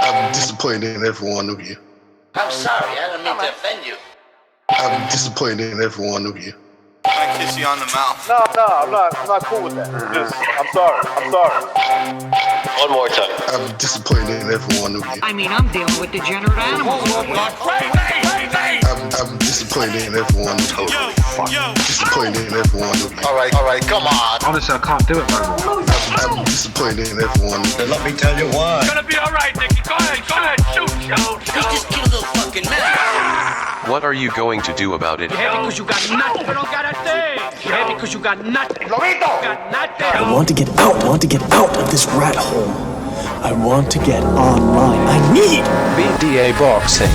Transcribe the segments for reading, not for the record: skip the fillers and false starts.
I'm disappointed in every one of you. I'm sorry, I don't mean to offend you. I'm disappointed in every one of you. I kiss you on the mouth. No, I'm not cool with that. I'm sorry. One more time. I'm disappointed in every one of you. I mean, I'm dealing with degenerate animals. I'm disappointed in every one of you. Disappointed in every one of you. All right, come on. Honestly, I can't do it, man. I'm disappointed in every one of you. Let me tell you why. It's gonna be all right, Nicky. Go ahead, shoot. You just killed a little fucking man. What are you going to do about it? You're happy because you got nothing. You don't got a thing. You're happy because you got nothing. Lobito! Got nothing. I want to get out of this rat hole. I want to get online. I need BDA Boxing.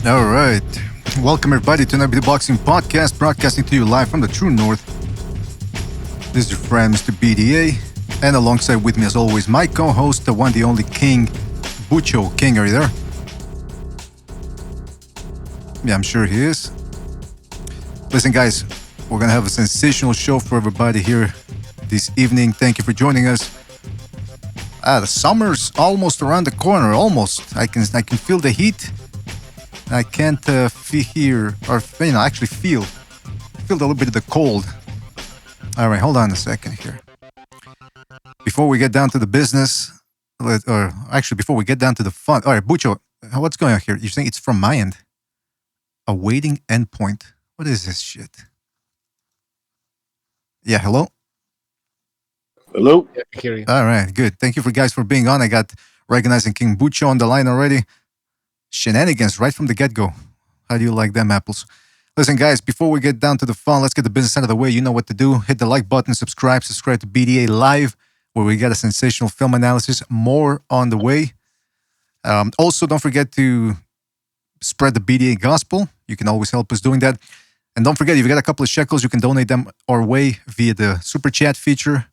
All right. Welcome, everybody, to another BDA Boxing Podcast, broadcasting to you live from the True North. This is your friend, Mr. BDA, and alongside with me, as always, my co-host, the one, the only King, Bucho. King, are you there? Yeah, I'm sure he is. Listen, guys, we're going to have a sensational show for everybody here this evening. Thank you for joining us. The summer's almost around the corner, almost. I can feel the heat. I can't feel a little bit of the cold. All right, hold on a second here. Before we get down to the business, before we get down to the fun. All right, Bucho, what's going on here? You're saying it's from my end. Awaiting endpoint. What is this shit? Yeah, hello? Hello? Yeah, I hear you. All right, good. Thank you guys for being on. I got recognizing King Bucho on the line already. Shenanigans right from the get-go. How do you like them apples? Listen, guys, before we get down to the fun, let's get the business out of the way. You know what to do. Hit the like button, subscribe to BDA Live, where we got a sensational film analysis. More on the way. Also, don't forget to spread the BDA gospel. You can always help us doing that. And don't forget, if you got a couple of shekels, you can donate them our way via the Super Chat feature.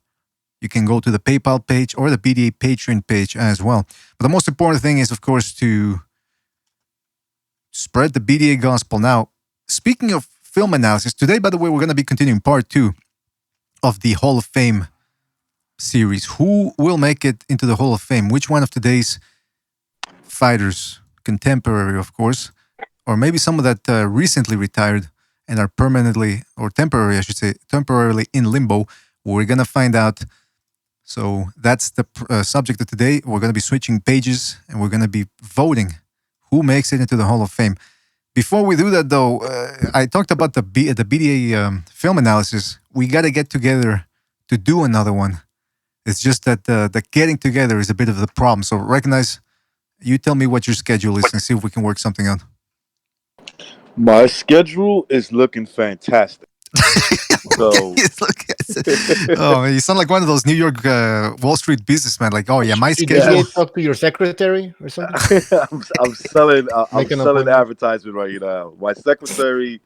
You can go to the PayPal page or the BDA Patreon page as well. But the most important thing is, of course, to spread the BDA gospel. Now, speaking of film analysis, today, by the way, we're going to be continuing part 2 of the Hall of Fame series. Who will make it into the Hall of Fame? Which one of today's fighters, contemporary, of course, or maybe some that recently retired and are permanently, or temporary, I should say, temporarily in limbo? We're going to find out. So that's the subject of today. We're going to be switching pages and we're going to be voting who makes it into the Hall of Fame. Before we do that, though, I talked about the BDA film analysis. We got to get together to do another one. It's just that the getting together is a bit of the problem. So recognize, you tell me what your schedule is and see if we can work something out. My schedule is looking fantastic. So, oh, man, you sound like one of those New York Wall Street businessmen. Like, oh yeah, my schedule. Did you talk to your secretary or something? I'm selling. I'm selling advertisement right now. My secretary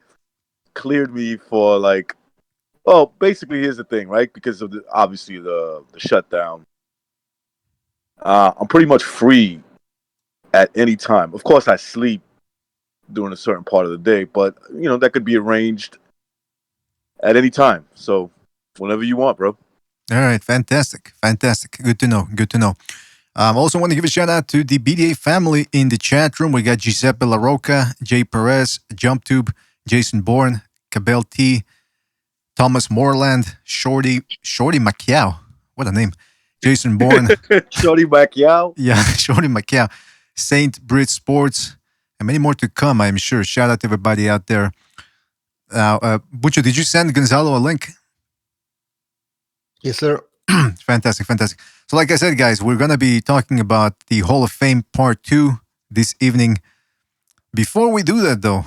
cleared me for like Well, basically, here's the thing, right? Because of obviously the shutdown, I'm pretty much free at any time. Of course, I sleep during a certain part of the day, but that could be arranged at any time. So whenever you want, bro. All right, fantastic. Good to know. Also want to give a shout out to the BDA family in the chat room. We got Giuseppe La Rocca, Jay Perez, JumpTube, Jason Bourne, Cabell T, Thomas Moreland, Shorty Macchiao. What a name. Jason Bourne. Shorty Macchiao. Yeah, Shorty Macchiao. Saint Brit Sports, and many more to come, I'm sure. Shout out to everybody out there. Bucho, did you send Gonzalo a link? Yes, sir. Fantastic. So like I said, guys, we're going to be talking about the Hall of Fame Part 2 this evening. Before we do that, though,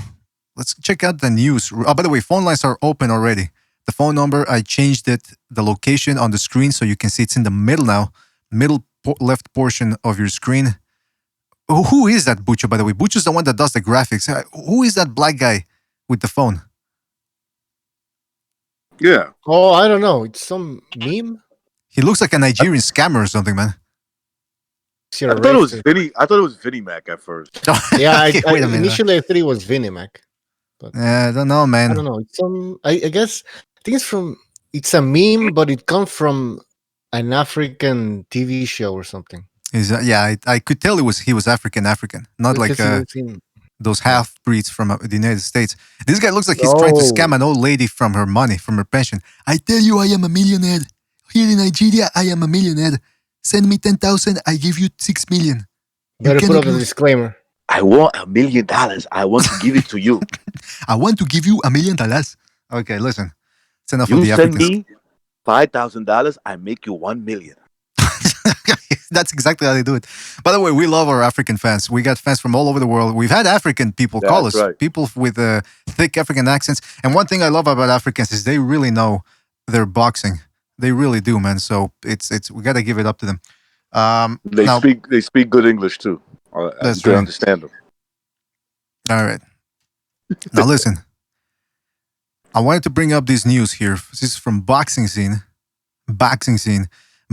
let's check out the news. Oh, by the way, phone lines are open already. The phone number, I changed it, the location on the screen, so you can see it's in the middle now, left portion of your screen. Who is that, Bucho, by the way? Bucho's the one that does the graphics. Who is that black guy with the phone? Yeah. Oh, I don't know. It's some meme. He looks like a Nigerian scammer or something, man. I thought it was Vinny Mac at first. Yeah, Wait a minute. Initially I thought it was Vinimac. But I don't know, man. I don't know. It's some. I guess I think it's a meme, but it comes from an African TV show or something. I could tell he was African, not like those half breeds from the United States. This guy looks like he's trying to scam an old lady from her money, from her pension. I tell you, I am a millionaire. Here in Nigeria, I am a millionaire. Send me 10,000, I give you 6 million. Better put up a disclaimer. I want $1 million. I want to give it to you. I want to give you $1 million. Okay, listen. It's enough you of the send Africans. me $5,000, I make you 1 million. That's exactly how they do it. By the way, we love our African fans. We got fans from all over the world. We've had African people call us, right. People with thick African accents. And one thing I love about Africans is they really know their boxing. They really do, man. So it's we got to give it up to them. They speak good English too. That's right. right. Understand them. All right. Now listen. I wanted to bring up this news here. This is from Boxing Scene.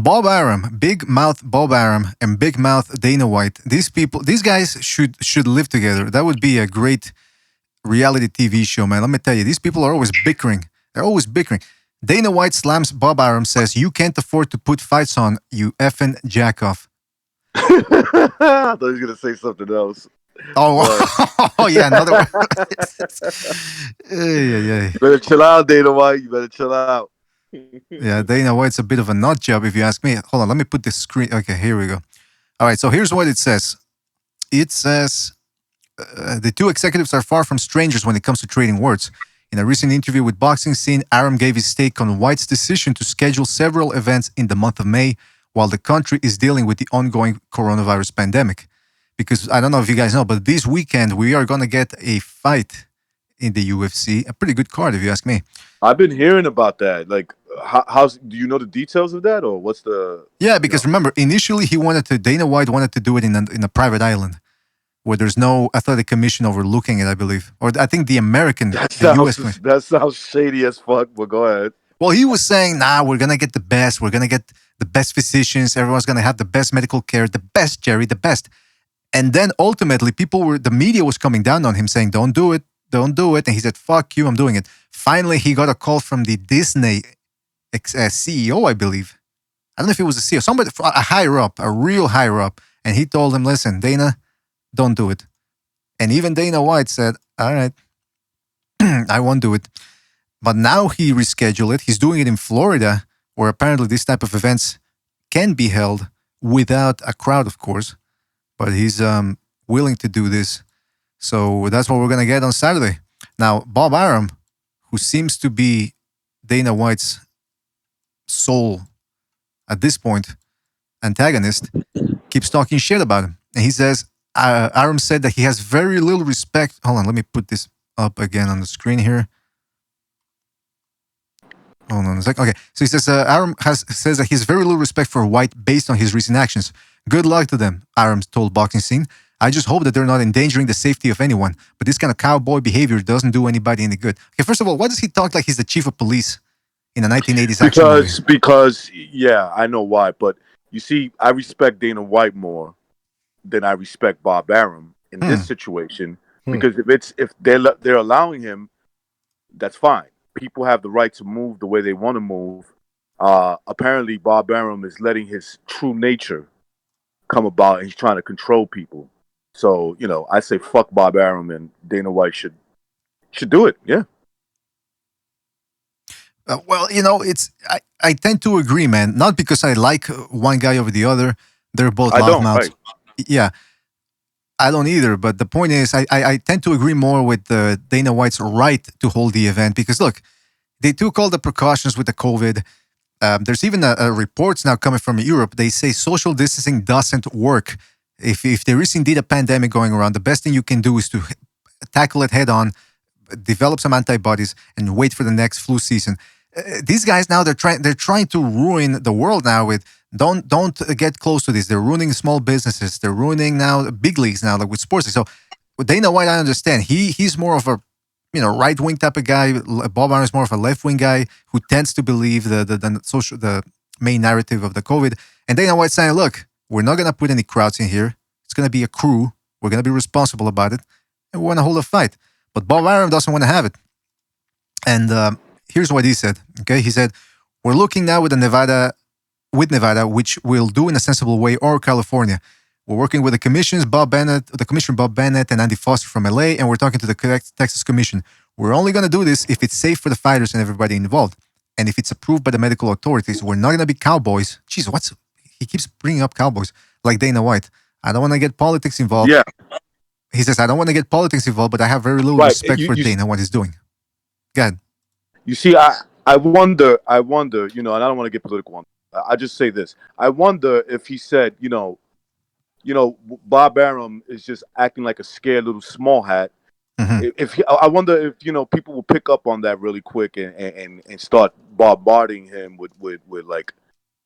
Bob Arum, Big Mouth Bob Arum, and Big Mouth Dana White. These guys should live together. That would be a great reality TV show, man. Let me tell you, these people are always bickering. They're always bickering. Dana White slams Bob Arum, says, "You can't afford to put fights on, you effing jack off." I thought he was gonna say something else. Oh yeah, another one. You better chill out, Dana White. You better chill out. Yeah, Dana White's a bit of a nut job, if you ask me. Hold on, let me put the screen. Okay, here we go. All right, so here's what it says. It says, the two executives are far from strangers when it comes to trading words. In a recent interview with Boxing Scene, Arum gave his take on White's decision to schedule several events in the month of May while the country is dealing with the ongoing coronavirus pandemic. Because I don't know if you guys know, but this weekend we are going to get a fight in the UFC. A pretty good card, if you ask me. I've been hearing about that. Like, do you know the details of that, or what's the? Yeah, because remember, initially Dana White wanted to do it in a private island where there's no athletic commission overlooking it, I believe, or I think the American, that sounds shady as fuck. But go ahead. Well, he was saying, "Nah, we're gonna get the best. We're gonna get the best physicians. Everyone's gonna have the best medical care, the best, Jerry, the best." And then ultimately, the media was coming down on him, saying, "Don't do it. Don't do it." And he said, "Fuck you, I'm doing it." Finally, he got a call from the Disney CEO, I believe. I don't know if it was a CEO, somebody, a higher up, a real higher up. And he told him, "Listen, Dana, don't do it." And even Dana White said, "All right, I won't do it." But now he rescheduled it. He's doing it in Florida, where apparently this type of events can be held without a crowd, of course. But he's willing to do this. So that's what we're going to get on Saturday. Now, Bob Arum, who seems to be Dana White's sole, at this point, antagonist, keeps talking shit about him. And he says, Arum said that he has very little respect. Hold on, let me put this up again on the screen here. Hold on a second. Okay, so he says, Arum says that he has very little respect for White based on his recent actions. Good luck to them, Arum told Boxing Scene. I just hope that they're not endangering the safety of anyone. But this kind of cowboy behavior doesn't do anybody any good. Okay, first of all, why does he talk like he's the chief of police? in a 1980s action movie. Because yeah, I know why, but you see, I respect Dana White more than I respect Bob Arum in this situation because if they're allowing him, that's fine. People have the right to move the way they want to move. Apparently, Bob Arum is letting his true nature come about, and he's trying to control people. So I say fuck Bob Arum, and Dana White should do it. Yeah. Well, it's I tend to agree, man. Not because I like one guy over the other. They're both loudmouths. Right. Yeah, I don't either. But the point is, I tend to agree more with Dana White's right to hold the event because look, they took all the precautions with the COVID. There's even reports now coming from Europe. They say social distancing doesn't work. If there is indeed a pandemic going around, the best thing you can do is to tackle it head on, develop some antibodies, and wait for the next flu season. These guys now they're trying to ruin the world now with don't get close to this. They're ruining small businesses. They're ruining now big leagues now, like with sports. So with Dana White, I understand he's more of a right wing type of guy. Bob Arum is more of a left wing guy who tends to believe the main narrative of the COVID. And Dana White saying, look, we're not gonna put any crowds in here. It's gonna be a crew. We're gonna be responsible about it, and we want to hold a fight. But Bob Arum doesn't want to have it. And here's what he said. Okay, he said, we're looking now with Nevada, which we'll do in a sensible way, or California. We're working with the commissioner Bob Bennett, and Andy Foster from LA, and we're talking to the Texas Commission. We're only going to do this if it's safe for the fighters and everybody involved, and if it's approved by the medical authorities. We're not going to be cowboys. Jeez, he keeps bringing up cowboys like Dana White. I don't want to get politics involved. Yeah. He says, I don't want to get politics involved, but I have very little respect for Dana, what he's doing. Go ahead. You see, I wonder, and I don't want to get political on. I just say this. I wonder if he said, Bob Arum is just acting like a scared little small hat. Mm-hmm. I wonder if people will pick up on that really quick and start bombarding him with like,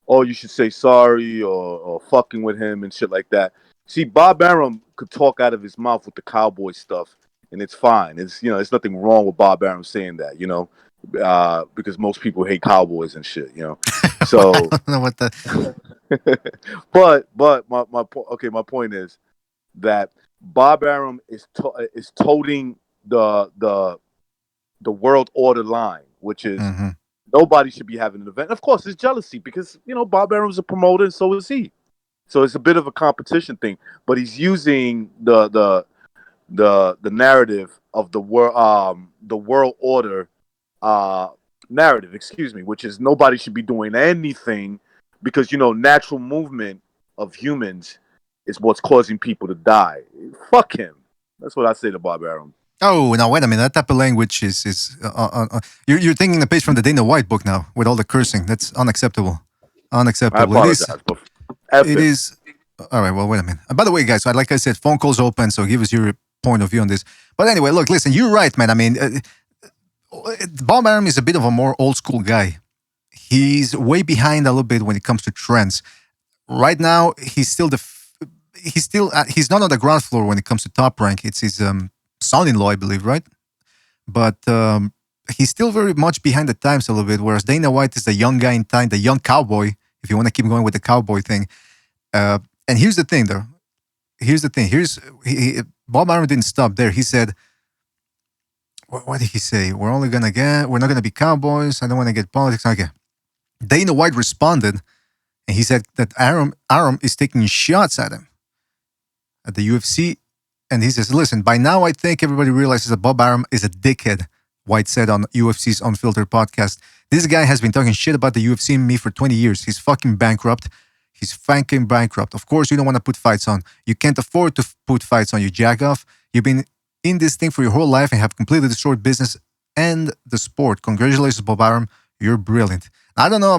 oh, you should say sorry or fucking with him and shit like that. See, Bob Arum could talk out of his mouth with the cowboy stuff, and it's fine. It's there's nothing wrong with Bob Arum saying that, because most people hate cowboys and shit, So I don't know what that. but my point is that Bob Arum is toting the world order line, which is nobody should be having an event. Of course, it's jealousy because Bob Arum's a promoter and so is he. So it's a bit of a competition thing, but he's using the narrative of the world order narrative, which is nobody should be doing anything because natural movement of humans is what's causing people to die. Fuck him. That's what I say to Bob Arum. Oh, now wait a minute. That type of language is you're taking a page from the Dana White book now with all the cursing. That's unacceptable. Unacceptable. I apologize, it is. All right. Well, wait a minute. By the way, guys, like I said, phone calls open. So give us your point of view on this. But anyway, look, listen. You're right, man. I mean, Bob Arum is a bit of a more old school guy. He's way behind a little bit when it comes to trends. Right now, he's not on the ground floor when it comes to Top Rank. It's his son-in-law, I believe, right? But he's still very much behind the times a little bit. Whereas Dana White is the young guy in time, the young cowboy. If you want to keep going with the cowboy thing. And here's the thing, though. Bob Arum didn't stop there. He said, what did he say? We're not going to be cowboys. I don't want to get politics. Okay. Dana White responded, and he said that Arum is taking shots at him at the UFC. And he says, listen, by now I think everybody realizes that Bob Arum is a dickhead, White said on UFC's Unfiltered podcast. This guy has been talking shit about the UFC and me for 20 years. He's fucking bankrupt. Of course, you don't want to put fights on. You can't afford to put fights on, you jack off. You've been in this thing for your whole life and have completely destroyed business and the sport. Congratulations, Bob Arum. You're brilliant. I don't know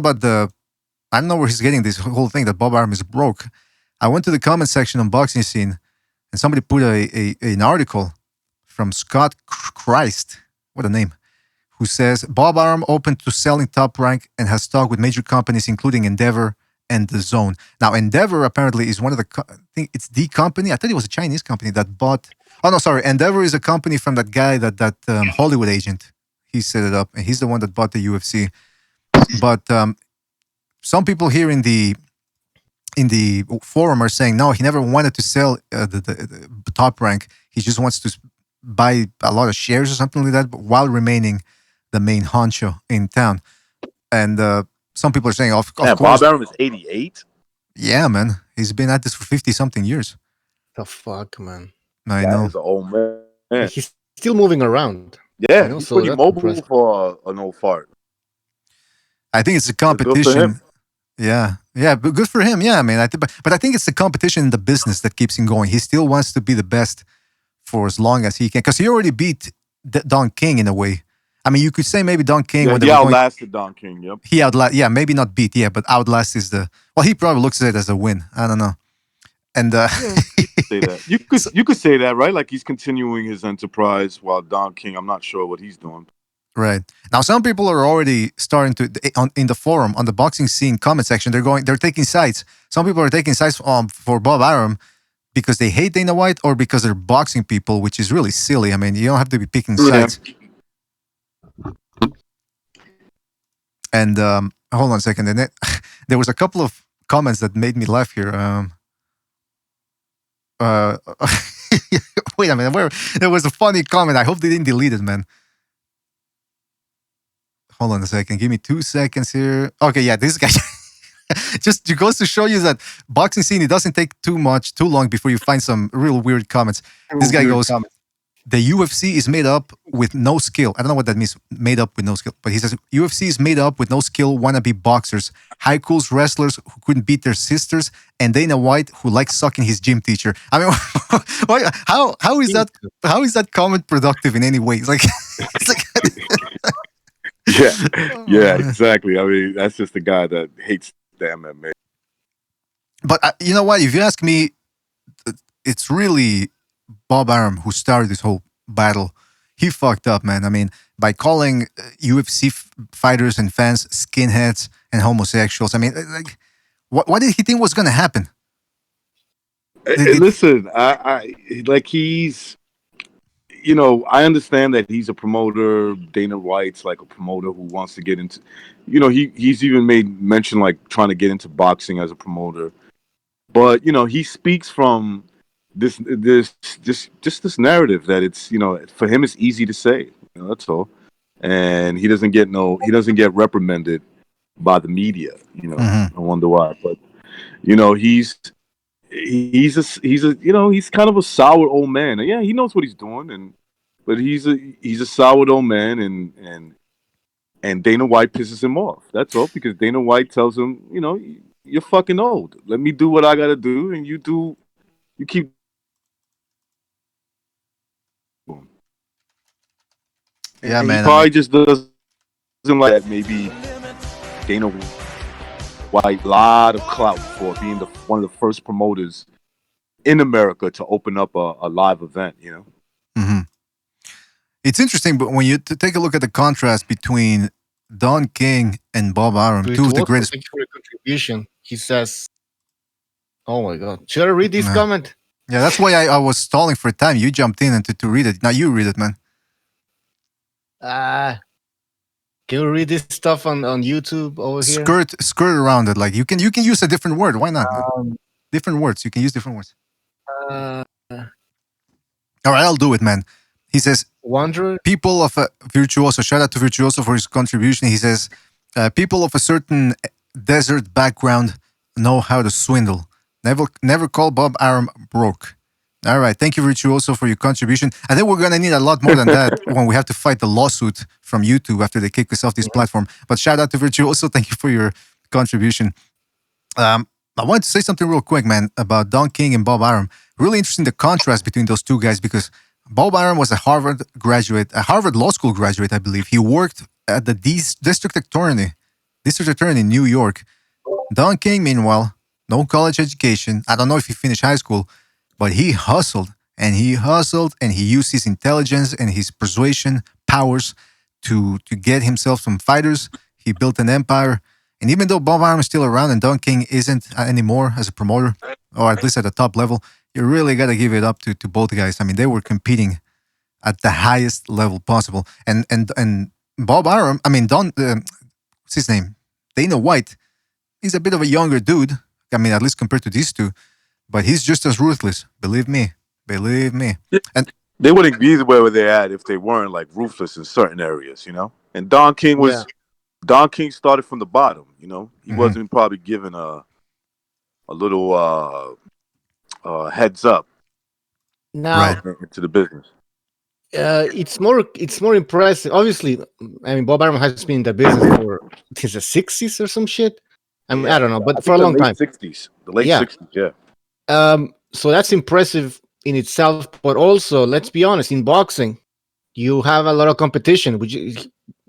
where he's getting this whole thing that Bob Arum is broke. I went to the comment section on Boxing Scene and somebody put an article from Scott Christ, what a name, who says Bob Arum open to selling Top Rank and has talked with major companies including Endeavor and The Zone. Now, Endeavor apparently is one of I think it's the company. I thought it was a Chinese company that bought. Oh no, sorry. Endeavor is a company from that guy that Hollywood agent. He set it up, and he's the one that bought the UFC. But some people here in the forum are saying no, he never wanted to sell the Top Rank. He just wants to buy a lot of shares or something like that, but while remaining the main honcho in town. And some people are saying, of course, Bob Arum is 88. Yeah, man, he's been at this for 50-something years. The fuck, man. I know. He's an old man. He's still moving around. Yeah, you know, he's so pretty that's mobile impressive. for an old fart. I think it's a Good for competition. him. Yeah, but good for him. Yeah, I mean, but I think it's the competition in the business that keeps him going. He still wants to be the best for as long as he can, because he already beat Don King in a way. I mean, you could say maybe Don King. Yeah, when he they were going, outlasted Don King. Yep. he outlast. Yeah, maybe not beat. Yeah, but outlast is the. Well, he probably looks at it as a win. I don't know. And Say that. You could say that, right? Like he's continuing his enterprise while Don King, I'm not sure what he's doing. right now, some people are already starting to in the forum on the boxing scene comment section. They're taking sides. Some people are taking sides for Bob Arum because they hate Dana White or because they're boxing people, which is really silly. I mean, you don't have to be picking sides. And hold on a second. And there was a couple of comments that made me laugh here. Wait a minute. There was a funny comment. I hope they didn't delete it, man. Hold on a second. Give me 2 seconds here. Okay, yeah, this guy. Just it goes to show you that boxing scene, it doesn't take too long before you find some real weird comments. This guy goes, the UFC is made up with no skill. I don't know what that means, made up with no skill. But he says, UFC is made up with no skill wannabe boxers, high cools wrestlers who couldn't beat their sisters, and Dana White who likes sucking his gym teacher. I mean, how is that comment productive in any way? It's like, yeah, exactly. I mean, that's just the guy that hates the MMA. But you know what? If you ask me, it's really Bob Arum who started this whole battle. He fucked up, man. I mean, by calling UFC fighters and fans skinheads and homosexuals. I mean, like, what did he think was going to happen? Listen, I like he's, you know, I understand that he's a promoter. Dana White's like a promoter who wants to get into, you know, he's even made mention like trying to get into boxing as a promoter. But, you know, he speaks from this narrative that it's, you know, for him it's easy to say, you know, that's all. And he doesn't get reprimanded by the media, you know. I wonder why. But, you know, he's kind of a sour old man. And yeah, he knows what he's doing, but he's a sour old man, and Dana White pisses him off. That's all, because Dana White tells him, you know, you're fucking old. Let me do what I gotta do, and you keep. Yeah, and man. He probably just doesn't like that. Maybe Dana White, lot of clout for being one of the first promoters in America to open up a live event. You know. Mm-hmm. It's interesting, but when you take a look at the contrast between Don King and Bob Arum, two of the greatest. Thank you for your contribution. He says, "Oh my God, should I read this comment?" Yeah, that's why I was stalling for time. You jumped in and to read it. Now you read it, man. Can you read this stuff on YouTube over here? Skirt around it. Like you can use a different word. Why not? Different words. You can use different words. All right, I'll do it, man. He says, Wanderer? People of a Virtuoso, shout out to Virtuoso for his contribution. He says, people of a certain desert background know how to swindle. Never call Bob Arum broke. All right, thank you, Virtuoso, for your contribution. I think we're going to need a lot more than that when we have to fight the lawsuit from YouTube after they kick us off this platform. But shout out to Virtuoso. Thank you for your contribution. I wanted to say something real quick, man, about Don King and Bob Arum. Really interesting, the contrast between those two guys, because Bob Arum was a Harvard Law School graduate, I believe. He worked at the district attorney in New York. Don King, meanwhile, no college education. I don't know if he finished high school, but he hustled and he used his intelligence and his persuasion powers to get himself some fighters. He built an empire. And even though Bob Arum is still around and Don King isn't anymore as a promoter, or at least at the top level, you really got to give it up to both guys. I mean, they were competing at the highest level possible. And Bob Arum, I mean, what's his name? Dana White. He's a bit of a younger dude. I mean, at least compared to these two. But he's just as ruthless. Believe me. Believe me. And They wouldn't be where they're at if they weren't like ruthless in certain areas, you know. And Don King started from the bottom, you know. He wasn't probably given a little heads up Now, into the business. it's more impressive. Obviously, I mean, Bob Arum has been in the business for the 60s or some shit. I mean, I don't know, but for a long time. The late 60s, So that's impressive in itself. But also, let's be honest, in boxing, you have a lot of competition. Which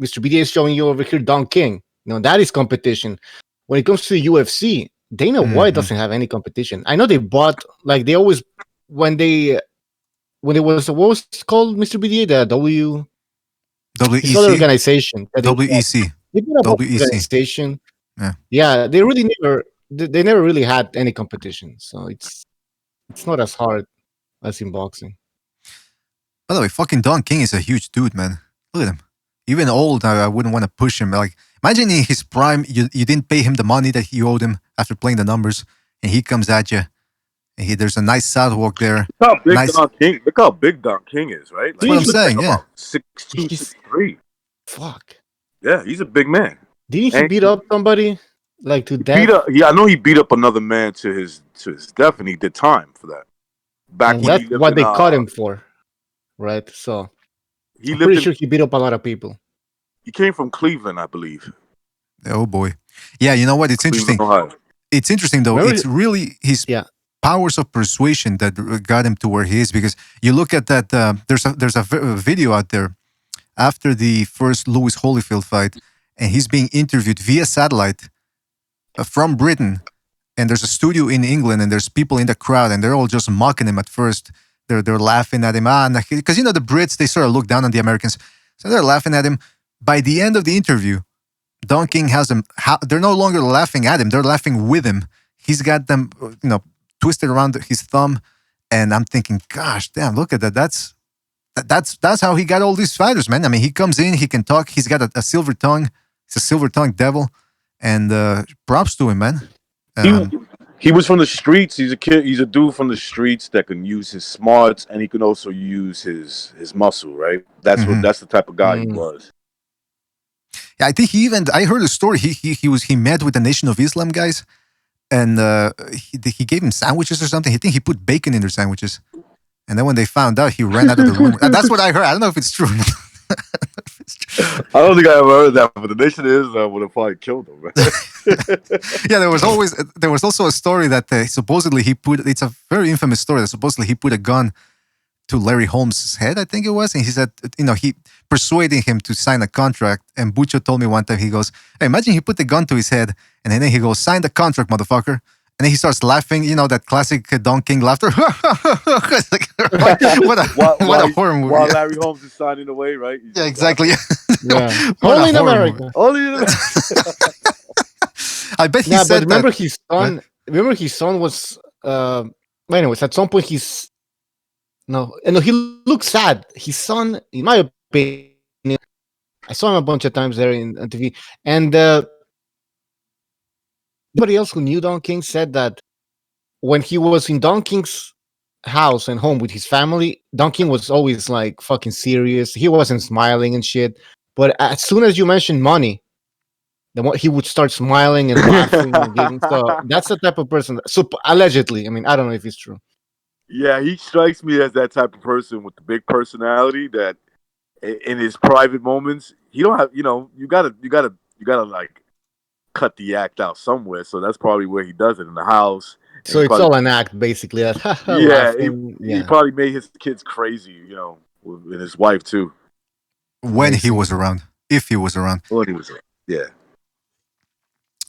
Mr. BDA is showing you over here, Don King. That is competition. When it comes to the UFC, Dana White doesn't have any competition. I know they bought, like they always, when it was, what was it called, Mr. BDA? The WEC. Organization. WEC. They bought a organization. Yeah, they never really had any competition. So it's not as hard as in boxing. By the way, fucking Don King is a huge dude, man. Look at him. Even old, I wouldn't want to push him. Like, imagine in his prime, you didn't pay him the money that he owed him after playing the numbers, and he comes at you. And there's a nice sidewalk there. Look how big Don King is, right? Like, That's what I'm saying, yeah. 6'2", 6'3". Fuck. Yeah, he's a big man. Didn't he beat up somebody like to death? I know he beat up another man to his death, and he did time for that. That's what they caught him for, right? So I'm pretty sure he beat up a lot of people. He came from Cleveland, I believe. Oh boy, yeah. You know what? It's interesting. Ohio. It's interesting though. It's really his powers of persuasion that got him to where he is. Because you look at that. There's a video out there after the first Lewis Holyfield fight. And he's being interviewed via satellite from Britain. And there's a studio in England, and there's people in the crowd, and they're all just mocking him at first. They're laughing at him. Because, the Brits, they sort of look down on the Americans. So they're laughing at him. By the end of the interview, Don King has them. They're no longer laughing at him. They're laughing with him. He's got them, twisted around his thumb. And I'm thinking, gosh, damn, look at that. That's how he got all these fighters, man. I mean, he comes in, he can talk. He's got a silver tongue. He's a silver-tongued devil, and props to him, man. He was from the streets. He's a kid. He's a dude from the streets that can use his smarts, and he can also use his muscle. Right? That's the type of guy he was. Yeah, I think I heard a story. He met with the Nation of Islam guys, and he gave him sandwiches or something. I think he put bacon in their sandwiches, and then when they found out, he ran out of the room. That's what I heard. I don't know if it's true. I don't think I ever heard that, but the Nation of Islam would have probably killed him. Right? Yeah, there was also a story that supposedly it's a very infamous story that supposedly he put a gun to Larry Holmes' head, I think it was, and he said, he persuading him to sign a contract. And Bucho told me one time, he goes, hey, imagine he put the gun to his head, and then he goes, sign the contract, motherfucker. And then he starts laughing, that classic Don King laughter. what a horror movie. While Larry Holmes is signing away, right? Yeah, exactly. Yeah. Only in America. Only in America. I bet he said remember that. His son. What? Remember his son was. Anyways, at some point he looked sad. His son, in my opinion, I saw him a bunch of times there on TV, and anybody else who knew Don King said that when he was in Don King's house and home with his family, Don King was always like fucking serious. He wasn't smiling and shit. But as soon as you mentioned money, he would start smiling and laughing and giving. So that's the type of person. So allegedly, I mean, I don't know if it's true. Yeah, he strikes me as that type of person with the big personality that, in his private moments, he don't have. You gotta like cut the act out somewhere. So that's probably where he does it, in the house. So it's all an act, basically. He probably made his kids crazy, and his wife too. When he was around, if he was around. When he was around, yeah.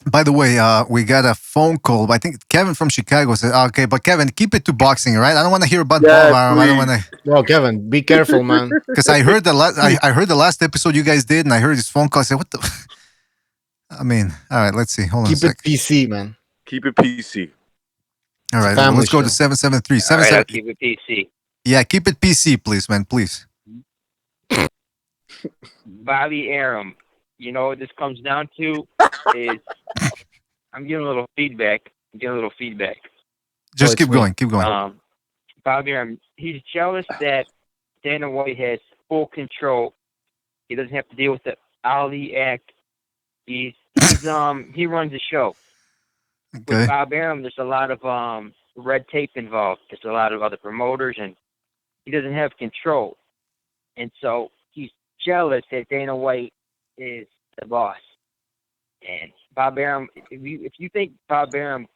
By the way, we got a phone call. I think Kevin from Chicago said, okay, but Kevin, keep it to boxing, right? I don't want to hear about Bob Arum. I don't want to. Well, Kevin, be careful, man. Because I heard I heard the last episode you guys did, and I heard his phone call. I said, what the? I mean, all right, let's see. Hold on a sec. Keep it PC, man. Keep it PC. All right, let's go to 773. All right, I'll keep it PC. Yeah, keep it PC, please, man, please. Bobby Arum, You know what this comes down to is I'm getting a little feedback. Just keep going. Keep going. Bobby Arum, he's jealous that Dana White has full control. He doesn't have to deal with the Ali Act. He runs the show. Okay. With Bob Arum, there's a lot of red tape involved. There's a lot of other promoters, and he doesn't have control. And so he's jealous that Dana White is the boss. And Bob Arum, if you think Bob Arum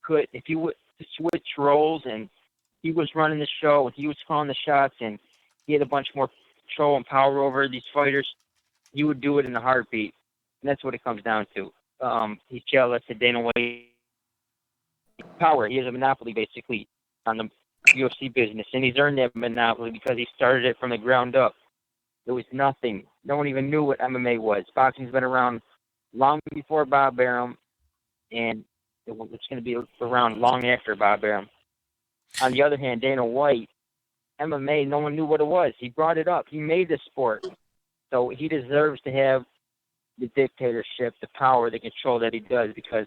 could, if you would switch roles and he was running the show and he was calling the shots and he had a bunch more control and power over these fighters, you would do it in a heartbeat. And that's what it comes down to. He's jealous that Dana White power. He has a monopoly basically on the UFC business, and he's earned that monopoly because he started it from the ground up. There was nothing. No one even knew what MMA was. Boxing's been around long before Bob Arum, and it's going to be around long after Bob Arum. On the other hand, Dana White, MMA, no one knew what it was. He brought it up. He made the sport. So he deserves to have the dictatorship, the power, the control that he does, because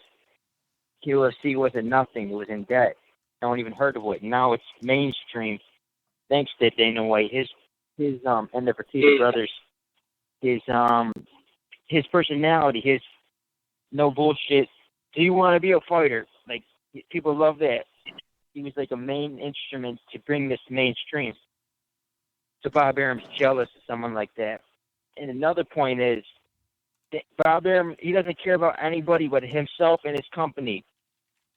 UFC wasn't nothing. It was in debt. No one even heard of it. Now it's mainstream thanks to Dana White. His and the Fertitta brothers, his personality, his no bullshit. Do you want to be a fighter? Like, people love that. He was like a main instrument to bring this mainstream. So Bob Arum's jealous of someone like that. And another point is, Bob Arum, he doesn't care about anybody but himself and his company.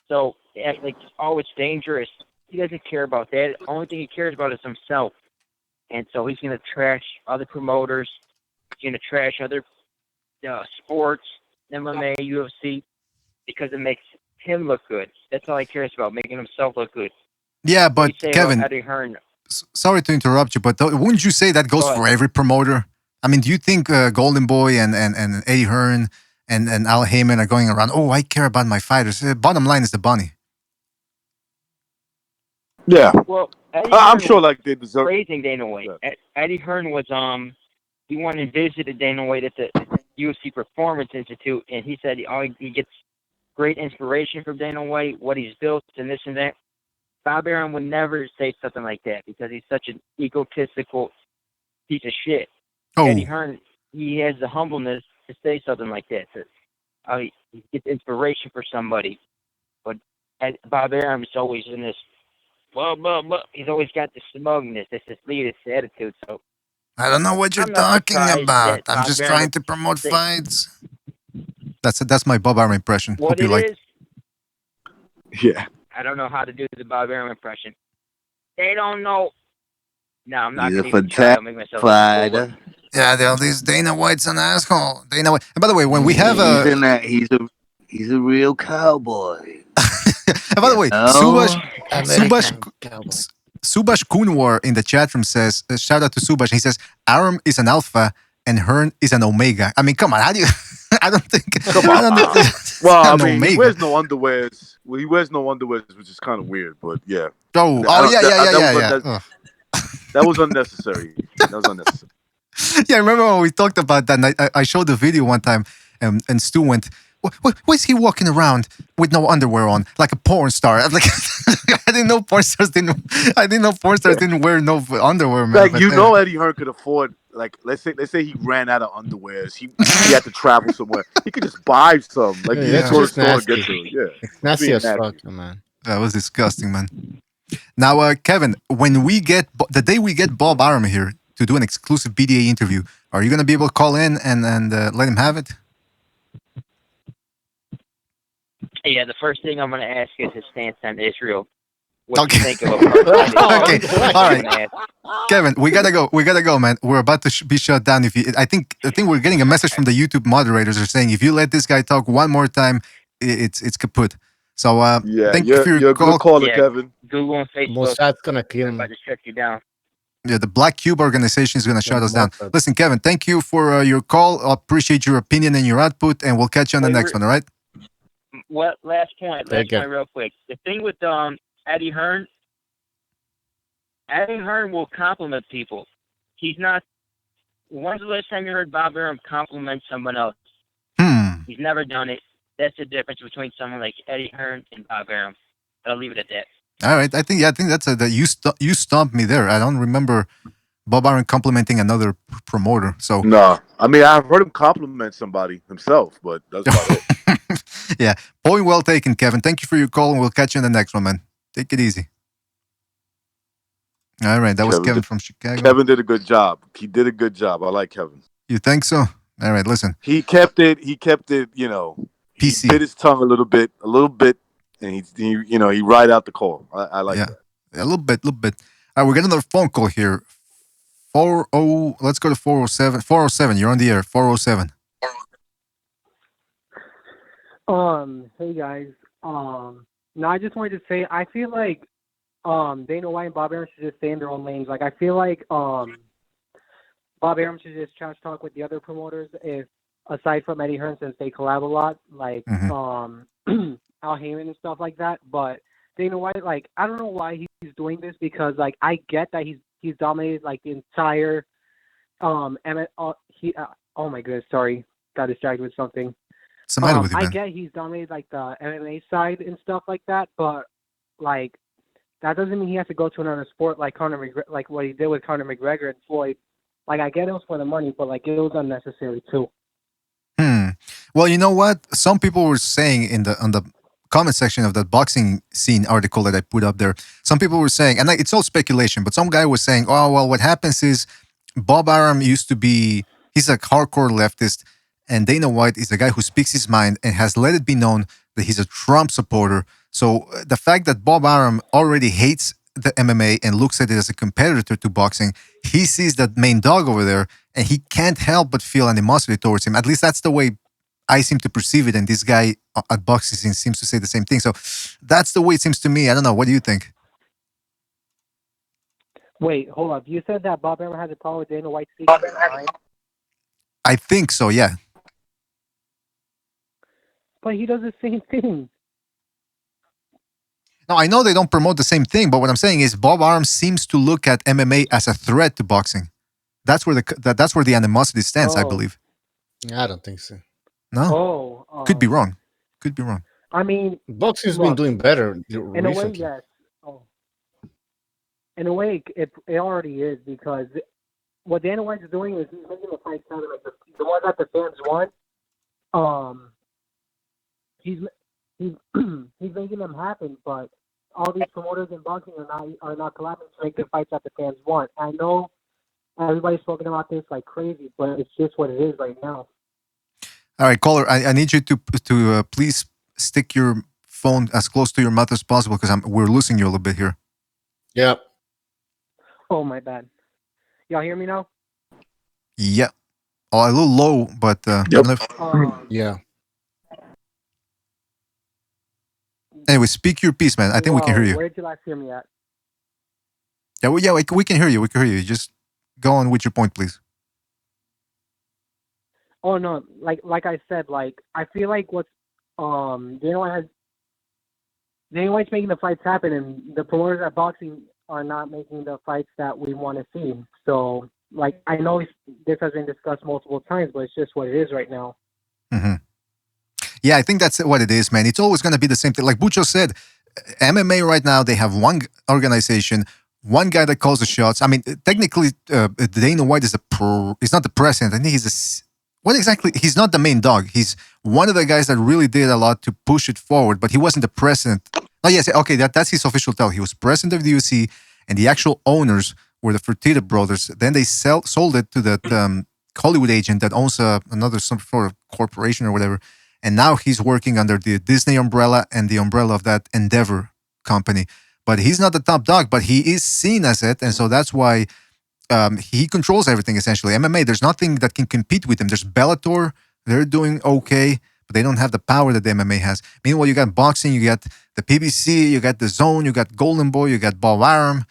So, like, oh, it's dangerous. He doesn't care about that. The only thing he cares about is himself. And so he's going to trash other promoters. He's going to trash other sports, MMA, UFC, because it makes him look good. That's all he cares about, making himself look good. Yeah, but Kevin, Eddie Hearn, sorry to interrupt you, but wouldn't you say that goes for every promoter? I mean, do you think Golden Boy and Eddie Hearn and Al Heyman are going around, oh, I care about my fighters? Bottom line is the money. Yeah. Well, I'm sure like they deserve praising Dana White. Yeah. Eddie Hearn was he went and visited Dana White at the UFC Performance Institute, and he said he gets great inspiration from Dana White, what he's built, and this and that. Bob Arum would never say something like that because he's such an egotistical piece of shit. Oh. Eddie Hearn, he has the humbleness to say something like that. He gets inspiration for somebody. But Bob Arum is always in this, blah, blah, blah. He's always got this smugness, this elitist attitude. So I don't know what you're talking about. I'm just trying to promote fights. That's my Bob Arum impression. What Hope you like. Yeah. I don't know how to do the Bob Arum impression. They don't know. No, I'm not He's going a to make myself fighter. Yeah, this Dana White's an asshole. Dana White. And by the way, when we have he's a real cowboy. And by the way, Subash Kunwar in the chat room says, shout out to Subash. He says, Arum is an alpha and Hearn is an omega. I mean, come on. How do you? I don't think. Come on. Well, I mean, omega. he wears no underwears. Well, he wears no underwears, which is kind of weird, but yeah. Yeah. That was unnecessary. Yeah, I remember when we talked about that, and I showed the video one time, and Stu went, why is he walking around with no underwear on, like a porn star? I'm like, I didn't know porn stars didn't wear no underwear, man. Like, Eddie Hearn could afford, like, let's say he ran out of underwears. He had to travel somewhere. He could just buy some. Like, you just go to the store and get to it. Yeah. It's nasty as fuck, man. That was disgusting, man. Now, Kevin, when the day we get Bob Arum here to do an exclusive BDA interview, are you going to be able to call in and let him have it? Yeah, the first thing I'm going to ask is his stance on Israel. What do you think of apartheid? Okay, all right. Kevin, we gotta go, man. We're about to be shut down. I think we're getting a message from the YouTube moderators are saying if you let this guy talk one more time, it's kaput. So thank you for your call. Good caller, Kevin. Google and Facebook. Mossad's gonna kill him. I'm about to shut you down. Yeah, the Black Cube organization is gonna shut us down. Listen, Kevin, thank you for your call. I appreciate your opinion and your output, and we'll catch you on the next one. All right. What last point real quick. The thing with Eddie Hearn will compliment people. He's not When's the last time you heard Bob Arum compliment someone else? He's never done it. That's the difference between someone like Eddie Hearn and Bob Arum. I'll leave it at that. All right, I think that's that you stumped me there. I don't remember Bob Arum complimenting another promoter. So no, I mean I've heard him compliment somebody himself, but that's about it. Yeah, point well taken, Kevin. Thank you for your call, and we'll catch you in the next one, man. Take it easy. All right, that was Kevin from Chicago. Kevin did a good job. He did a good job. I like Kevin. You think so? All right, listen. He kept it. You know, PC. He bit his tongue a little bit, and he ride out the call. I like that. A little bit. All right, we're getting another phone call here. Let's go to 407. 407, you're on the air. 407. Hey guys. No, I just wanted to say I feel like Dana White and Bob Arum should just stay in their own lanes. Like I feel like Bob Arum should just trash talk with the other promoters, if aside from Eddie Hearn, since they collab a lot, like Al Heyman and stuff like that. But Dana White, like I don't know why he's doing this, because like I get that he's dominated like the entire oh my goodness, sorry, got distracted with something. What's the matter with you, man? I get he's dominated like the MMA side and stuff like that, but like that doesn't mean he has to go to another sport like like what he did with Conor McGregor and Floyd. Like I get it was for the money, but like it was unnecessary too. Well, you know what? Some people were saying on the comment section of that boxing scene article that I put up there. Some people were saying, and it's all speculation, but some guy was saying, "Oh well, what happens is Bob Arum he's a hardcore leftist, and Dana White is a guy who speaks his mind and has let it be known that he's a Trump supporter. So the fact that Bob Arum already hates the MMA and looks at it as a competitor to boxing, he sees that main dog over there, and he can't help but feel animosity towards him. At least that's the way I seem to perceive it, and this guy at boxing scene seems to say the same thing. So that's the way it seems to me. I don't know. What do you think? Wait, hold up. You said that Bob Arum has a problem with Dana White speaking his mind? I think so, yeah. But he does the same thing. No, I know they don't promote the same thing, but what I'm saying is Bob Arum seems to look at MMA as a threat to boxing. That's where the animosity stands, I believe. Yeah, I don't think so. No? Could be wrong. I mean, boxing's been doing better in recently. a way, yes. In a way, it already is, because what Dana White's doing is he's making the fight sound like the one that the fans want. He's making them happen, but all these promoters in boxing are not collaborating to make the fights that the fans want. I know everybody's talking about this like crazy, but it's just what it is right now. All right, caller, I need you to please stick your phone as close to your mouth as possible, because we're losing you a little bit here. Yeah. Oh, my bad. Y'all hear me now? Yeah. Oh, a little low, but yeah. Anyway, speak your piece, man. I think we can hear you. Where did you last hear me at? Yeah, we can hear you. We can hear you. Just go on with your point, please. Oh no, like I said, like I feel like what's Dana White's making the fights happen, and the promoters at boxing are not making the fights that we want to see. So, like, I know this has been discussed multiple times, but it's just what it is right now. Mm-hmm. Yeah, I think that's what it is, man. It's always going to be the same thing. Like Bucho said, MMA right now, they have one organization, one guy that calls the shots. I mean, technically, Dana White is he's not the president. I think what exactly? He's not the main dog. He's one of the guys that really did a lot to push it forward, but he wasn't the president. Oh, yes, okay, that's his official title. He was president of the UFC, and the actual owners were the Fertitta brothers. Then they sold it to that Hollywood agent that owns another some sort of corporation or whatever. And now he's working under the Disney umbrella and the umbrella of that Endeavor company. But he's not the top dog, but he is seen as it, and so that's why he controls everything, essentially. MMA, there's nothing that can compete with him. There's Bellator, they're doing okay, but they don't have the power that the MMA has. Meanwhile, you got boxing, you got the PBC, you got the Zone, you got Golden Boy, you got Bob Arum,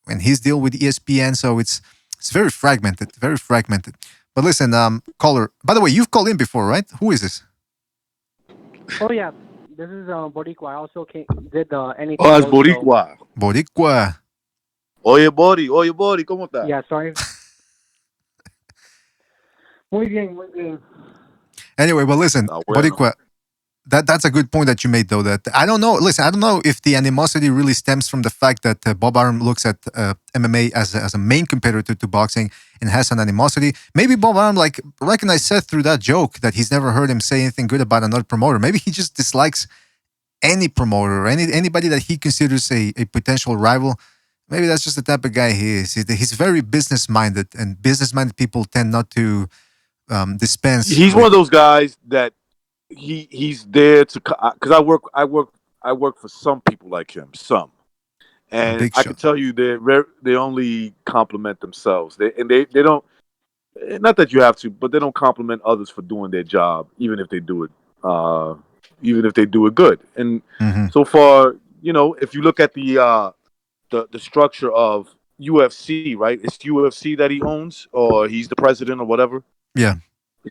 and his deal with ESPN, so it's very fragmented, very fragmented. But listen, caller, by the way, you've called in before, right? Who is this? Oh, yeah. This is Boricua. I also did the anything. Oh, it's Boricua. Boricua. Oye, Bori, ¿cómo está? Yeah, sorry. Muy bien, muy bien. Anyway, well, listen, Boricua, that's a good point that you made, though. That I don't know. Listen, I don't know if the animosity really stems from the fact that Bob Arum looks at MMA as a main competitor to boxing and has an animosity. Maybe Bob Arum like recognized Seth through that joke that he's never heard him say anything good about another promoter. Maybe he just dislikes any promoter or anybody that he considers a potential rival. Maybe that's just the type of guy he is. He's very business minded, and business minded people tend not to dispense. He's one of those guys that he's there to, because I work for some people like him, some, and I can tell you they only compliment themselves. They don't, not that you have to, but they don't compliment others for doing their job, even if they do it good. And so far, if you look at the structure of UFC, right? It's UFC that he owns, or he's the president, or whatever. Yeah.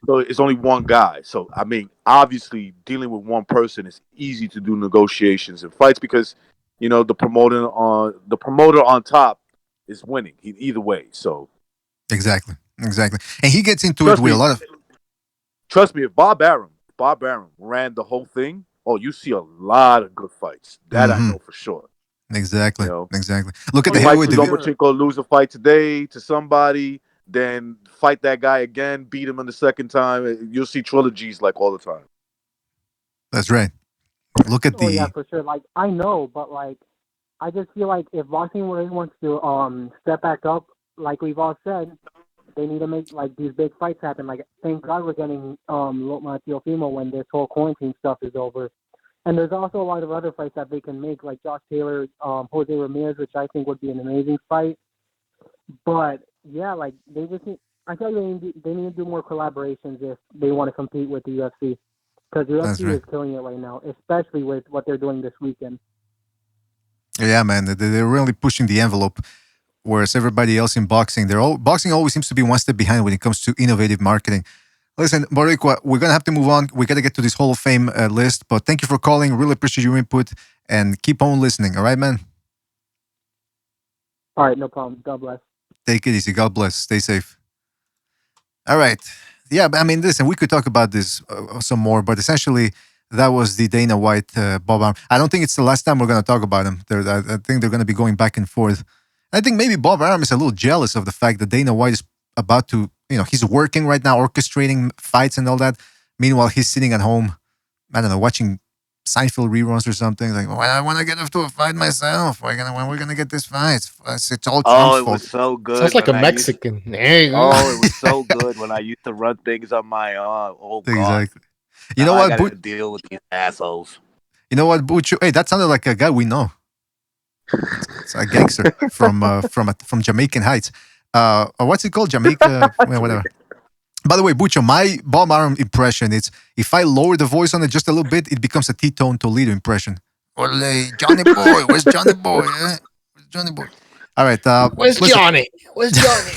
So it's only one guy. So I mean, obviously, dealing with one person is easy to do negotiations and fights because the promoter on top is winning either way. So exactly, and he gets into it with a lot of. Trust me, if Bob Arum ran the whole thing, you see a lot of good fights. That I know for sure. Exactly. Look at the heavyweight division. Lomachenko lose a fight today to somebody, then fight that guy again, beat him in the second time. You'll see trilogies like all the time. That's right. Look at the. Oh yeah, for sure. Like I know, but like I just feel like if boxing really wants to step back up, like we've all said, they need to make like these big fights happen. Like thank God we're getting Loma Teofimo when this whole quarantine stuff is over. And there's also a lot of other fights that they can make, like Josh Taylor, Jose Ramirez, which I think would be an amazing fight. But yeah, like they just need, I tell you, they need to do more collaborations if they want to compete with the UFC, because the UFC is killing it right now, especially with what they're doing this weekend. Yeah, man, they're really pushing the envelope. Whereas everybody else in boxing, boxing always seems to be one step behind when it comes to innovative marketing. Listen, Boricua, we're going to have to move on. We got to get to this Hall of Fame list. But thank you for calling. Really appreciate your input. And keep on listening. All right, man? All right, no problem. God bless. Take it easy. God bless. Stay safe. All right. Yeah, I mean, listen, we could talk about this some more. But essentially, that was the Dana White, Bob Arum. I don't think it's the last time we're going to talk about him. I think they're going to be going back and forth. I think maybe Bob Arum is a little jealous of the fact that Dana White is about to, he's working right now, orchestrating fights and all that. Meanwhile, he's sitting at home, I don't know, watching Seinfeld reruns or something. Like, well, I want to get into a fight myself. When we're gonna get this fight? It's all Trump's fault. It was so good. Sounds like a Mexican. It was so good when I used to run things on my own. Oh, God. Exactly. You know what? I gotta deal with these assholes. You know what, Bucho? Hey, that sounded like a guy we know. It's a gangster from Jamaican Heights. What's it called? Jamaica, whatever. By the way, Bucho, my Bob Arum impression is if I lower the voice on it just a little bit, it becomes a T-Tone Toledo impression. Ole, Johnny boy, where's Johnny boy? Where's Johnny boy? All right. Where's Johnny? Where's Johnny?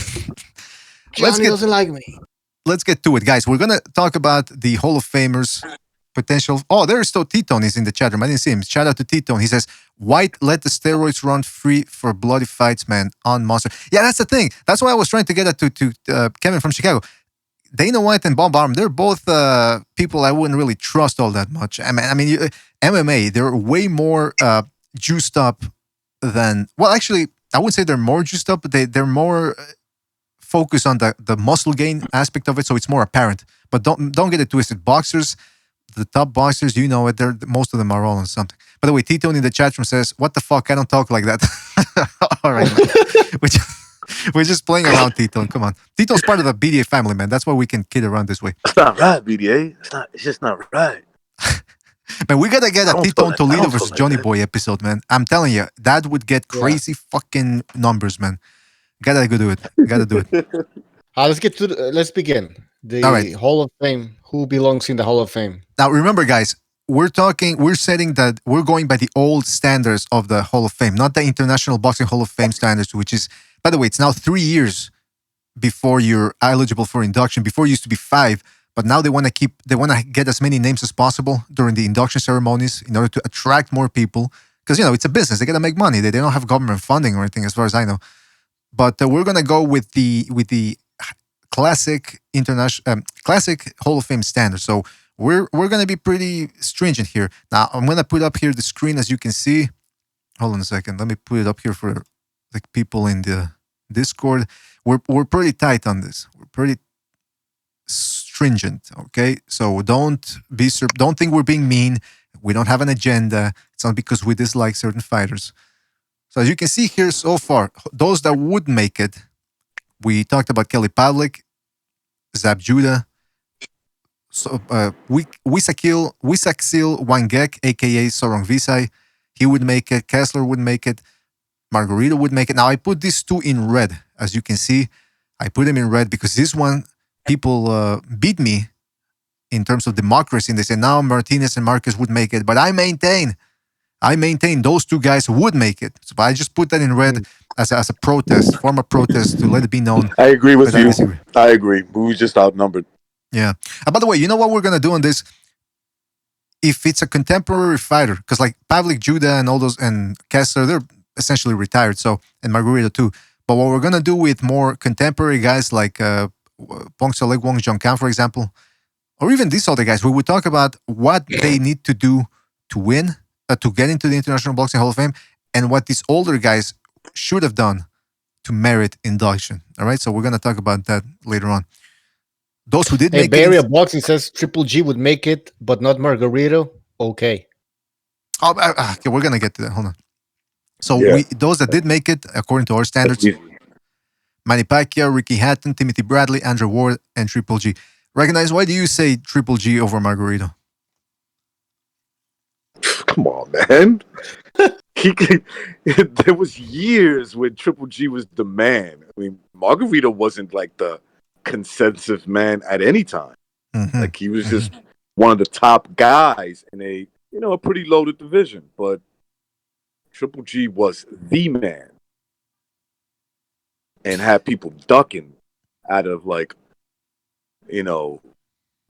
Johnny doesn't like me. Let's get to it, guys. We're gonna talk about the Hall of Famers potential. Oh, there's still T-Tone is in the chat room. I didn't see him. Shout out to T-Tone. He says, White let the steroids run free for bloody fights, man, on Monster. Yeah, that's the thing. That's why I was trying to get that to Kevin from Chicago. Dana White and Bob Arum, they're both people I wouldn't really trust all that much. I mean, MMA, they're way more juiced up than... Well, actually, I wouldn't say they're more juiced up, but they're more focused on the muscle gain aspect of it, so it's more apparent. But don't get it twisted. Boxers, the top boxers, most of them are all on something. By the way, T-Tone in the chat room says, what the fuck? I don't talk like that. All right. We're just playing around, T-Tone. Come on. T-Tone's part of the BDA family, man. That's why we can kid around this way. It's not right, BDA. It's just not right. Man, we gotta get a T-Tone Toledo versus Johnny Boy episode, man. I'm telling you, that would get crazy fucking numbers, man. Gotta do it. Let's begin. The Hall of Fame. Who belongs in the Hall of Fame? Now, remember, guys, we're going by the old standards of the Hall of Fame, not the International Boxing Hall of Fame standards, which is, by the way, it's now 3 years before you're eligible for induction. Before it used to be 5, but now they want to get as many names as possible during the induction ceremonies in order to attract more people. Because, it's a business. They got to make money. They don't have government funding or anything, as far as I know. But we're going to go with the classic classic Hall of Fame standards. So we're going to be pretty stringent here. Now I'm going to put up here the screen as you can see. Hold on a second. Let me put it up here for the people in the Discord. We're pretty tight on this. We're pretty stringent. Okay, so don't think we're being mean. We don't have an agenda. It's not because we dislike certain fighters. So as you can see here so far, those that would make it, we talked about Kelly Pavlik, Zab Judah, so Wisakil Wangek, aka Sorong Visay. He would make it. Kessler would make it. Margarito would make it. Now I put these two in red, as you can see. I put them in red because this one people beat me in terms of democracy, and they say now Martinez and Marquez would make it. But I maintain those two guys would make it. So I just put that in red as a protest, form of protest to let it be known. I agree with you. Disagree. I agree. We were just outnumbered. Yeah. By the way, you know what we're gonna do on this? If it's a contemporary fighter, because like Pavlik, Judah, and all those, and Kessler, they're essentially retired. So, and Margarito too. But what we're gonna do with more contemporary guys like Pong Soleg Wong Jong Kan, for example, or even these other guys, we would talk about what they need to do to win, to get into the International Boxing Hall of Fame, and what these older guys should have done to merit induction. All right, so we're gonna talk about that later on. Those who did make Bay Area it. Boxing says Triple G would make it, but not Margarito. Okay. Oh, okay, we're gonna get to that. Hold on. So Yeah. those that did make it, according to our standards, Manny Pacquiao, Ricky Hatton, Timothy Bradley, Andrew Ward, and Triple G. Recognize, why do you say Triple G over Margarito? Come on, man. There was years when Triple G was the man. I mean, Margarito wasn't like the consensus man at any time. Mm-hmm. Like he was just one of the top guys in a pretty loaded division. But Triple G was the man and had people ducking out of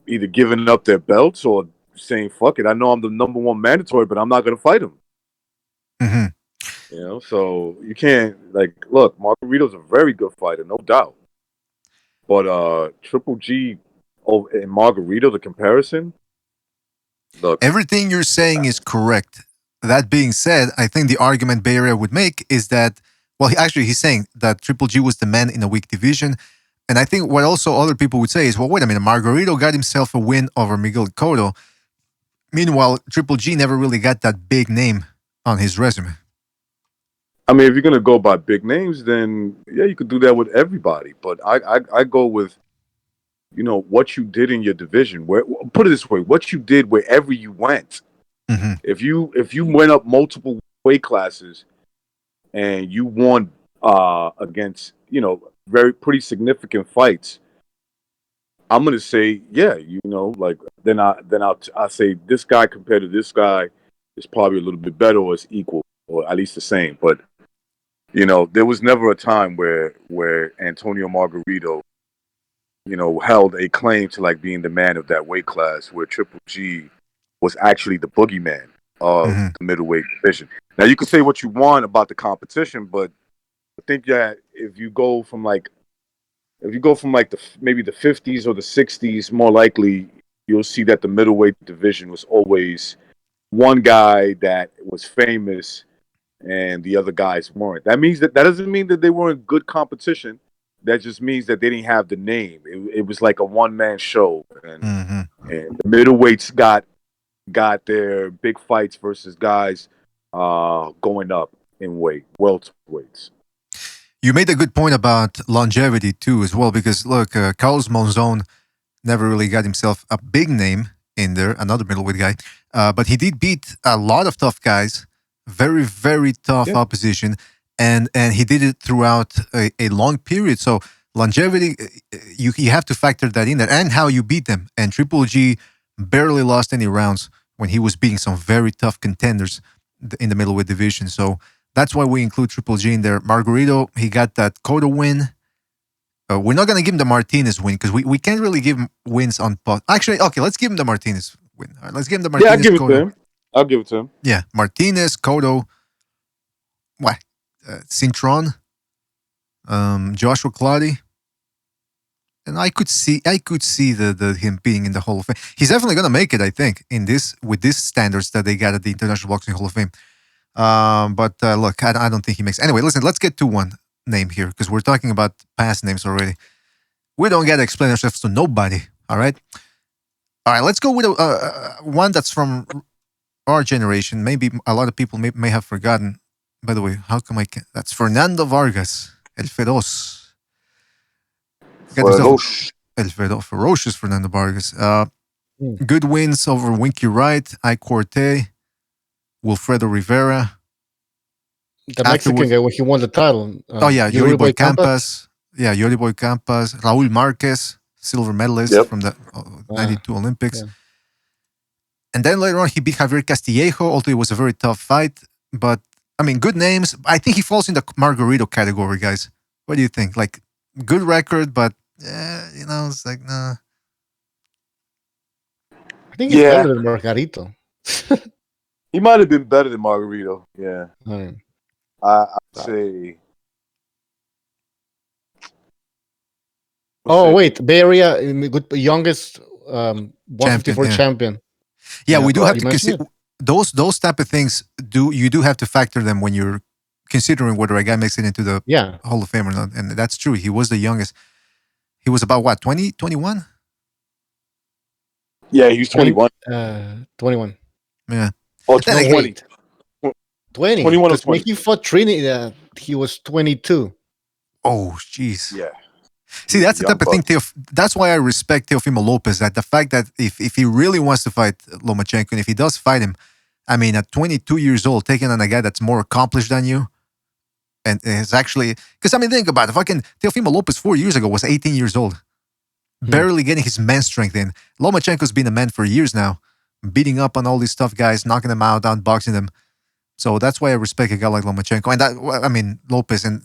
either giving up their belts or saying, fuck it, I know I'm the number one mandatory, but I'm not going to fight him. Mm-hmm. So you can't, look, Margarito's a very good fighter, no doubt. But Triple G and Margarito, the comparison, look. Everything you're saying is correct. That being said, I think the argument Bay Area would make is that, well, he's saying that Triple G was the man in a weak division. And I think what also other people would say is, well, wait a minute, Margarito got himself a win over Miguel Cotto. Meanwhile, Triple G never really got that big name on his resume. I mean, if you're going to go by big names, then, yeah, you could do that with everybody. But I go with, what you did in your division. Put it this way, what you did wherever you went. Mm-hmm. If you went up multiple weight classes and you won against, pretty significant fights, I'm going to say, yeah, then I'll say this guy compared to this guy is probably a little bit better or is equal or at least the same. But, there was never a time where Antonio Margarito, held a claim to being the man of that weight class, where Triple G was actually the boogeyman of the middleweight division. Now you can say what you want about the competition, but I think that if you go from maybe the 50s or the 60s, more likely you'll see that the middleweight division was always one guy that was famous and the other guys weren't. That doesn't mean that they weren't good competition. That just means that they didn't have the name. It was like a one-man show, and the middleweights got their big fights versus guys going up in weight, welterweights. You made a good point about longevity too, as well, because look, Carlos Monzon never really got himself a big name in there, another middleweight guy, but he did beat a lot of tough guys, very, very tough opposition, and he did it throughout a long period. So longevity, you have to factor that in there, and how you beat them. And Triple G barely lost any rounds when he was beating some very tough contenders in the middleweight division. So that's why we include Triple G in there. Margarito, he got that Cotto win. We're not going to give him the Martinez win because we can't really give him wins on pot. Actually, okay, let's give him the Martinez win. All right, let's give him the Martinez. Yeah, I'll give it to him. Yeah, Martinez, Cotto, Cintron, Joshua Clottey, and I could see the him being in the Hall of Fame. He's definitely gonna make it, I think, in this with these standards that they got at the International Boxing Hall of Fame. But look, I don't think he makes. Anyway, listen, let's get to one name here because we're talking about past names already. We don't get to explain ourselves to nobody. All right, let's go with one that's from our generation. Maybe a lot of people may have forgotten. By the way, how come I can't? That's Fernando Vargas, El Feroz. Ferocious Fernando Vargas. Good wins over Winky Wright, Ike Corte, Wilfredo Rivera. The Mexican guy when he won the title. Yuri Boy Campas. Yeah, Yuri Boy Campas. Raul Marquez, silver medalist from the 92 Olympics. Yeah. And then later on, he beat Javier Castillejo, although it was a very tough fight. But, I mean, good names. I think he falls in the Margarito category, guys. What do you think? Like, good record, but, it's like, nah. I think he's better than Margarito. He might have been better than Margarito. Yeah. I'd say. Wait. Bay Area, youngest 154 champion. Yeah, we do have to consider those type of things. You do have to factor them when you're considering whether a guy makes it into the Hall of Fame or not. And that's true. He was the youngest. He was about what, 20, 21? Yeah, he was 21. 21. Yeah. Oh, 20. 20. 21 or 20. When he fought Trini, he was 22. Oh, jeez. Yeah. See, that's the type of thing. That's why I respect Teofimo Lopez. That the fact that if he really wants to fight Lomachenko, and if he does fight him, I mean, at 22 years old, taking on a guy that's more accomplished than you, and is actually, because I mean, think about it. Fucking Teofimo Lopez 4 years ago was 18 years old, barely getting his man strength in. Lomachenko's been a man for years now, beating up on all these tough guys, knocking them out, outboxing them. So that's why I respect a guy like Lomachenko, and Lopez. And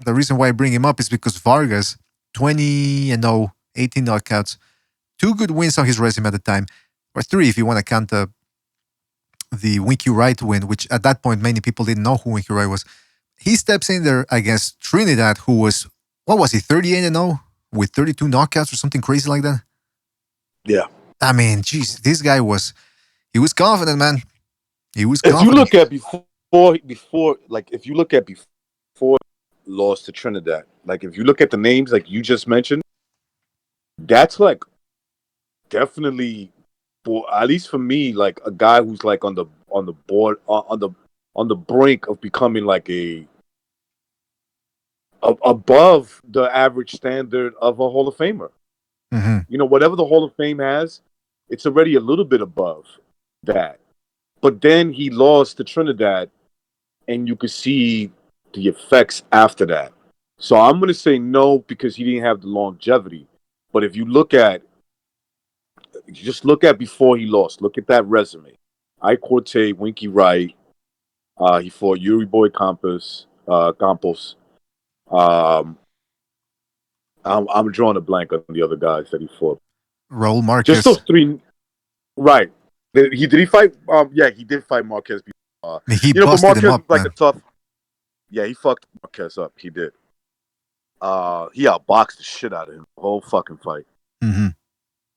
the reason why I bring him up is because Vargas, 20-0, 18 knockouts, 2 good wins on his resume at the time, or 3 if you want to count the Winky Wright win, which at that point many people didn't know who Winky Wright was. He steps in there against Trinidad, who was, what was he, 38-0 with 32 knockouts or something crazy like that? Yeah. I mean, geez, this guy was confident, man. He was confident. If you look at before, like if you look at before lost to Trinidad, like if you look at the names like you just mentioned, that's like definitely, for at least for me, like a guy who's like on the board on the brink of becoming like above the average standard of a Hall of Famer. Mm-hmm. You know, whatever the Hall of Fame has, it's already a little bit above that. But then he lost to Trinidad, and you could see the effects after that. So I'm going to say no because he didn't have the longevity. But if you just look at before he lost, look at that resume. Ike Corte, Winky Wright, he fought Yuri Boy Campos. I'm drawing a blank on the other guys that he fought. Raul Marquez. Just those 3, right? He fight. He did fight Marquez. He busted Marquez him up, was like man. a tough. Yeah, he fucked Marquez up. He did. He outboxed the shit out of him the whole fucking fight, and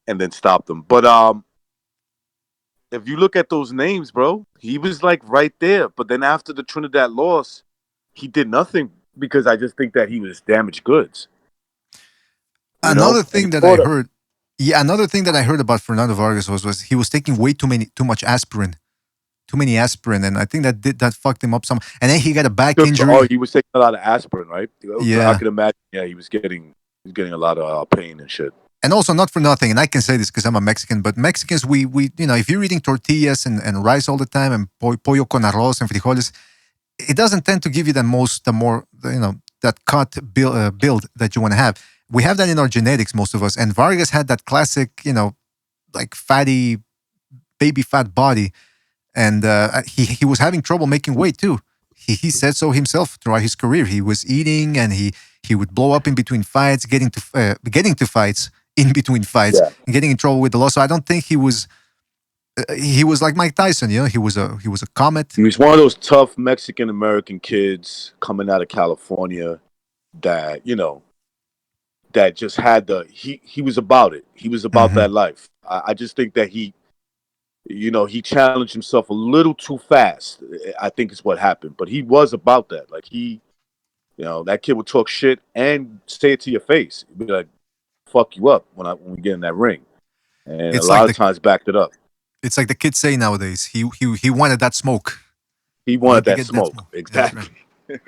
then stopped him. But if you look at those names, bro, he was like right there. But then after the Trinidad loss, he did nothing because I just think that he was damaged goods. Another thing that I heard about Fernando Vargas was he was taking way too much aspirin. Too many aspirin, and I think that fucked him up some. And then he got a back injury. Oh, he was taking a lot of aspirin, right? Yeah, I can imagine. Yeah, he was getting a lot of pain and shit. And also, not for nothing, and I can say this because I'm a Mexican, but Mexicans, we if you're eating tortillas and rice all the time and pollo con arroz and frijoles, it doesn't tend to give you that cut build that you want to have. We have that in our genetics, most of us. And Vargas had that classic, like fatty, baby fat body. And he was having trouble making weight too. He said so himself throughout his career. He was eating and he would blow up in between fights, getting to fights in between fights, and getting in trouble with the law. So I don't think he was like Mike Tyson. He was a comet. He was one of those tough Mexican American kids coming out of California that that just had he was about it. He was about that life. I just think that he challenged himself a little too fast. I think is what happened. But he was about that. Like that kid would talk shit and say it to your face. He'd be like, fuck you up when we get in that ring. And It's a lot of times backed it up. It's like the kids say nowadays. He wanted that smoke. He wanted that smoke. Exactly. Right.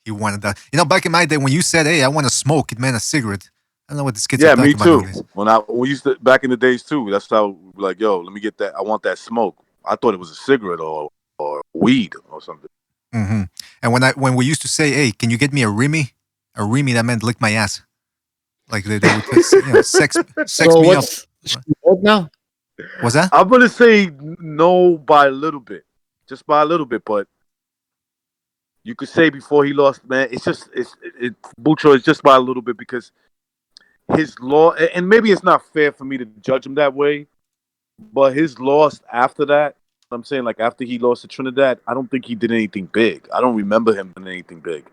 He wanted that. Back in my day when you said, "Hey, I want to smoke," it meant a cigarette. I don't know what this kid's talking about. Yeah, me too. When we used to back in the days too, that's how we were like, yo, let me get that. I want that smoke. I thought it was a cigarette or weed or something. Mm-hmm. And when we used to say, "Hey, can you get me a Remy?" A Remy, that meant lick my ass. Like they would sex so me what's up. she old now? Was that? I'm gonna say no by a little bit, just by a little bit, but you could say before he lost, man. It's Bucho is just by a little bit because his law, and maybe it's not fair for me to judge him that way, but his loss after that, I'm saying like after he lost to Trinidad, I don't think he did anything big. I don't remember him doing anything big.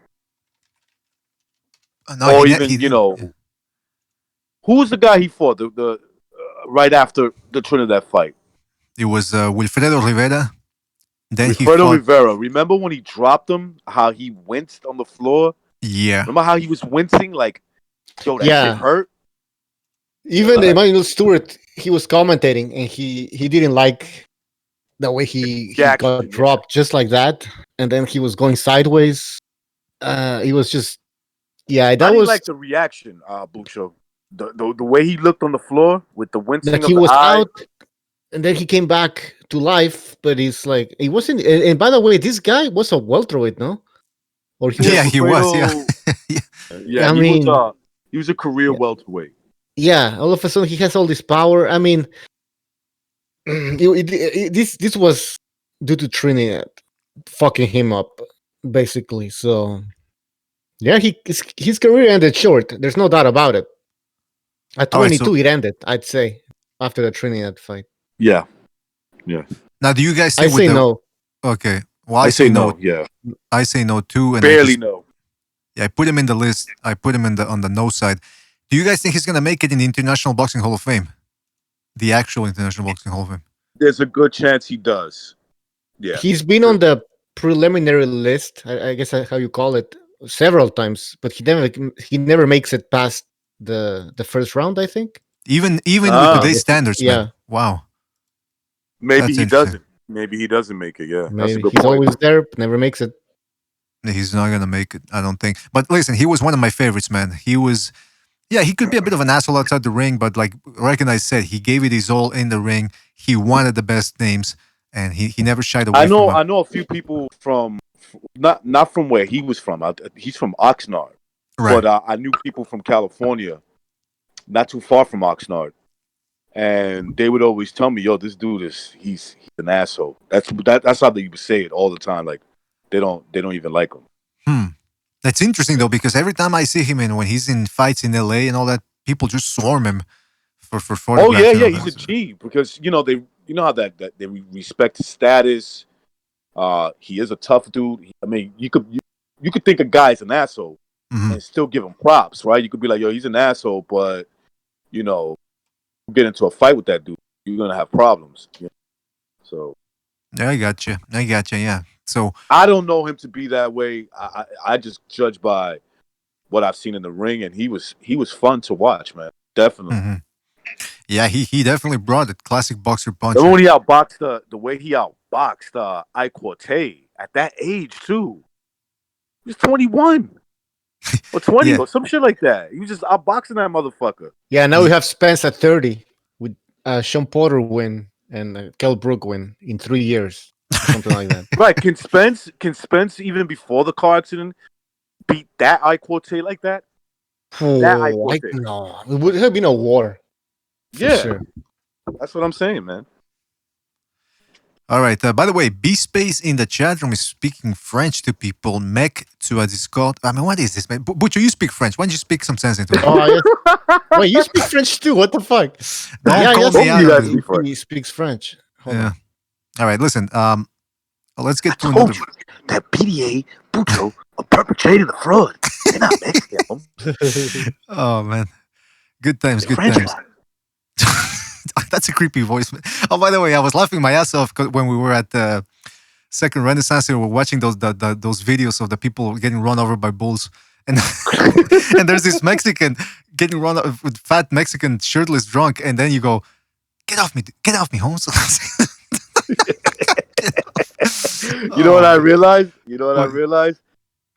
No, or even who was the guy he fought the right after the Trinidad fight? It was Wilfredo Rivera. Then Wilfredo Rivera. Remember when he dropped him? How he winced on the floor? Yeah. Remember how he was wincing? Like, yo, that shit hurt. Even Emmanuel Stewart, he was commentating, and he didn't like the way he got dropped just like that, and then he was going sideways. He was just, that I didn't was like the reaction, Bucho. The way he looked on the floor with the wincing like of he the was eye. out, and then he came back to life. But he's like, he wasn't. And by the way, this guy was a welterweight, no? Or he was, he was. Yeah, I mean, he was a career welterweight. Yeah, all of a sudden he has all this power. I mean, this was due to Trinidad fucking him up, basically. So, yeah, his career ended short. There's no doubt about it. At 22, it ended, I'd say, after the Trinidad fight. Yeah. Now, do you guys I say no. Okay. Well, I say no. Yeah. I say no too. And barely no. Yeah, I put him in the list. I put him on the no side. Do you guys think he's gonna make it in the International Boxing Hall of Fame? The actual International Boxing Hall of Fame. There's a good chance he does. Yeah. He's been on the preliminary list, I guess how you call it, several times, but he never makes it past the first round, I think. Even with today's standards, man. Wow. Maybe he doesn't. Maybe he doesn't make it. Yeah. Maybe he's always there, but never makes it. He's not gonna make it, I don't think. But listen, he was one of my favorites, man. He was. Yeah, he could be a bit of an asshole outside the ring, but like I said, he gave it his all in the ring. He wanted the best names, and he never shied away. I know a few people from not from where he was from. He's from Oxnard, right? But I knew people from California, not too far from Oxnard, and they would always tell me, "Yo, this dude he's an asshole." That's how they would say it all the time. Like they don't even like him. That's interesting though, because every time I see him when he's in fights in LA and all that, people just swarm him for photographs. Oh yeah, he's a G because they how that they respect his status. He is a tough dude. I mean, you could think a guy's an asshole and still give him props, right? You could be like, yo, he's an asshole, but get into a fight with that dude, you're gonna have problems. So yeah, I got you. Yeah. So I don't know him to be that way. I just judge by what I've seen in the ring, and he was fun to watch, man. Definitely. Mm-hmm. Yeah, he definitely brought it. Classic boxer punch. The way he outboxed the way he outboxed Iquote at that age too. He was 21 or 20 or some shit like that. He was just outboxing that motherfucker. Yeah, now we have Spence at 30 with Shawn Porter win and Kell Brook win in 3 years. Something like that. Right. Can Spence even before the car accident beat that Iquote like that? No. It would have been a war. Yeah. Sure. That's what I'm saying, man. All right. By the way, B-Space in the chat room is speaking French to people. Mec to a Discord. I mean, what is this, man? Butcher, you speak French. Why don't you speak some sense into it? Oh, yeah. Wait, you speak French too? What the fuck? Don't call me out. He speaks French. Hold on. All right, listen. Let's get to I another. told you that BDA Bucho are perpetrating the fraud. They're not Mexican. Oh man, good times, They're good times. franchise. That's a creepy voice. Oh, by the way, I was laughing my ass off when we were at the Second Renaissance and we were watching those those videos of the people getting run over by bulls, and and there's this Mexican getting run over with fat Mexican shirtless drunk, and then you go, get off me, Holmes. You know what I realized? You know what I realized?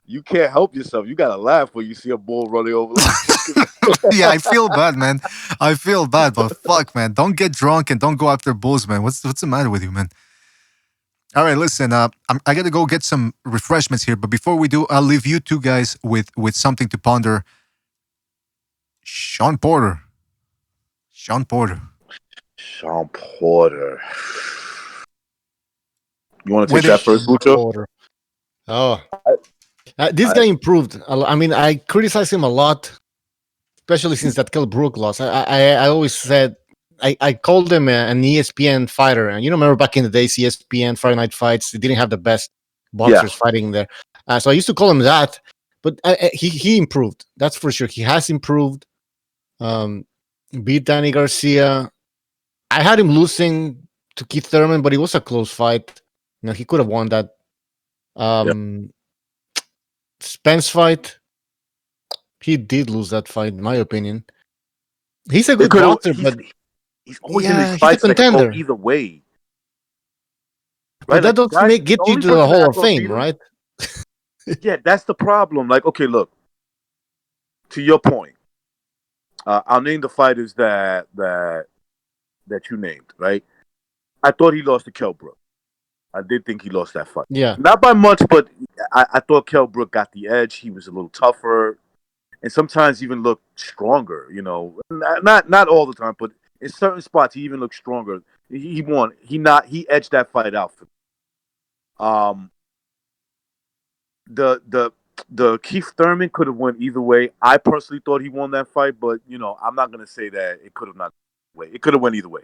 You can't help yourself. You gotta laugh when you see a bull running over. Yeah, I feel bad, man. I feel bad, but fuck, man, don't get drunk and don't go after bulls, man. What's the matter with you, man? All right, listen. I gotta go get some refreshments here, but before we do, I'll leave you two guys with something to ponder. Shawn Porter. Shawn Porter. You want to take that first, Bucho? Oh, this guy improved. I mean, I criticize him a lot, especially since that Kell Brook loss. I always said I called him an ESPN fighter, and you remember back in the days, ESPN Friday Night Fights, they didn't have the best boxers fighting there. So I used to call him that, but he improved. That's for sure. He has improved. Beat Danny Garcia. I had him losing to Keith Thurman, but it was a close fight. You know, he could have won that. Spence fight. He did lose that fight, in my opinion. He's a good boxer, but he's always in these fights that can go either way. Right? But that doesn't get you to the Hall of Fame, right? Yeah, that's the problem. Like, okay, look. To your point, I'll name the fighters that you named, right? I thought he lost to Kell Brook. I did think he lost that fight. Yeah. Not by much, but I thought Kell Brook got the edge. He was a little tougher and sometimes even looked stronger, you know. Not all the time, but in certain spots he even looked stronger. He won. He edged that fight out for me. The Keith Thurman could have won either way. I personally thought he won that fight, but you know, I'm not gonna say that it could have not way. It could have went either way.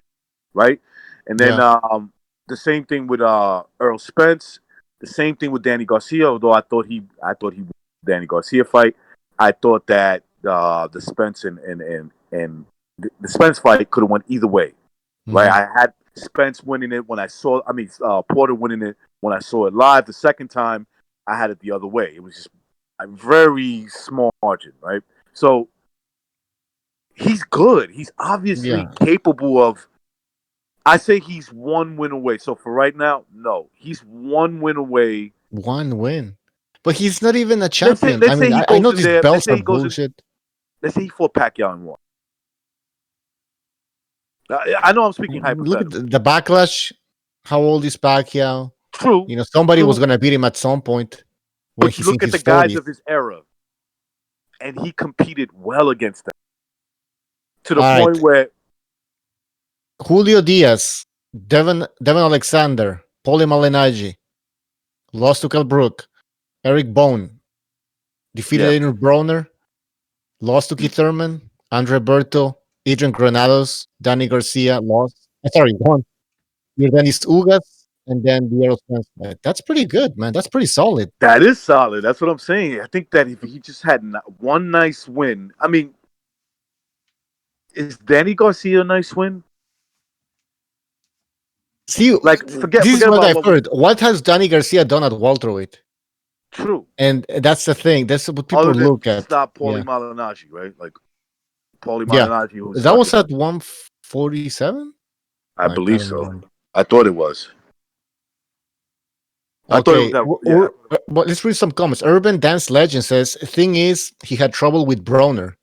Right? And then the same thing with Earl Spence. The same thing with Danny Garcia. Although I thought he won the Danny Garcia fight. I thought that the Spence and the Spence fight could have went either way. Right? I had Spence winning it when I saw. I mean, Porter winning it when I saw it live. The second time, I had it the other way. It was just a very small margin. Right? So he's good. He's obviously capable of. I say he's one win away. So for right now, no, he's one win away. One win, but he's not even a champion. I know these belts are bullshit. Let's say he fought Pacquiao and won. I know I'm speaking hypothetically. Look at the backlash. How old is Pacquiao? True. You know, somebody was going to beat him at some point. But you look at the guys of his era, and he competed well against them to the point where. Julio Diaz, Devin Alexander, Paulie Malignaggi, lost to Kell Brook, Eric Bone, defeated Adrian Broner, lost to Keith Thurman, Andre Berto, Adrian Granados, Danny Garcia, won. Yordenis Ugas, and then the Errol Spence fight. That's pretty good, man. That's pretty solid. That is solid. That's what I'm saying. I think that if he just had one nice win, I mean, is Danny Garcia a nice win? See, forget what I've heard. What has Danny Garcia done at welterweight? True. And that's the thing. That's what people look at. Stop Paulie Malignaggi, right? Like Paulie Malignaggi. That was at 147? I believe so. Remember. I thought it was. Okay. But let's read some comments. Urban Dance Legend says, thing is, he had trouble with Broner,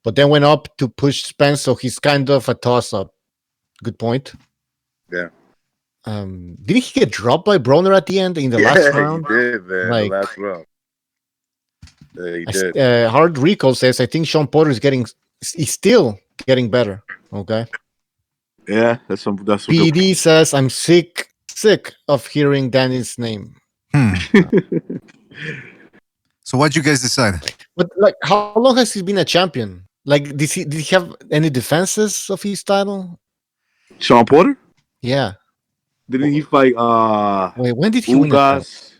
but then went up to push Spence, so he's kind of a toss-up. Good point. Yeah. Didn't he get dropped by Broner at the end in the last round? He did, man. The last round. Yeah, he did. Hard Recall says, I think Shawn Porter he's still getting better. Okay. Yeah, that's PD says, I'm sick of hearing Danny's name. So what'd you guys decide? But how long has he been a champion? Did he have any defenses of his title? Shawn Porter? Yeah. Didn't he fight Wait, when did he win a fight? Ugas?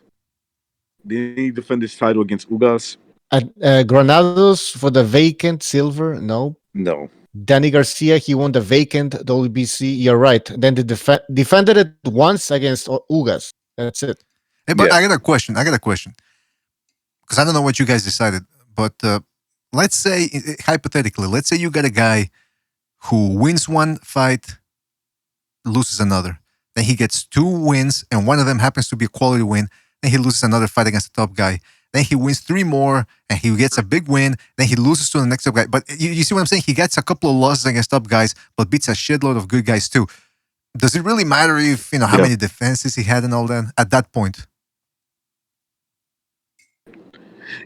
Didn't he defend his title against Ugas? At Granados for the vacant silver? No. No. Danny Garcia, he won the vacant WBC. You're right. Then they defended it once against Ugas. That's it. Hey, but I got a question. Because I don't know what you guys decided. But let's say, hypothetically, let's say you got a guy who wins one fight, loses another. Then he gets 2 wins, and one of them happens to be a quality win. Then he loses another fight against the top guy. Then he wins 3 more, and he gets a big win. Then he loses to the next top guy. But you see what I'm saying? He gets a couple of losses against top guys, but beats a shitload of good guys too. Does it really matter if, how many defenses he had and all that at that point?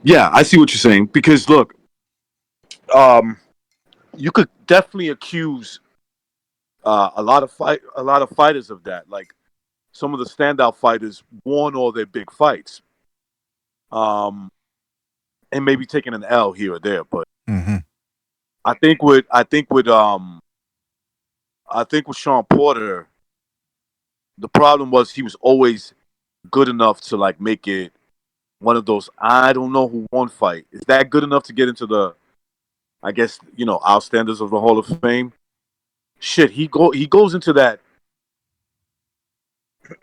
Yeah, I see what you're saying. Because look, you could definitely accuse a lot of fighters of that. Like some of the standout fighters won all their big fights. And maybe taking an L here or there, but I think with Shawn Porter, the problem was he was always good enough to like make it one of those I don't know who won fight. Is that good enough to get into the, I guess, our standards of the Hall of Fame? Shit, he goes into that.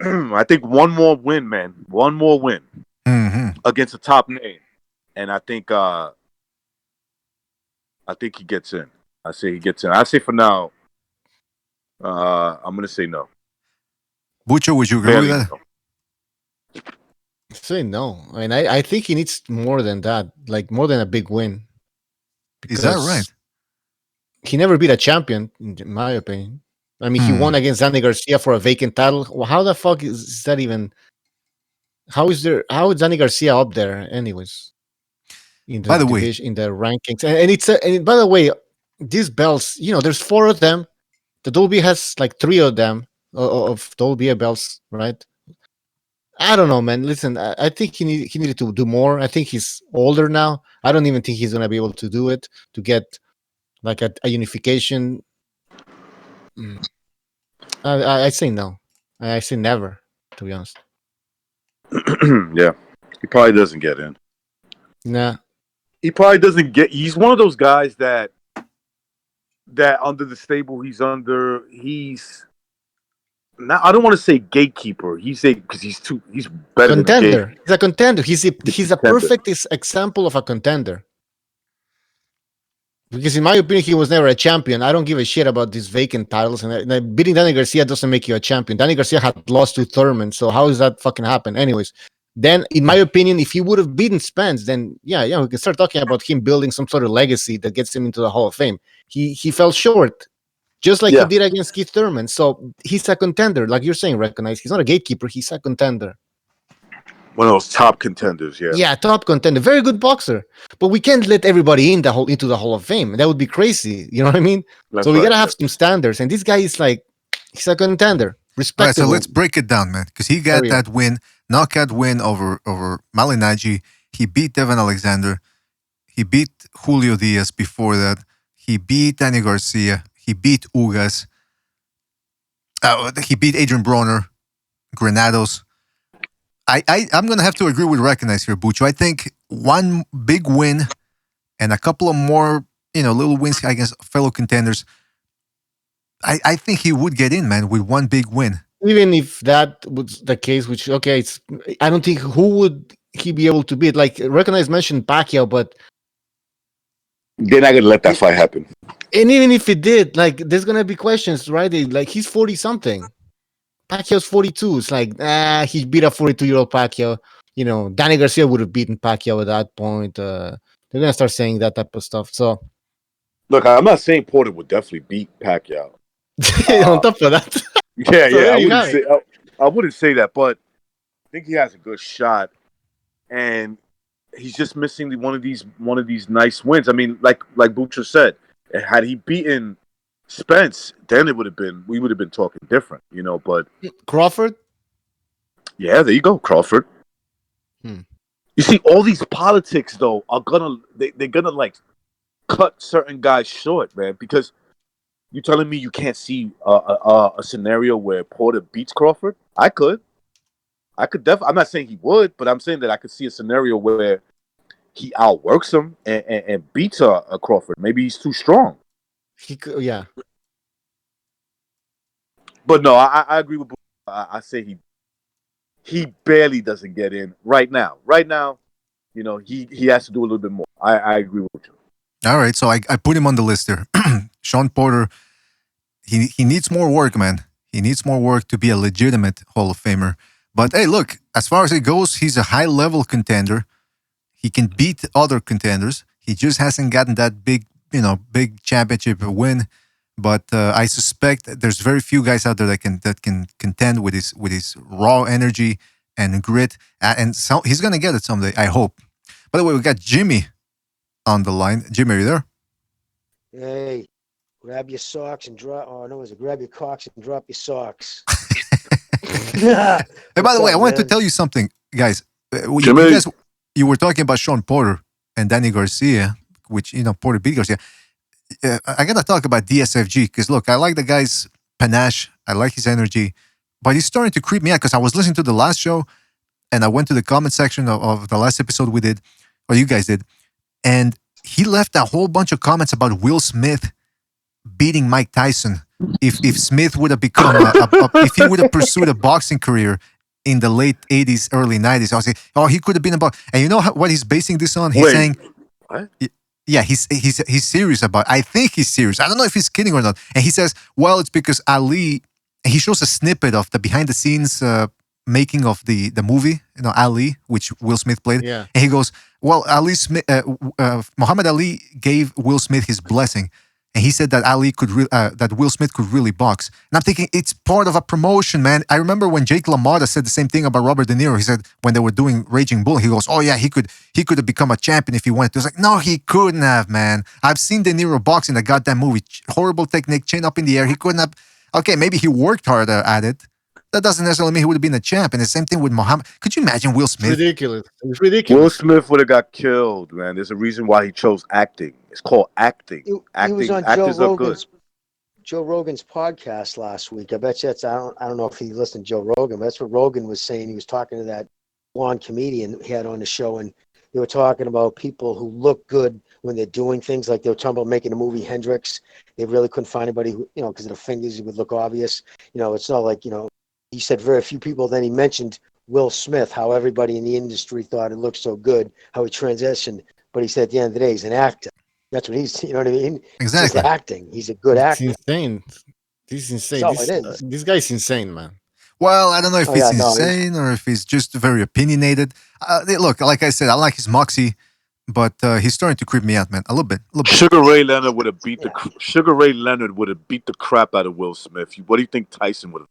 I think one more win, man. One more win. Against a top name, and I think he gets in. I say he gets in. I say for now, I'm gonna say no. Butcher, would you agree with that? Say no. I mean, I think he needs more than that, like more than a big win. Is that right? He never beat a champion, in my opinion. I mean, he won against Danny Garcia for a vacant title. Well, how the fuck is that even? How is Danny Garcia up there, anyways? In the division, in the rankings, and by the way, these belts, there's 4 of them. The Dolby has like 3 of them of Dolby belts, right? I don't know, man. Listen, I think he needed to do more. I think he's older now. I don't even think he's gonna be able to do it to get like a unification. I say no. I say never. To be honest. Yeah, he probably doesn't get in. Nah, he probably doesn't get. He's one of those guys that under the stable he's under. He's now. I don't want to say gatekeeper. Because he's better contender. than a He's a contender. He's a perfect example of a contender. Because in my opinion, he was never a champion. I don't give a shit about these vacant titles. And beating Danny Garcia doesn't make you a champion. Danny Garcia had lost to Thurman, so how does that fucking happen? Anyways, then in my opinion, if he would have beaten Spence, then yeah, we can start talking about him building some sort of legacy that gets him into the Hall of Fame. He fell short, just like he did against Keith Thurman. So he's a contender, like you're saying. Recognize he's not a gatekeeper. He's a contender. One of those top contenders, yeah. Yeah, top contender. Very good boxer. But we can't let everybody into the Hall of Fame. That would be crazy. You know what I mean? So we got to have some standards. And this guy is like, he's a contender. Respectable. All right, so let's break it down, man. Because he got that win, knockout win over Malignaggi. He beat Devin Alexander. He beat Julio Diaz before that. He beat Danny Garcia. He beat Ugas. He beat Adrian Broner, Granados. I'm going to have to agree with Recognize here, Bucho. I think one big win and a couple of more, little wins against fellow contenders. I think he would get in, man, with one big win. Even if that was the case, which, okay, I don't think who would he be able to beat? Like, Recognize mentioned Pacquiao, but they're not going to let that fight happen. And even if it did, like, there's going to be questions, right? Like, he's 40-something. Pacquiao's 42. It's like, he beat a 42-year-old Pacquiao. Danny Garcia would have beaten Pacquiao at that point. They're going to start saying that type of stuff. So, look, I'm not saying Porter would definitely beat Pacquiao. On top of that. I wouldn't say that, but I think he has a good shot. And he's just missing one of these nice wins. I mean, like Butcher said, had he beaten Spence, then we would have been talking different, but Crawford? Yeah, there you go, Crawford. You see, all these politics though are they're gonna like cut certain guys short, man, because You telling me you can't see a scenario where Porter beats Crawford? I could definitely. I'm not saying he would, but I'm saying that I could see a scenario where he outworks him and beats a Crawford. Maybe he's too strong. He could, yeah. But no, I agree with. I say he barely doesn't get in right now. Right now, you know, he has to do a little bit more. I agree with you. All right, so I put him on the list there. Shawn Porter, he needs more work, man. He needs more work to be a legitimate Hall of Famer. But hey, look, as far as it goes, he's a high-level contender. He can beat other contenders. He just hasn't gotten that big championship win. But I suspect there's very few guys out there that can contend with his raw energy and grit. And so he's gonna get it someday, I hope. By the way, we got Jimmy on the line. Jimmy, are you there? Hey, grab your socks and drop. Oh no, grab your cocks and drop your socks. Hey, by the way, I wanted to tell you something, guys. You were talking about Shawn Porter and Danny Garcia, which Porter beat Garcia. I gotta talk about DSFG because look, I like the guy's panache. I like his energy, but he's starting to creep me out because I was listening to the last show and I went to the comment section of the last episode we did, or you guys did, and he left a whole bunch of comments about Will Smith beating Mike Tyson if Smith would have become if he would have pursued a boxing career in the late 80s, early 90s. I was like, oh, he could have been a boxer. And you know what he's basing this on? He's saying, what? Yeah, he's serious about it. I think he's serious. I don't know if he's kidding or not. And he says, well, it's because Ali, and he shows a snippet of the behind the scenes making of the movie, Ali, which Will Smith played. Yeah. And he goes, well, Muhammad Ali gave Will Smith his blessing. And he said that that Will Smith could really box. And I'm thinking, it's part of a promotion, man. I remember when Jake LaMotta said the same thing about Robert De Niro. He said when they were doing Raging Bull, he goes, oh yeah, he could have become a champion if he wanted to. It's like, no, he couldn't have, man. I've seen De Niro box in the goddamn movie. Horrible technique, chin up in the air. He couldn't have. Okay, maybe he worked harder at it. That doesn't necessarily mean he would have been a champ. And the same thing with Muhammad. Could you imagine Will Smith? It's ridiculous. It's ridiculous. Will Smith would have got killed, man. There's a reason why he chose acting. It's called acting. He was on Joe Rogan's podcast last week. I bet you I don't know if he listened to Joe Rogan, but that's what Rogan was saying. He was talking to that blonde comedian he had on the show, and they were talking about people who look good when they're doing things. Like they were talking about making a movie Hendrix. They really couldn't find anybody who, because of the fingers, it would look obvious. It's not like, he said very few people. Then he mentioned Will Smith, how everybody in the industry thought it looked so good, how he transitioned. But he said at the end of the day, he's an actor. That's what he's, you know what I mean? Exactly. He's acting. He's a good actor. It's insane. This is insane. That's all it is. This guy's insane, man. Well, I don't know if he's insane or if he's just very opinionated. Look, like I said, I like his moxie, but he's starting to creep me out, man. A little bit. Sugar Ray Leonard would have beat the crap out of Will Smith. What do you think Tyson would have?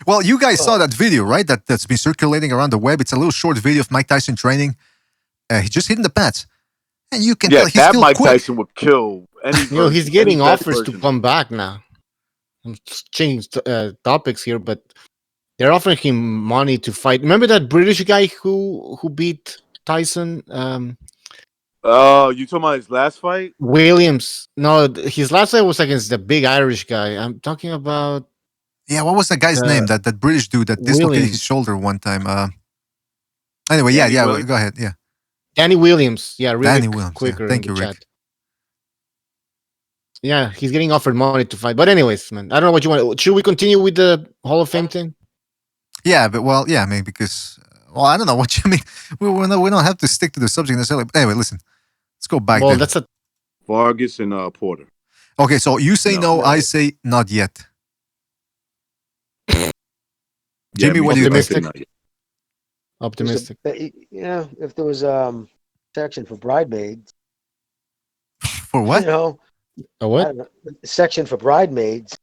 Well, you guys saw that video, right? That's been circulating around the web. It's a little short video of Mike Tyson training. He's just hitting the pads. And you can tell he's that still Mike quick. Tyson would kill any he's getting any offers to come back now. I'm changing topics here, but they're offering him money to fight. Remember that British guy who beat Tyson? Oh, you talking about his last fight? Williams. No, his last fight was against the big Irish guy. I'm talking about. Yeah, what was the guy's name? That British dude that dislocated his shoulder one time. Anyway, go ahead. Yeah. Danny Williams. Yeah, really Danny Williams. quicker. Yeah. Thank you, Rick. Chat. Yeah, he's getting offered money to fight. But anyways, man, I don't know what you want. Should we continue with the Hall of Fame thing? Yeah, but I mean, because I don't know what you mean. We don't have to stick to the subject necessarily. But anyway, listen, let's go back. Well, then. that's a Vargas and Porter. Okay, so you say no, I say not yet. Jimmy, what do you think? Optimistic. If there was section for bridesmaids. For what? A what? Section for bridesmaids.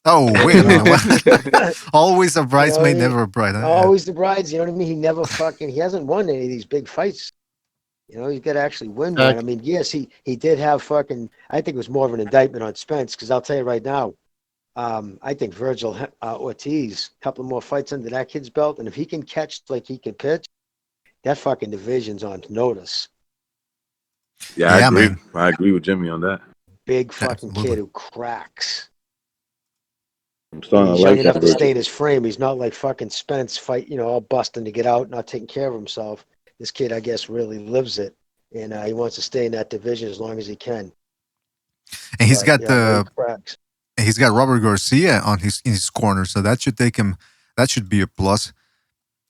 Oh, wait a minute. Always a bridesmaid, never a bride. Huh? Always the brides, you know what I mean? He hasn't won any of these big fights. He's got to actually win one. I mean, yes, he did have I think it was more of an indictment on Spence, because I'll tell you right now, I think Virgil Ortiz, a couple more fights under that kid's belt, and if he can catch like he can pitch, that fucking division's on notice. Yeah, I agree. Man. I agree with Jimmy on that. Big fucking kid who cracks. son. I He's young like enough that. to stay in his frame. He's not like fucking Spence all busting to get out, not taking care of himself. This kid, I guess, really lives it, and he wants to stay in that division as long as he can. And he's got he's got Robert Garcia in his corner, so that should take him. That should be a plus.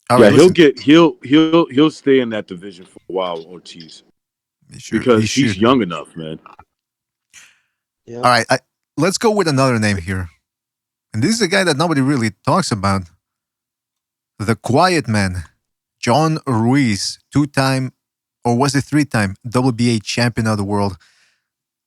All yeah, right, he'll stay in that division for a while, Ortiz, because he's young enough, man. Yeah. All right, let's go with another name here, and this is a guy that nobody really talks about. The quiet man, John Ruiz, 2-time, or was it 3-time WBA champion of the world.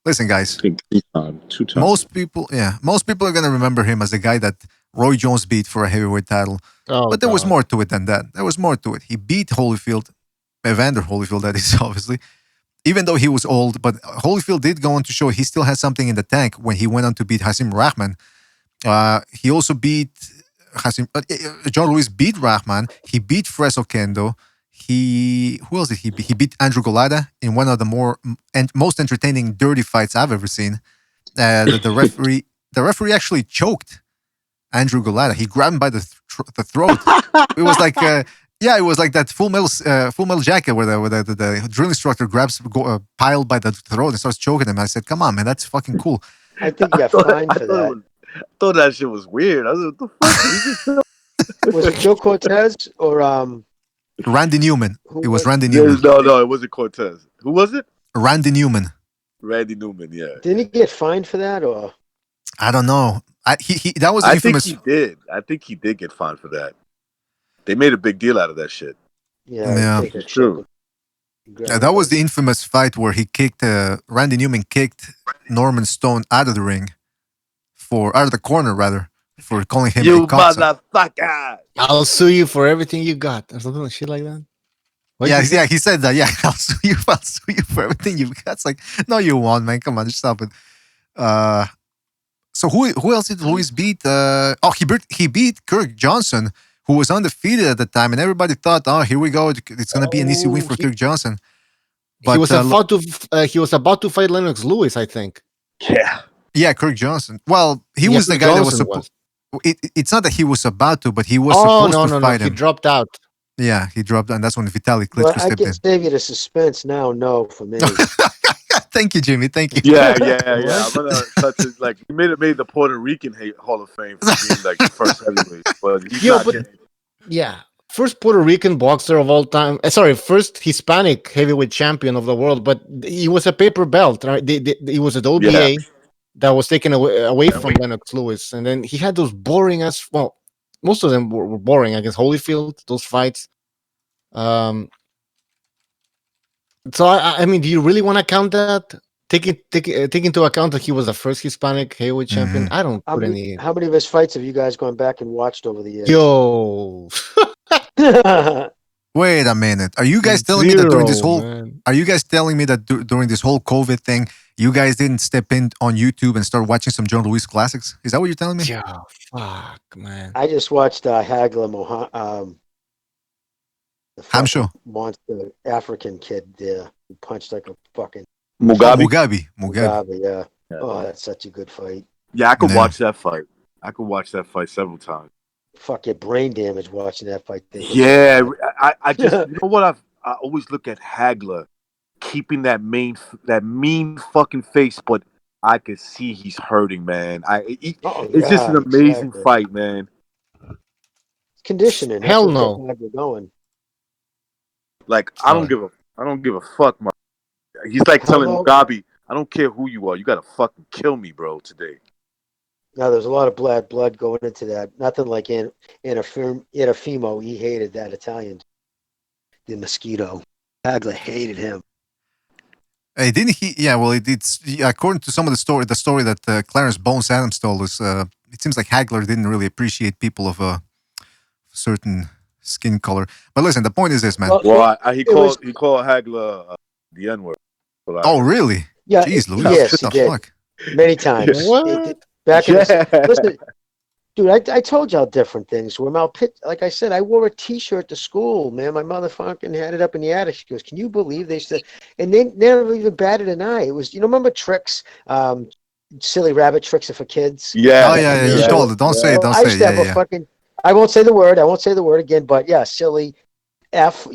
Listen, guys. Two-time. Most people are gonna remember him as the guy that Roy Jones beat for a heavyweight title. But there was more to it than that. There was more to it. He beat Holyfield, Evander Holyfield, that is, obviously. Even though he was old, but Holyfield did go on to show he still has something in the tank when he went on to beat Hasim Rahman. He also beat John Ruiz beat Rahman. He beat Freso Kendo. Who else did he beat? He beat Andrew Golada in one of the most entertaining dirty fights I've ever seen. The referee actually choked Andrew Golada. He grabbed him by the throat. It was like it was like that Full Metal Jacket where the drill instructor grabs Pyle by the throat and starts choking him. I said, "Come on, man, that's fucking cool." I think you got fined for that. I thought that shit was weird. I was like, what the fuck? Was it Joe Cortez or Randy Newman? It was Randy Newman. No, it wasn't Cortez. Who was it? Randy Newman. Randy Newman, yeah. Didn't he get fined for that, or? I don't know. That was infamous. I think he did. I think he did get fined for that. They made a big deal out of that shit. Yeah. It's true. That was the infamous fight where he kicked Randy Newman kicked Norman Stone out of the ring out of the corner rather, for calling him you a cocksucker. motherfucker. I'll sue you for everything you got, or something like shit like that. He said that. Yeah, I'll sue you for everything you've got. It's like, no, you won't, man. Come on, just stop it. So who else did Ruiz beat? He beat Kirk Johnson, who was undefeated at the time, and everybody thought, oh, here we go, it's gonna be an easy win for Kirk Johnson. But he was about to fight Lennox Lewis, I think. Yeah, Kirk Johnson. Well, he was the guy that was supposed. It's not that he was about to, but he was supposed to fight him. He dropped out. Yeah, he dropped out, and that's when Vitaly Klitschko stepped in. I can save you the suspense now. No, for me. Thank you, Jimmy. Thank you. Yeah. I'm gonna touch it. Like, he made the Puerto Rican Hall of Fame for being like the first heavyweight, but he's first Puerto Rican boxer of all time. First Hispanic heavyweight champion of the world, but he was a paper belt, right? He was a WBA that was taken away from Lennox Lewis, and then he had those boring as well. Most of them were boring against Holyfield. Those fights. So I mean, do you really want to count that? Take into account that he was the first Hispanic heavyweight champion. I don't put any. How many of his fights have you guys gone back and watched over the years? Yo. Wait a minute. Are you guys telling me that during this whole? Man. Are you guys telling me that during this whole COVID thing, you guys didn't step in on YouTube and start watching some John Ruiz classics? Is that what you're telling me? Yeah. Fuck, man. I just watched Hagler, I'm sure. Monster African kid there who punched like a fucking Mugabe. Yeah. Oh, that's such a good fight. Yeah, I could watch that fight. I could watch that fight several times. Fuck, get brain damage watching that fight. Yeah, I just you know what I always look at Hagler keeping that mean fucking face, but I could see he's hurting, man. It's just an amazing fight, man. Conditioning. Hell no. Going. Like I don't give a fuck. He's like telling Mugabe, I don't care who you are, you gotta fucking kill me, bro, today. Now there's a lot of blood going into that. Nothing like in Fimo. He hated that Italian, the Mosquito. Hagler hated him. Hey, didn't he? Yeah, well, it's according to some of the story that Clarence Bones Adams told us. It seems like Hagler didn't really appreciate people of a certain skin color. But listen, the point is this, man. Well, he called Hagler the N-word. Oh, really? Yeah. Jeez, Louis. Yes, he did. Fuck? Many times. What? Listen, dude, I told y'all different things. Like I said, I wore a T-shirt to school, man. My mother fucking had it up in the attic. She goes, "Can you believe they said?" And they never even batted an eye. It was, remember Tricks? silly rabbit tricks are for kids. Yeah. Oh yeah, yeah. You Yeah. told it. Don't say it. Don't I say used it. to have Yeah, a yeah. fucking. I won't say the word. I won't say the word again. But yeah, silly F.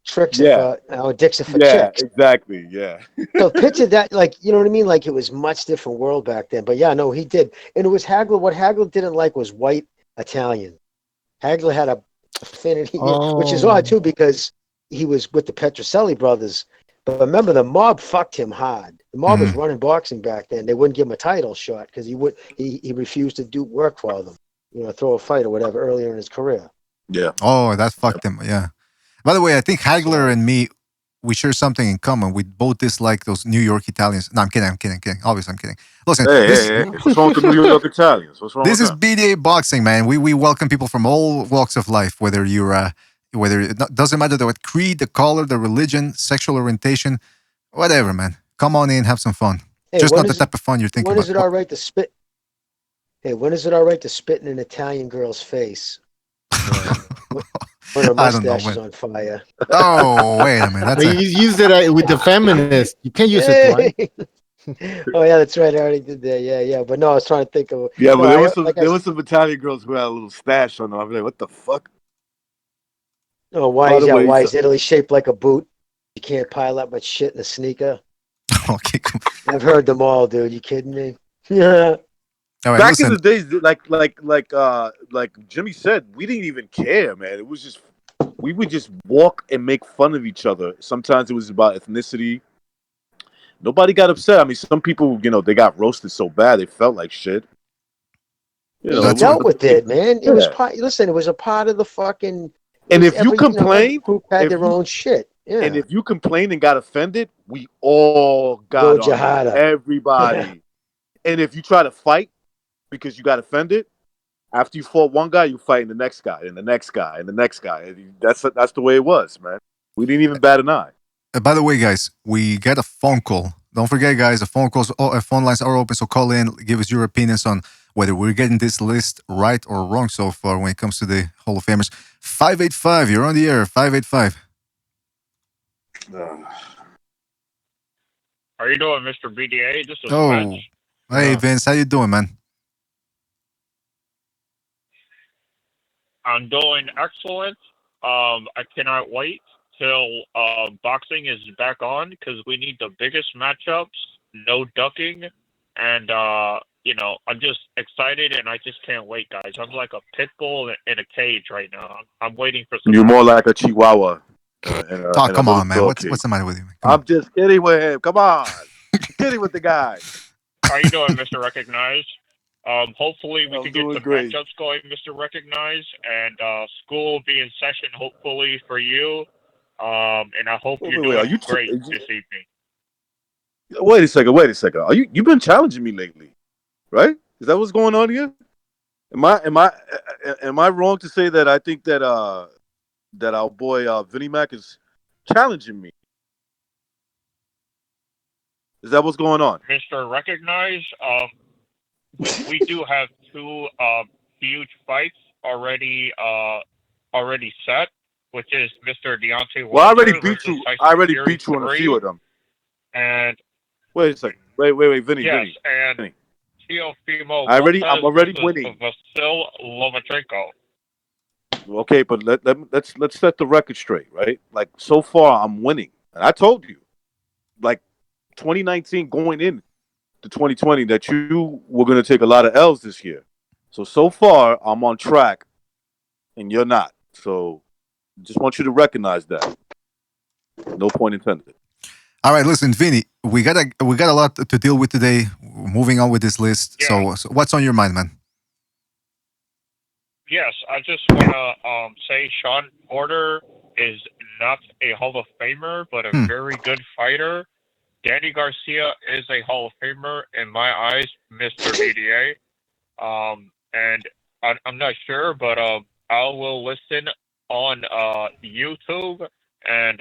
Tricks are Yeah. for dicks are for Yeah. chicks. Exactly. Yeah. So picture that, like, you know what I mean? Like it was much different world back then. But yeah, no, he did. And it was Hagler. What Hagler didn't like was white Italian. Hagler had a affinity, which is odd Oh, too, because he was with the Petrocelli brothers. But remember, the mob fucked him hard. The mob was Mhm. running boxing back then. They wouldn't give him a title shot because he refused to do work for them. Throw a fight or whatever earlier in his career. Yeah. Oh, that fucked him. Yeah. By the way, I think Hagler and me, we share something in common. We both dislike those New York Italians. No, I'm kidding. I'm kidding. Kidding. Obviously, I'm kidding. Listen, Hey. What's wrong with the New York Italians? What's wrong this with is that? BDA Boxing, man. We welcome people from all walks of life, whether you're whether it doesn't matter the creed, the color, the religion, sexual orientation, whatever, man. Come on in, have some fun. Hey, Just not the type of fun you're thinking when is about. it all right to spit? Hey, when is it all right to spit in an Italian girl's face? When her I don't know, mustache is man. on fire. Oh, wait a minute. That's you a use it with the feminist. You can't use it twice. Oh yeah, that's right. I already did that. Yeah. But no, I was trying to think of. Yeah, No, but there I was some like I. there was some Italian girls who had a little stash on them. I'm like, what the fuck? Oh, By the way, why is Italy shaped like a boot? You can't pile that much shit in a sneaker. okay. Cool. I've heard them all, dude. You kidding me? Yeah. All right, back in listen. the days, like Jimmy said, we didn't even care, man. It was just we would just walk and make fun of each other. Sometimes it was about ethnicity. Nobody got upset. I mean, some people, they got roasted so bad they felt like shit. You That's dealt with it, man. It was Yeah. part. Listen, it was a part of the fucking. And if you Every complain, group had their own shit. Yeah. and if you complained and got offended, we all got Go on you. Jihada. Everybody. And if you try to fight because you got offended, after you fought one guy, you fighting the next guy and the next guy and the next guy. That's the way it was, man. We didn't even bat an eye. By the way, guys, we get a phone call. Don't forget, guys, the phone lines are open. So call in, give us your opinions on whether we're getting this list right or wrong so far when it comes to the Hall of Famers. 585, you're on the air. 585. How you doing, Mr. BDA? This is Oh, Spence. hey Vince, how you doing, man? I'm doing excellent. I cannot wait till boxing is back on because we need the biggest matchups, no ducking, and I'm just excited and I just can't wait, guys. I'm like a pit bull in a cage right now. I'm waiting for some. You're more like a Chihuahua. Oh, come on, man. What's the matter with you? I'm just kidding with him. Come on. Kidding with the guy. How you doing, Mr. Recognize? Hopefully we can get some great. matchups going, Mr. Recognize, and school will be in session hopefully for you. And I hope you're Wait, doing great this evening. Wait a second. Are you've been challenging me lately, right? Is that what's going on here? Am I wrong to say that I think that that our boy Vinnie Mac is challenging me? Is that what's going on? Mr. Recognize, we do have two huge fights already set, which is Mr. Deontay Wilder. Well, I already beat you. Tyson I already Fury beat you on a 3, few of them. And wait a second. Wait, Vinny. yes, Vinny. and Vinny. Teofimo I'm already versus winning. Vasil Lomachenko. Okay, but let's set the record straight, right? Like so far, I'm winning, and I told you, like 2019 going in to 2020, that you were going to take a lot of L's this year. So far, I'm on track, and you're not. So, just want you to recognize that. No point intended. All right, listen, Vinny, we got a lot to deal with today. Moving on with this list. Yeah. So what's on your mind, man? Yes, I just want to say Shawn Porter is not a Hall of Famer, but a very good fighter. Danny Garcia is a Hall of Famer in my eyes, Mr. BDA. And I'm not sure, but I will listen on YouTube. And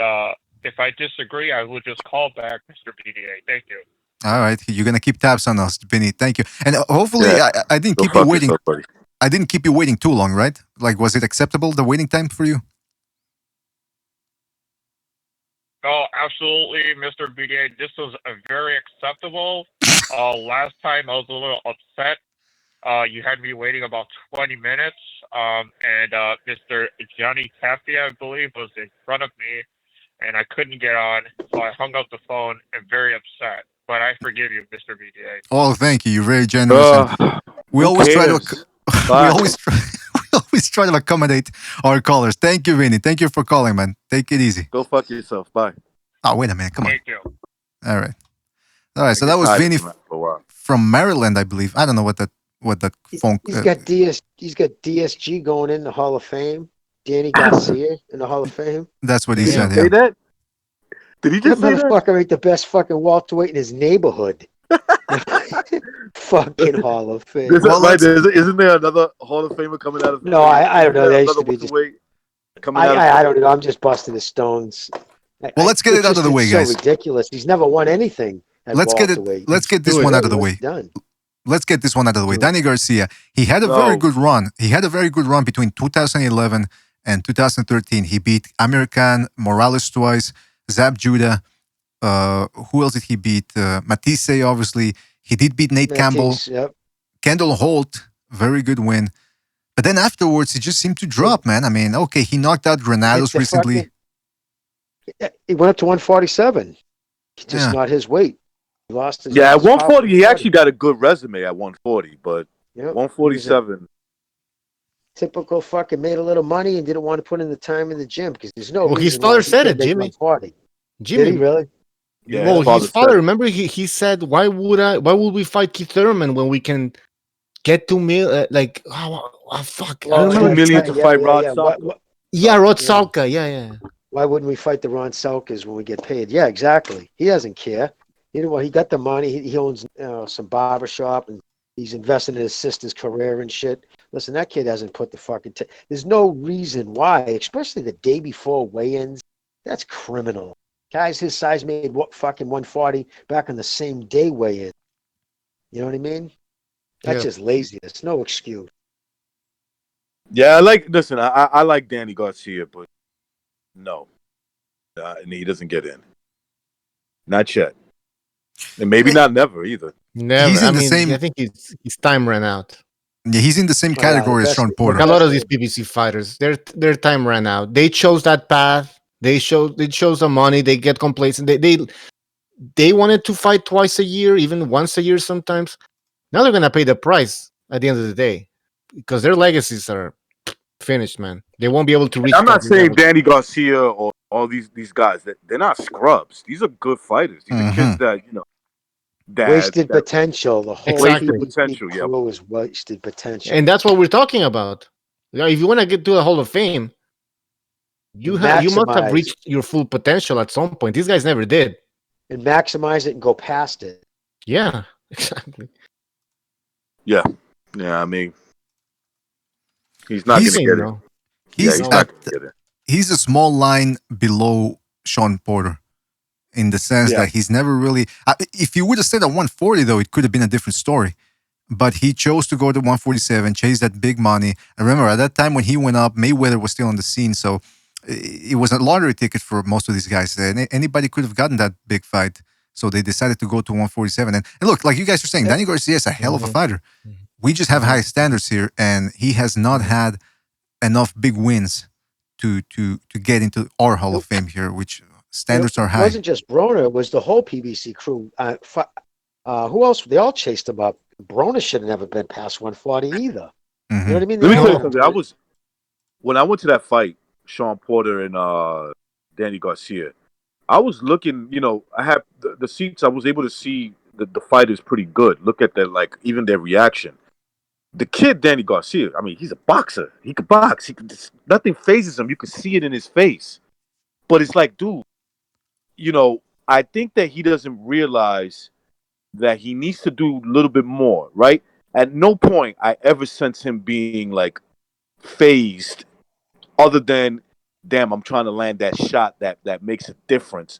if I disagree, I will just call back Mr. BDA. Thank you. All right, you're gonna keep tabs on us, Vinny. Thank you. And hopefully, Yeah. I didn't Go keep you fuck waiting. yourself, buddy. I didn't keep you waiting too long, right? Like, was it acceptable, the waiting time for you? Oh, absolutely, Mr. BDA. This was very acceptable. Last time I was a little upset. You had me waiting about 20 minutes. And Mr. Johnny Taffy, I believe, was in front of me, and I couldn't get on, so I hung up the phone and very upset. But I forgive you, Mr. BDA. Oh, thank you. You're very generous. And we always try to we always try, we always try to accommodate our callers. Thank you, Vinny. Thank you for calling, man. Take it easy. Go fuck yourself. Bye. Oh, wait a minute. Come on. Thank you. All right. All right. So that was Vinny from Maryland, I believe. I don't know what that phone. He's got DSG going in the Hall of Fame. Danny Garcia in the Hall of Fame. That's what he said. Say that? Did he just say that? Motherfucker ain't the best fucking welterweight in his neighborhood. Fucking Hall of Fame. Isn't there another Hall of Famer coming out of? No, I don't know. They used to be just. I don't know. I'm just busting his stones. Well, let's get it out of the way, guys. So ridiculous. He's never won anything. Let's get this one out of the way. Let's get this one out of the way. Danny Garcia, he had a very good run. He had a very good run between 2011 and 2013. He beat Amir Khan, Morales twice, Zab Judah. Who else did he beat? Matisse, obviously. He did beat Nate Campbell. Yep. Kendall Holt, very good win. But then afterwards, he just seemed to drop, man. I mean, okay, he knocked out Granados recently. He went up to 147. Just not his weight. He lost his at 140, he actually got a good resume at 140, but 147. Typical fucking made a little money and didn't want to put in the time in the gym because there's no. Well, his father said it, Jimmy. Did he really? Yeah, well, his father. Remember, he said, "Why would we fight Keith Thurman when we can get 2 million? Fuck, well, 2 million to fight Rod Salka." Yeah, Rod Salka. Yeah. Why wouldn't we fight the Ron Salkas when we get paid? Yeah, exactly. He doesn't care. You know what? He got the money. He owns some barbershop and he's invested in his sister's career and shit. Listen, that kid hasn't put the fucking. There's no reason why, especially the day before weigh-ins. That's criminal. Guys his size made fucking 140 back on the same day weigh-in. You know what I mean? That's just laziness. No excuse. Yeah, I like Danny Garcia, but no, and he doesn't get in. Not yet, and maybe not never either. Never. He's in the same. I think his time ran out. Yeah, he's in the same category as Shawn Porter. A lot of these PBC fighters, their time ran out. They chose that path. They chose some money. They get complacent. They wanted to fight twice a year, even once a year sometimes. Now they're gonna pay the price at the end of the day because their legacies are finished, man. They won't be able to reach. I'm not saying Danny Garcia or all these guys that they're not scrubs. These are good fighters. These are kids that wasted potential. The whole wasted potential. Was wasted potential, and that's what we're talking about. If you want to get to the Hall of Fame, you must have reached your full potential at some point. These guys never did. And maximize it and go past it. Yeah, exactly. Yeah. I mean, he's not going to get it. He's not going to get it. He's a small line below Shawn Porter in the sense that he's never really. If you would have said at 140, though, it could have been a different story. But he chose to go to 147, chase that big money. I remember at that time when he went up, Mayweather was still on the scene, so it was a lottery ticket for most of these guys. Anybody could have gotten that big fight, so they decided to go to 147. And look, like you guys are saying, Danny Garcia is a hell of a fighter. We just have high standards here, and he has not had enough big wins to get into our Hall of Fame here, which standards are high. It wasn't just Broner; it was the whole PBC crew. Who else? They all chased him up. Broner should have never been past 140 either. You know what I mean? Let me tell you something. When I went to that fight, Shawn Porter and Danny Garcia, I was looking. I had the seats. I was able to see the fighters pretty good. Look at their even their reaction. The kid Danny Garcia, I mean, he's a boxer. He could box. Nothing phases him. You could see it in his face. But it's like, dude, I think that he doesn't realize that he needs to do a little bit more, right? At no point I ever sense him being phased, other than, damn, I'm trying to land that shot that makes a difference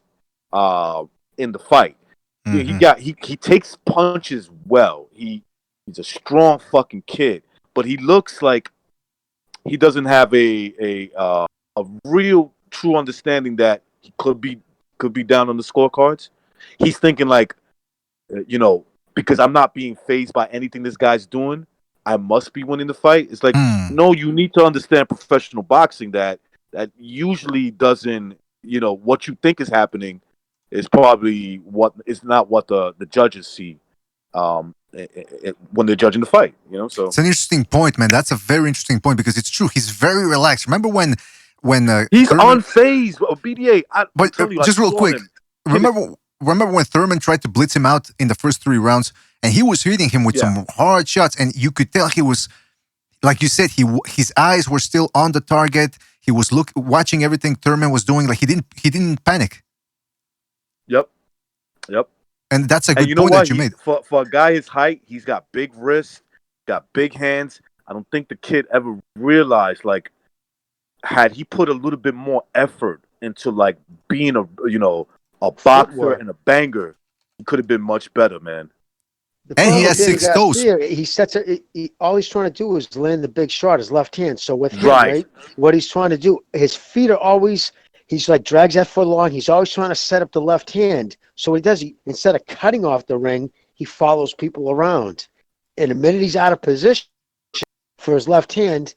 in the fight. He takes punches well. He's a strong fucking kid, but he looks like he doesn't have a real true understanding that he could be down on the scorecards. He's thinking because I'm not being phased by anything this guy's doing, I must be winning the fight. It's like, no, you need to understand professional boxing that usually doesn't, what you think is happening is probably what is not what the judges see when they're judging the fight. So it's an interesting point, man. That's a very interesting point because it's true. He's very relaxed. Remember when he's Thurman, unfazed. BDA. But just real quick, remember when Thurman tried to blitz him out in the first 3 rounds, and he was hitting him with some hard shots, and you could tell he was, like you said, his eyes were still on the target. He was watching everything Thurman was doing. Like he didn't panic. Yep. And that's a good point that you made. For a guy his height, he's got big wrists, got big hands. I don't think the kid ever realized, like, had he put a little bit more effort into like being a boxer and a banger, he could have been much better, man. And he has 6 toes. All he's trying to do is land the big shot, his left hand. So with him, right, what he's trying to do, his feet are always, he's like drags that foot along. He's always trying to set up the left hand. So what he does, instead of cutting off the ring, he follows people around. And the minute he's out of position for his left hand,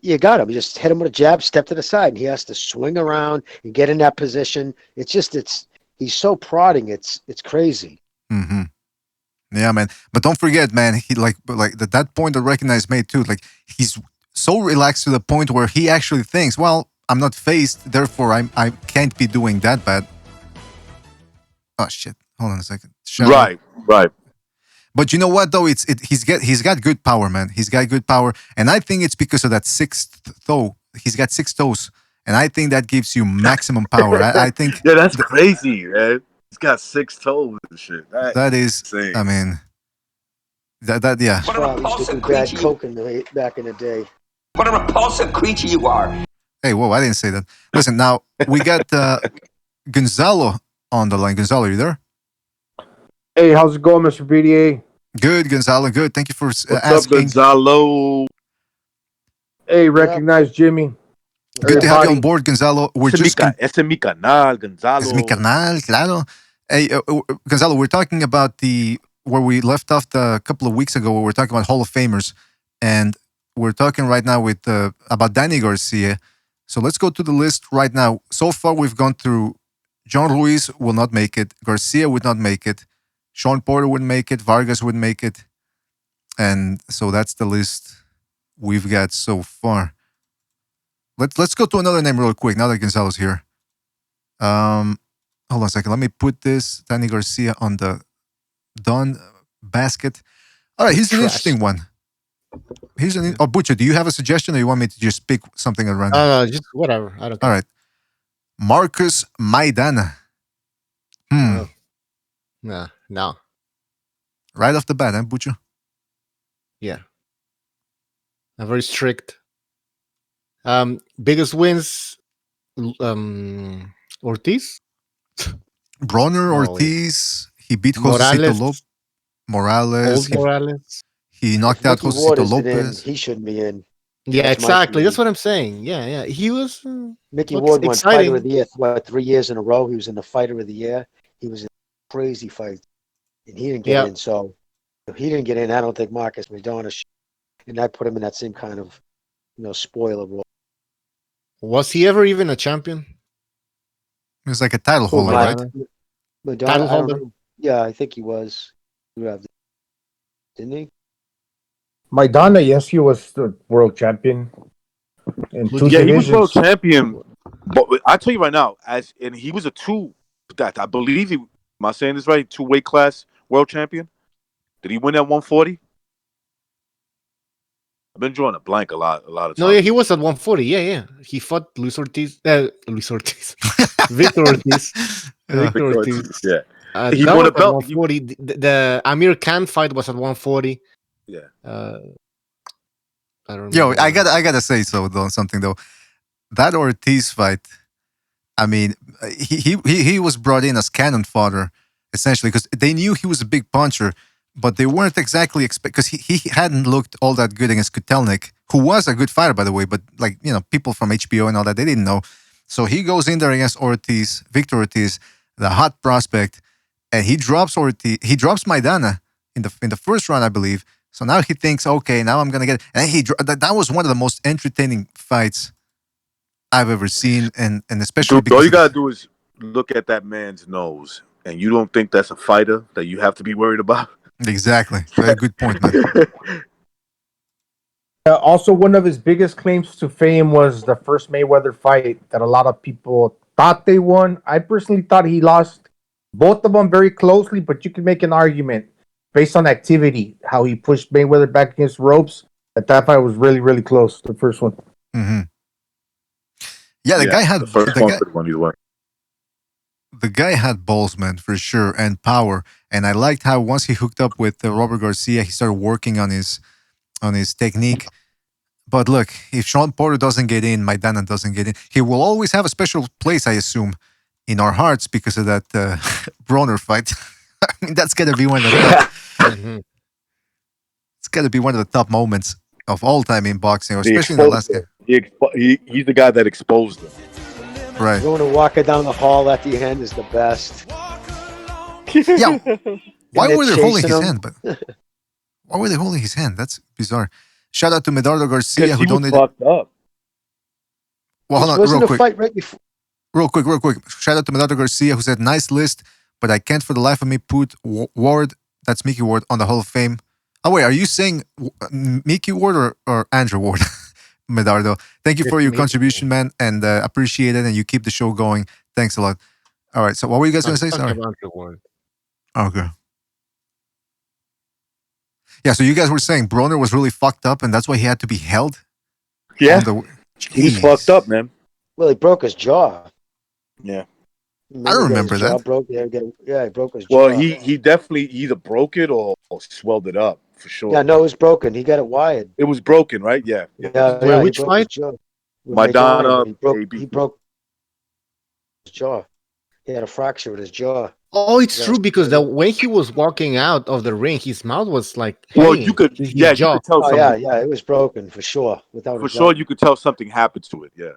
you got him. You just hit him with a jab, step to the side, and he has to swing around and get in that position. He's so prodding. It's crazy. Mm-hmm. Yeah, man. But don't forget, man. He like that point that Recognize made too. Like he's so relaxed to the point where he actually thinks, well, I'm not phased, therefore I can't be doing that bad. Oh shit! Hold on a second. Right. But you know what though? He's got good power, man. He's got good power, and I think it's because of that 6th toe. He's got 6 toes, and I think that gives you maximum power. I think. Yeah, that's crazy, man. He's got 6 toes and shit. That is insane. I mean, that yeah. What a repulsive creature! Coke back in the day. What a repulsive creature you are. Hey, whoa! I didn't say that. Listen, now we got Gonzalo on the line. Gonzalo, you there? Hey, how's it going, Mr. BDA? Good, Gonzalo. Good. Thank you for asking. What's up, Gonzalo? Hey, recognize Jimmy. Good to have you on board, Gonzalo. Ese mi canal, Gonzalo. Es mi canal, claro. Hey, Gonzalo, we're talking about where we left off a couple of weeks ago, where we're talking about Hall of Famers, and we're talking right now about Danny Garcia. So let's go to the list right now. So far, we've gone through John Ruiz will not make it. Garcia would not make it. Shawn Porter wouldn't make it. Vargas wouldn't make it. And so that's the list we've got so far. Let's go to another name real quick now that Gonzalo's here. Hold on a second. Let me put this Danny Garcia on the done basket. All right, here's an interesting one. Butcher, do you have a suggestion or you want me to just pick something at random? Just whatever. I don't care. All right. Marcus Maidana. No. Right off the bat, Butcher? Yeah. I'm very strict. Biggest wins, Ortiz? Bronner, Ortiz. He beat Josecito Lopez. Morales. He knocked out Josecito Lopez. He shouldn't be in. Yeah, exactly. That's what I'm saying. Yeah. He was. Mickey Ward won Fighter of the Year 3 years in a row. He was in the Fighter of the Year. He was in a crazy fight, and he didn't get in. So if he didn't get in, I don't think Marcus Maidana should. And that put him in that same kind of, spoiler role. Was he ever even a champion? He was like a title holder, right? Maidana, title holder. Yeah, I think he was. Didn't he? Maidana, yes, he was the world champion. In 2 divisions. He was world champion. But I tell you right now, and he was a 2. That I believe he. Am I saying this right? 2 weight class world champion. Did he win at 140? I've been drawing a blank a lot of times. No, yeah, he was at 140. Yeah. He fought Luis Ortiz. Victor Ortiz. Victor Ortiz. Yeah. He won a belt. 140. The Amir Khan fight was at 140. Yeah. I don't know. I gotta say something though. That Ortiz fight, I mean, he was brought in as cannon fodder essentially because they knew he was a big puncher, but they weren't exactly because he hadn't looked all that good against Kutelnik, who was a good fighter by the way, but people from HBO and all that, they didn't know. So he goes in there against Victor Ortiz, the hot prospect, and he drops Maidana in the first round, I believe. So now he thinks, okay, now I'm gonna get. And that was one of the most entertaining fights I've ever seen, and especially Dude, because all you gotta do is look at that man's nose, and you don't think that's a fighter that you have to be worried about. Exactly, very good point, man. Also, one of his biggest claims to fame was the first Mayweather fight that a lot of people thought they won. I personally thought he lost both of them very closely, but you can make an argument based on activity, how he pushed Mayweather back against ropes, that fight was really, really close, the first one. Mm-hmm. Yeah, the guy had the first one he won. The guy had balls, man, for sure, and power. And I liked how once he hooked up with Robert Garcia, he started working on his technique. But look, if Shawn Porter doesn't get in, Maidana doesn't get in, he will always have a special place, I assume, in our hearts because of that Broner fight. I mean, that's got to be one of the top. It's got to be one of the top moments of all time in boxing, or especially in the last game. He's the guy that exposed him. Right. Going to walk it down the hall at the end is the best. Yeah. Why were they holding his him. hand? But why were they holding his hand? That's bizarre. Shout out to Medardo Garcia who he was donated. fucked up. Well, hold on, Wasn't real a quick. fight right before. Real quick. Shout out to Medardo Garcia who said, "Nice list, but I can't for the life of me put Ward, that's Mickey Ward, on the Hall of Fame." Oh wait, are you saying Mickey Ward or Andrew Ward? Medardo, thank you for your contribution, man, and appreciate it. And you keep the show going. Thanks a lot. All right, so what were you guys going to say? Sorry. Okay. Yeah, so you guys were saying Broner was really fucked up, and that's why he had to be held. Yeah, he was fucked up, man. Well, he broke his jaw. Yeah, I remember his jaw that. Broke, he broke his jaw. Well, he definitely either broke it or swelled it up for sure. Yeah, no, it was broken. He got it wired. It was broken, right? Yeah. Yeah, which fight? Maidana. He broke his jaw. He had a fracture with his jaw. Oh, it's true because when he was walking out of the ring, his mouth was like. Well, you could, you could tell something. Yeah, it was broken for sure. For sure, you could tell something happened to it. Yeah.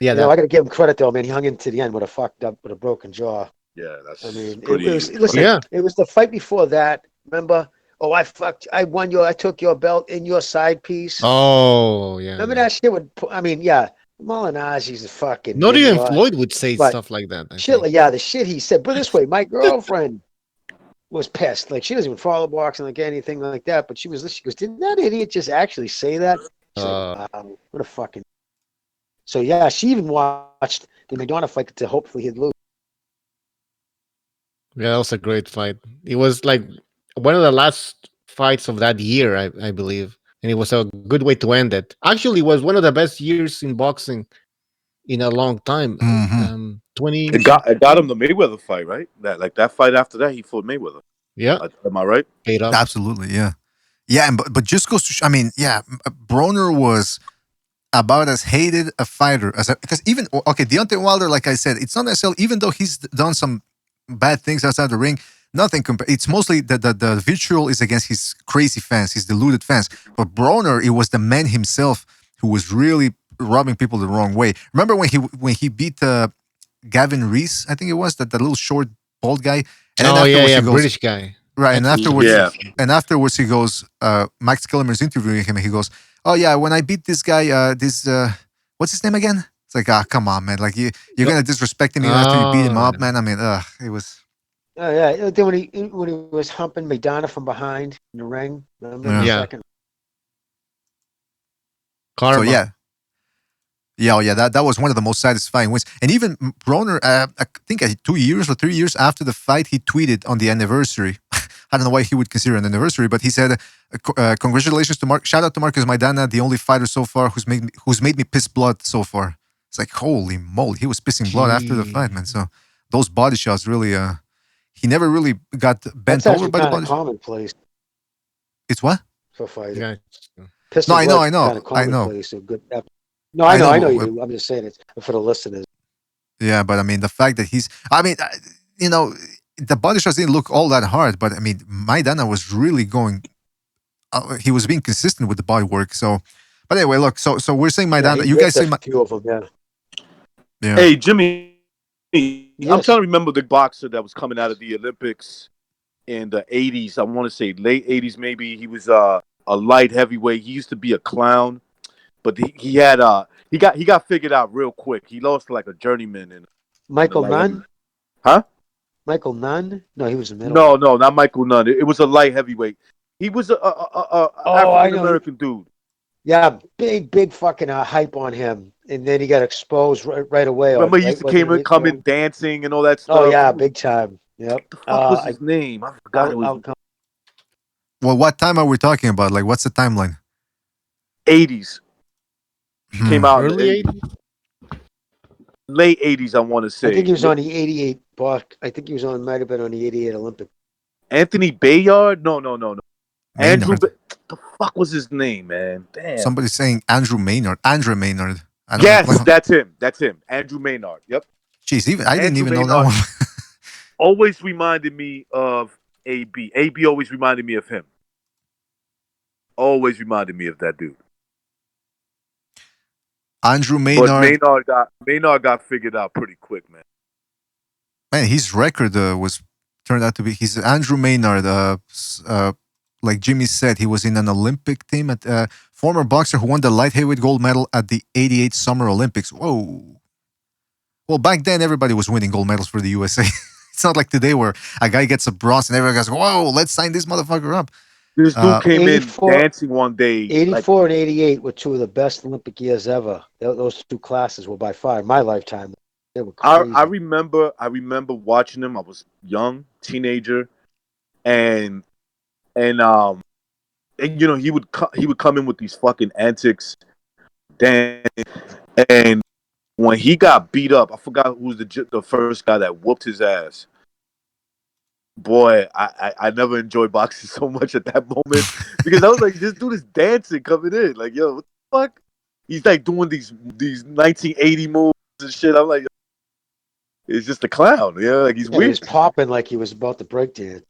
Yeah, I got to give him credit though, man. He hung into the end with a broken jaw. Yeah, that's. I mean, pretty, it was. Listen, it was the fight before that. Remember? Oh, I won I took your belt in your side piece. Oh, yeah. Remember that shit? Malignaggi's a fucking. Not even idiot. Floyd would say stuff like that. The shit he said. But this way, my girlfriend was pissed. Like, she doesn't even follow boxing, like anything like that. But she goes, didn't that idiot just actually say that? She's like, wow, what a fucking. So yeah, she even watched the Maidana fight to hopefully he'd lose. Yeah, that was a great fight. It was like one of the last fights of that year, I believe. And it was a good way to end it. Actually, it was one of the best years in boxing in a long time. 20. It got him the Mayweather fight, right? That fight after that, he fought Mayweather. Yeah. Am I right? Absolutely, yeah. Yeah, but just goes to Broner was about as hated a fighter because even Deontay Wilder, like I said, it's not necessarily, even though he's done some bad things outside the ring, nothing compared. It's mostly the vitriol is against his crazy fans, his deluded fans. But Broner, it was the man himself who was really rubbing people the wrong way. Remember when he beat Gavin Reese, I think it was that little short bald guy. And then afterwards he goes, British guy. Right, and afterwards he goes, Max Kellerman's interviewing him, and he goes, "Oh yeah, when I beat this guy, what's his name again?" It's like, come on, man, like you're gonna disrespect him after you beat him up, man. I mean, it was. Oh yeah, then when he was humping Maidana from behind in the ring, remember the second. Karma. So that was one of the most satisfying wins. And even Broner, I think 2 years or 3 years after the fight, he tweeted on the anniversary. I don't know why he would consider an anniversary, but he said, "Congratulations to Mark. Shout out to Marcus Maidana, the only fider so far who's made me piss blood so far." It's like, holy moly, he was pissing blood after the fight, man. So those body shots really, he never really got bent over by the body. That's commonplace. It's what? For fighting. Yeah. No, I know. No, I know you do. I'm just saying it for the listeners. Yeah, but I mean, the fact that the body shots didn't look all that hard, but I mean, Maidana was really going. He was being consistent with the body work. So, but anyway, look. So we're saying Maidana. You guys say a few of them, yeah. Hey, Jimmy, I'm trying to remember the boxer that was coming out of the Olympics in the 80s. I want to say late 80s, maybe. He was a light heavyweight. He used to be a clown, but he got figured out real quick. He lost to like a journeyman in Michael light Nunn? Huh? Michael Nunn? No, he was a middle. No, not Michael Nunn. It was a light heavyweight. He was a African American dude. Yeah, big fucking hype on him, and then he got exposed right away. Remember, he used to come in dancing and all that stuff. Oh yeah, big time. Yep. What the fuck was his name? I forgot. Well, what time are we talking about? Like, what's the timeline? 80s. Came out early 80s. Late 80s, I want to say. I think he was on the 88 box. I think he was on, might have been on the 88 Olympic. Anthony Bayard? No. Andrew, Maynard. the fuck was his name, man? Damn. Somebody's saying Andrew Maynard. Andre Maynard. Yes, that's him. Andrew Maynard. Yep. Jeez, I didn't even know Maynard that one. always reminded me of AB. AB always reminded me of him. Always reminded me of that dude. Andrew Maynard. But Maynard got figured out pretty quick, man. Man, his record was turned out to be. He's Andrew Maynard. Like Jimmy said, he was in an Olympic team. At former boxer who won the light heavyweight gold medal at the '88 Summer Olympics. Whoa. Well, back then everybody was winning gold medals for the USA. It's not like today where a guy gets a bronze and everyone goes, "Whoa, let's sign this motherfucker up." This dude came in dancing one day. 84 and 88 were two of the best Olympic years ever. Those two classes were by far in my lifetime. They were crazy. I remember watching him. I was young, teenager, and you know, he would come in with these fucking antics, and when he got beat up, I forgot who was the first guy that whooped his ass. Boy, I never enjoyed boxing so much at that moment because I was like, this dude is dancing coming in. Like, yo, what the fuck? He's like doing these 1980 moves and shit. I'm like, it's just a clown. Yeah, like he's weird. He was popping like he was about to break dance.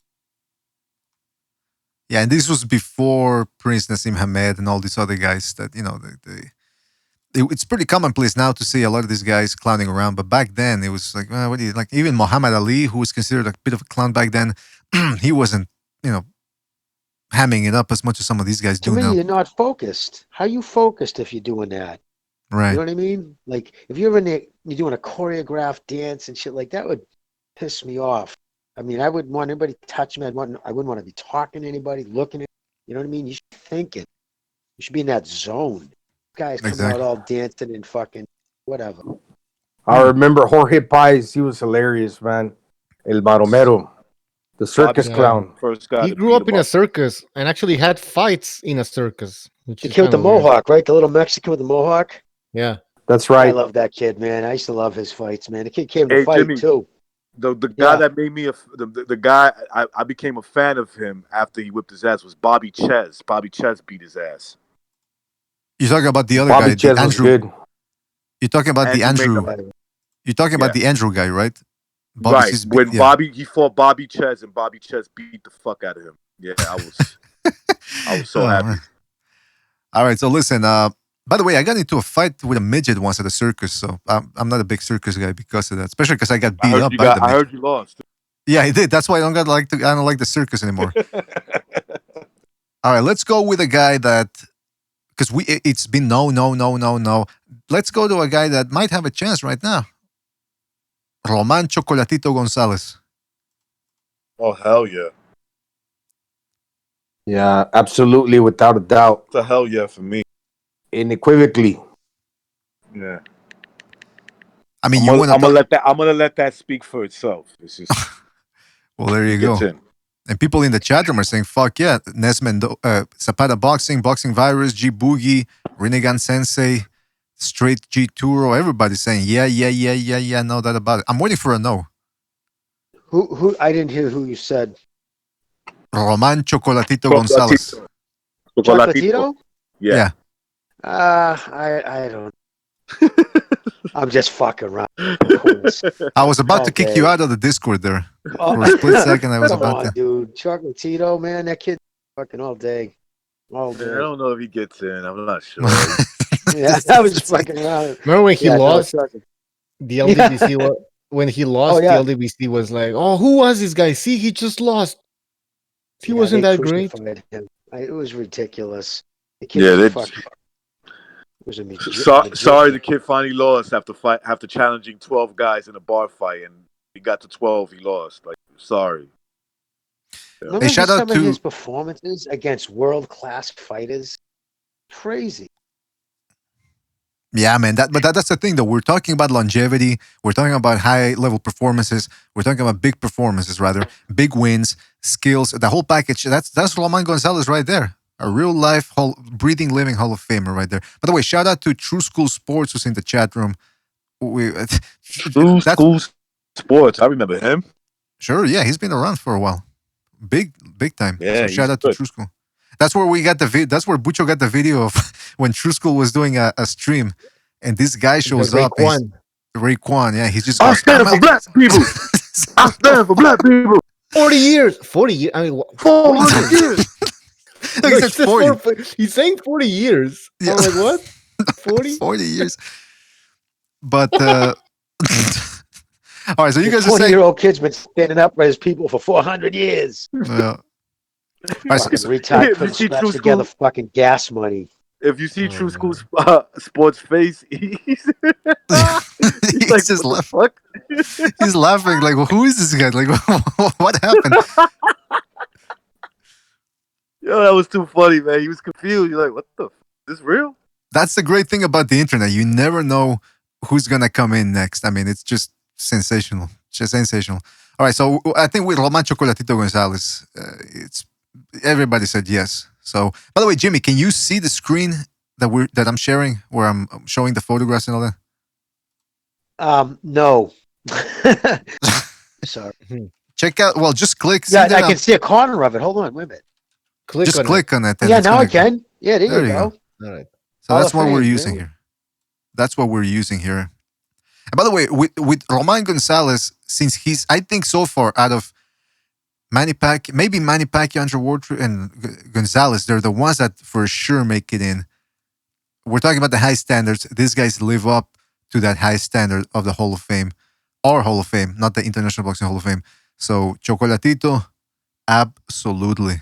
Yeah, and this was before Prince Nassim Hamed and all these other guys that, you know, it's pretty commonplace now to see a lot of these guys clowning around, but back then it was like, what do you like? Even Muhammad Ali, who was considered a bit of a clown back then, he wasn't, you know, hamming it up as much as some of these guys do now. To me, you're not focused. How are you focused if you're doing that? Right. You know what I mean? Like if you're you're doing a choreographed dance and shit like that would piss me off. I mean, I wouldn't want anybody to touch me. I wouldn't want to be talking to anybody, looking at. You know what I mean? You should be thinking. You should be in that zone. Guys come out all dancing and fucking whatever. I remember Jorge Pais. He was hilarious, man. El Maromero, the circus clown. First guy. He grew up in a circus and actually had fights in a circus. He killed the Mohawk, right? The little Mexican with the Mohawk. Yeah, that's right. I love that kid, man. I used to love his fights, man. The kid came to fight Jimmy, too. The guy that made me the guy I became a fan of him after he whipped his ass was Bobby Ches. Bobby Ches beat his ass. You're talking about the other Bobby guy, Ches the Andrew. was good. You're talking about the Andrew. You're talking about the Andrew guy, right? Bobby's right. When he fought Bobby Ches and Bobby Ches beat the fuck out of him. Yeah, I was so happy. All right, so listen. By the way, I got into a fight with a midget once at a circus, so I'm not a big circus guy because of that. Especially because I got beat up by the midget. I heard you lost. Yeah, I did. That's why I don't like the circus anymore. All right, let's go with a guy that. Because it's been no. Let's go to a guy that might have a chance right now. Roman Chocolatito Gonzalez. Oh, hell yeah. Yeah, absolutely, without a doubt. It's a hell yeah for me. Unequivocally. Yeah. I mean, I'm gonna let that speak for itself. It's just well, there you go. And people in the chat room are saying, fuck yeah, Zapata Boxing, Boxing Virus, G Boogie, Renegan Sensei, Straight G Turo, everybody's saying, yeah, no doubt about it. I'm waiting for a no. Who? I didn't hear who you said. Roman Chocolatito Gonzalez. Chocolatito? Yeah. I don't. I'm just fucking around. I was about to kick you out of the Discord there. For a split second, I was about to. Dude, Chocolatito, man, that kid fucking all day. All day. I don't know if he gets in. I'm not sure. Yeah, I was just fucking around. Remember when he lost the LDBC? When he lost, the LDBC was like, "Oh, who was this guy? See, he just lost." He wasn't they that great. crucified him. It was ridiculous. The kid Yeah, was they. fucking. Was a Sorry, the kid finally lost after challenging 12 guys in a bar fight, and he got to 12. He lost. Like, sorry. Yeah. Remember some of his performances against world-class fighters? Crazy. Yeah, man. That's the thing, though. We're talking about longevity. We're talking about high-level performances. We're talking about big performances, rather, big wins, skills, the whole package. That's Roman Gonzalez right there. A real-life, breathing, living Hall of Famer right there. By the way, shout out to True School Sports who's in the chat room. True School Sports. I remember him. Sure, yeah, he's been around for a while. Big time. Yeah, so shout out to True School. That's where we got that's where Bucho got the video of when True School was doing a stream, and this guy shows up. Raekwon, yeah, he's just. I'm standing for black people. I'm standing for black people. 40 years. 40 years. I mean, 400 years. Look, it's 40. He's saying 40 years. Yeah. I'm like, what? 40? 40 years. But all right, so you guys are saying 20-year-old kid's been standing up for his people for 400 years. Yeah. Retard couldn't scratch together fucking gas money. If you see True School Sports face, he's like, just laughing. He's laughing like, well, who is this guy? Like, what happened? Yo, that was too funny, man. He was confused. You're like, what the? Is this real? That's the great thing about the internet. You never know who's gonna come in next. I mean, it's just sensational. Just sensational. All right, so I think with Roman Chocolatito Gonzalez, everybody said yes. So, by the way, Jimmy, can you see the screen that I'm sharing, where I'm showing the photographs and all that? No. Sorry. Check out. Well, just click. Yeah, I can see a corner of it. Hold on, wait a minute. Click on it. Yeah, now I can. Yeah, there you go. All right. So that's what we're using here. That's what we're using here. And by the way, with Roman Gonzalez, since he's, I think so far out of Manny Pacquiao, Andre Ward, and Gonzalez, they're the ones that for sure make it in. We're talking about the high standards. These guys live up to that high standard of the Hall of Fame, our Hall of Fame, not the International Boxing Hall of Fame. So Chocolatito, absolutely.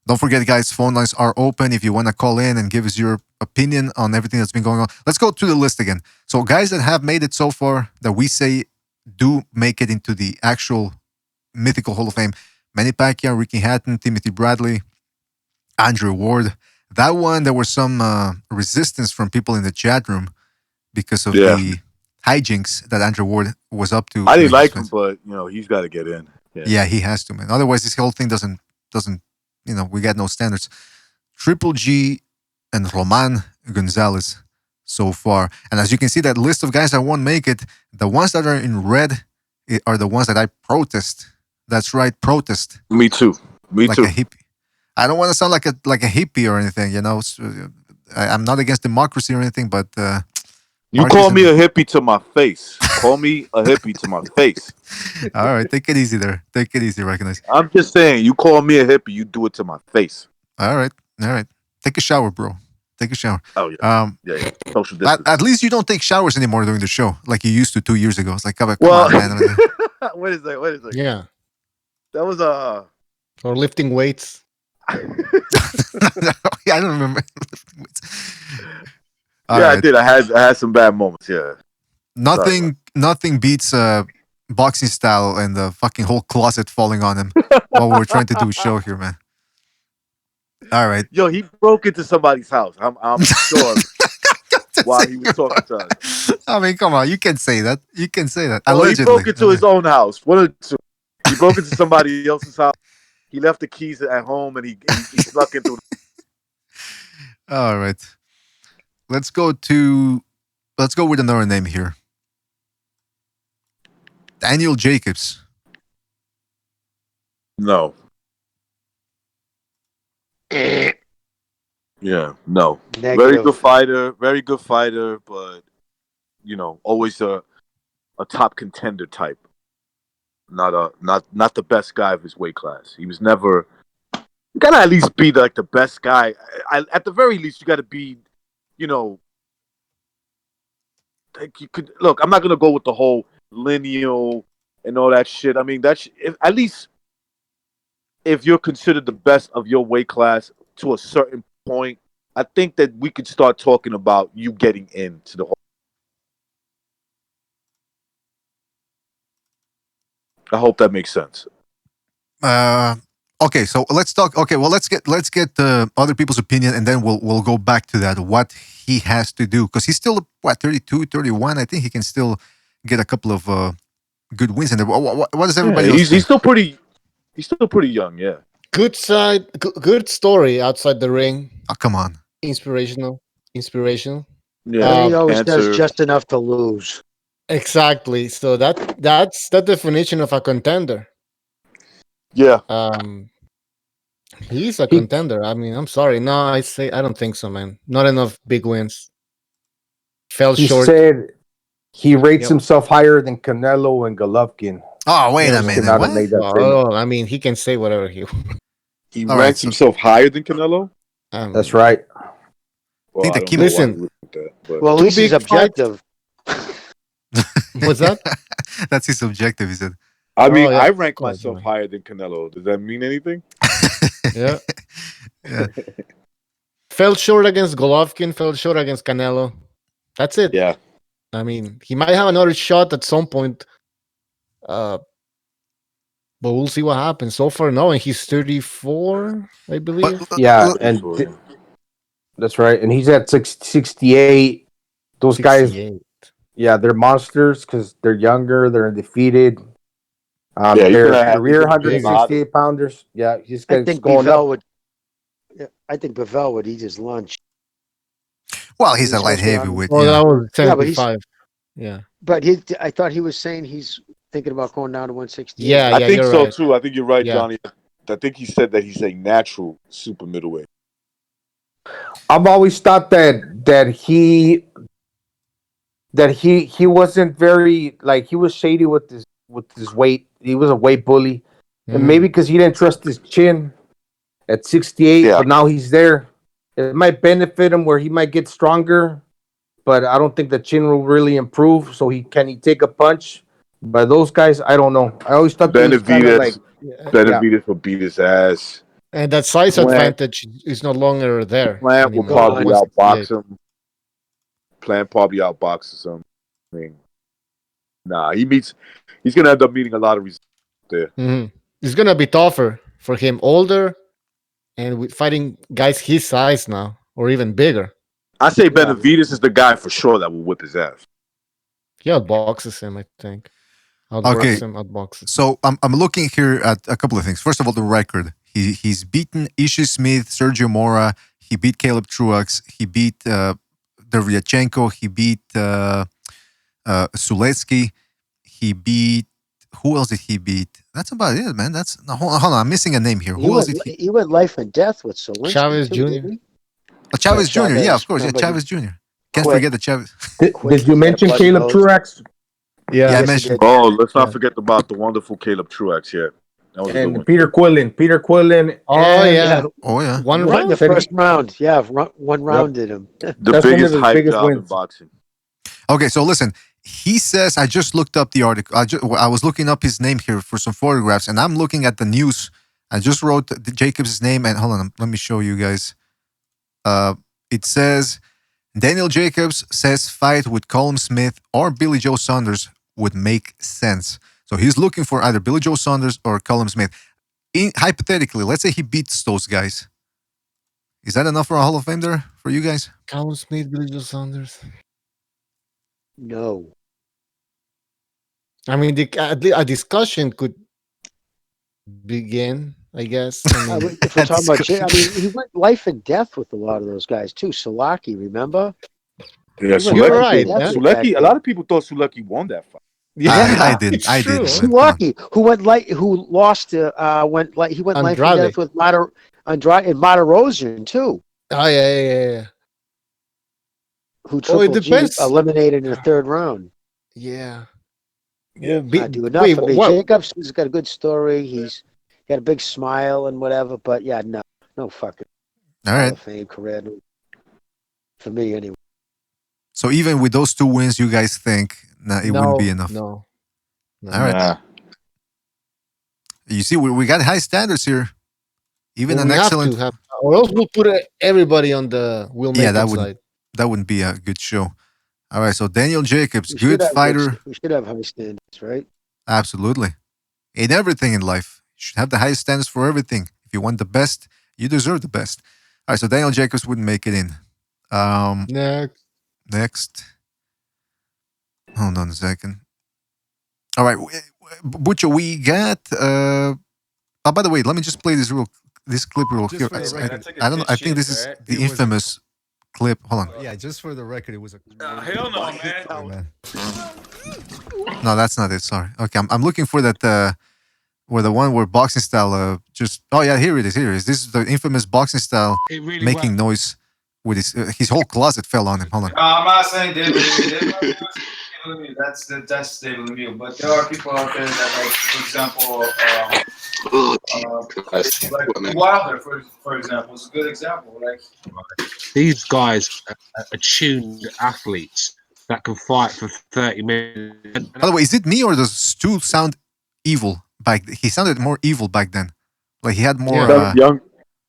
Don't forget, guys, phone lines are open if you want to call in and give us your opinion on everything that's been going on. Let's go to the list again. So guys that have made it so far that we say do make it into the actual mythical Hall of Fame: Manny Pacquiao, Ricky Hatton, Timothy Bradley, Andre Ward. That one, there was some resistance from people in the chat room because of the hijinks that Andre Ward was up to. I didn't like him, but he's got to get in. Yeah, he has to, man. Otherwise, this whole thing doesn't. We got no standards. Triple G and Roman Gonzalez so far. And as you can see, that list of guys that won't make it, the ones that are in red are the ones that I protest. That's right, protest. Me too. Like a hippie. I don't want to sound like a hippie or anything, I'm not against democracy or anything, but you call me a hippie to my face. Call me a hippie to my face. All right, take it easy there. Take it easy, recognize. I'm just saying, you call me a hippie, you do it to my face. All right. Take a shower, bro. Take a shower. Oh yeah. Yeah. Social distance. At least you don't take showers anymore during the show, like you used to 2 years ago. It's like, come on, man. Wait a second. Yeah. That was or lifting weights. I don't remember. I did. I had some bad moments. Yeah. Nothing beats boxing style and the fucking whole closet falling on him while we're trying to do a show here, man. All right. Yo, he broke into somebody's house. I'm sure. While he was talking to us. I mean, come on. You can say that. Allegedly. Well, he broke into his own house. One of the two. He broke into somebody else's house. He left the keys at home and he snuck into. All right. Let's go with another name here. Daniel Jacobs. No. Yeah, no. Negative. Very good fighter, but always a top contender type. Not the best guy of his weight class. He was never. You gotta at least be like the best guy. At the very least, you gotta be, like you could look. I'm not gonna go with the whole lineal and all that shit. I mean, at least if you're considered the best of your weight class to a certain point, I think that we could start talking about you getting into the whole. I hope that makes sense. Okay, so let's talk. Okay, well, let's get other people's opinion, and then we'll go back to that. What he has to do, because he's still 32, 31. I think he can still get a couple of good wins. And what does everybody else think? He's still pretty young. Yeah. Good side, good story outside the ring. Oh, come on. Inspirational. Yeah. He always does Cancer. just enough to lose. Exactly. So that's the definition of a contender. Yeah. He's a contender. I mean, I'm sorry. No, I don't think so, man. Not enough big wins. Fell He short. said he rates himself higher than Canelo and Golovkin. Oh, wait a minute. Cannot have made that statement. I mean, he can say whatever he He ranks himself higher than Canelo? That's right. Well, I think the listen. Well, at least he's objective. What's that? That's his objective, he said. I mean, I rank myself higher than Canelo. Does that mean anything? Yeah. Fell short against Golovkin, fell short against Canelo. That's it. Yeah. I mean, he might have another shot at some point. But we'll see what happens. So far, no, and he's 34, I believe. That's right. And he's at 68. Those 68. guys, they're monsters because they're younger, they're undefeated. They're career 168 pounders. Yeah, he's going up. I think Bivell would eat his lunch. Well, he's a light heavyweight. Well, that was 75. But I thought he was saying he's thinking about going down to 160. I think so right. too. I think you're right, Yeah. Johnny. I think he said that he's a natural super middleweight. I've always thought that he wasn't very, like, he was shady with his weight. He was a weight bully, and maybe because he didn't trust his chin at 68. But now he's there. It might benefit him where he might get stronger, but I don't think the chin will really improve. So can he take a punch? But those guys, I don't know. I always thought Benavidez will beat his ass. And that size advantage is no longer there. Plant will probably outbox him. Plant probably outboxes him. I mean, he's going to end up meeting a lot of resistance there. Mm-hmm. It's going to be tougher for him, older, and with fighting guys his size now, or even bigger. I say Benavidez is the guy for sure that will whip his ass. He outboxes him, I think. Outboxes. So I'm looking here at a couple of things. First of all, the record. He's beaten Ishi Smith, Sergio Mora. He beat Caleb Truax. He beat Dervyachenko. He beat Suletsky. He beat. Who else did he beat? That's about it, man. Hold on. I'm missing a name here. Who else did he? He went life and death with Suletsky. Chavez Jr. Chavez Jr. Yeah, of course. Yeah, Chavez Jr. Can't forget the Chavez. Did you mention Caleb Truax? Yeah, I mentioned. Oh, let's not forget about the wonderful Caleb Truax here. That was a good one. Peter Quillen. Oh yeah. One round. The first round. Yeah, one round did him. The biggest hype job in boxing. Okay, so listen. He says, I just looked up the article. I was looking up his name here for some photographs, and I'm looking at the news. I just wrote Jacobs' name, and hold on, let me show you guys. It says, Daniel Jacobs says fight with Callum Smith or Billy Joe Saunders would make sense. So he's looking for either Billy Joe Saunders or Callum Smith. Hypothetically, let's say he beats those guys. Is that enough for a Hall of Fame there for you guys? Callum Smith, Billy Joe Saunders. No. I mean, a discussion could begin, I guess. I mean, if we're talking about, he went life and death with a lot of those guys too. Sulaki, remember? Yeah, you're right. Suleki, a lot of people thought Suleki won that fight. Yeah, I did. Sulaki, who lost to he went life and death with Andrade and Martirosyan too. Oh yeah. Who Triple G eliminated in the third round. Yeah. Not do enough for me. Jacobs has got a good story. He's got a big smile and whatever, but no fucking all right. Hall of Fame career for me anyway. So even with those two wins, you guys think it wouldn't be enough? No. All right. You see, we got high standards here. Even Well, an we excellent. have to have, or else we'll put everybody on the Will Yeah, Make side. that wouldn't be a good show. All right, so Daniel Jacobs, We good should have fighter. we should have high standards, right? Absolutely. In everything in life, you should have the highest standards for everything. If you want the best, you deserve the best. All right, so Daniel Jacobs wouldn't make it in. Next. Hold on a second. All right, Butcher, we got. Oh, by the way, let me just play this clip real quick. I don't know. I think this is the infamous clip. Hold on. Yeah, just for the record, it was a. Hell no, man. No, that's not it. Sorry. Okay, I'm looking for that. Where the one where boxing style just. Oh yeah, here it is. Here it is. This is the infamous boxing style making noise with his whole closet fell on him. Hold on. I'm not saying David Lemieux. That's David Lemieux. But there are people out there that, like, for example, like Wilder, for example, is a good example. Like, these guys are tuned athletes that can fight for 30 minutes. By the way, is it me or does Stu sound evil back? He sounded more evil back then. Like he had more young,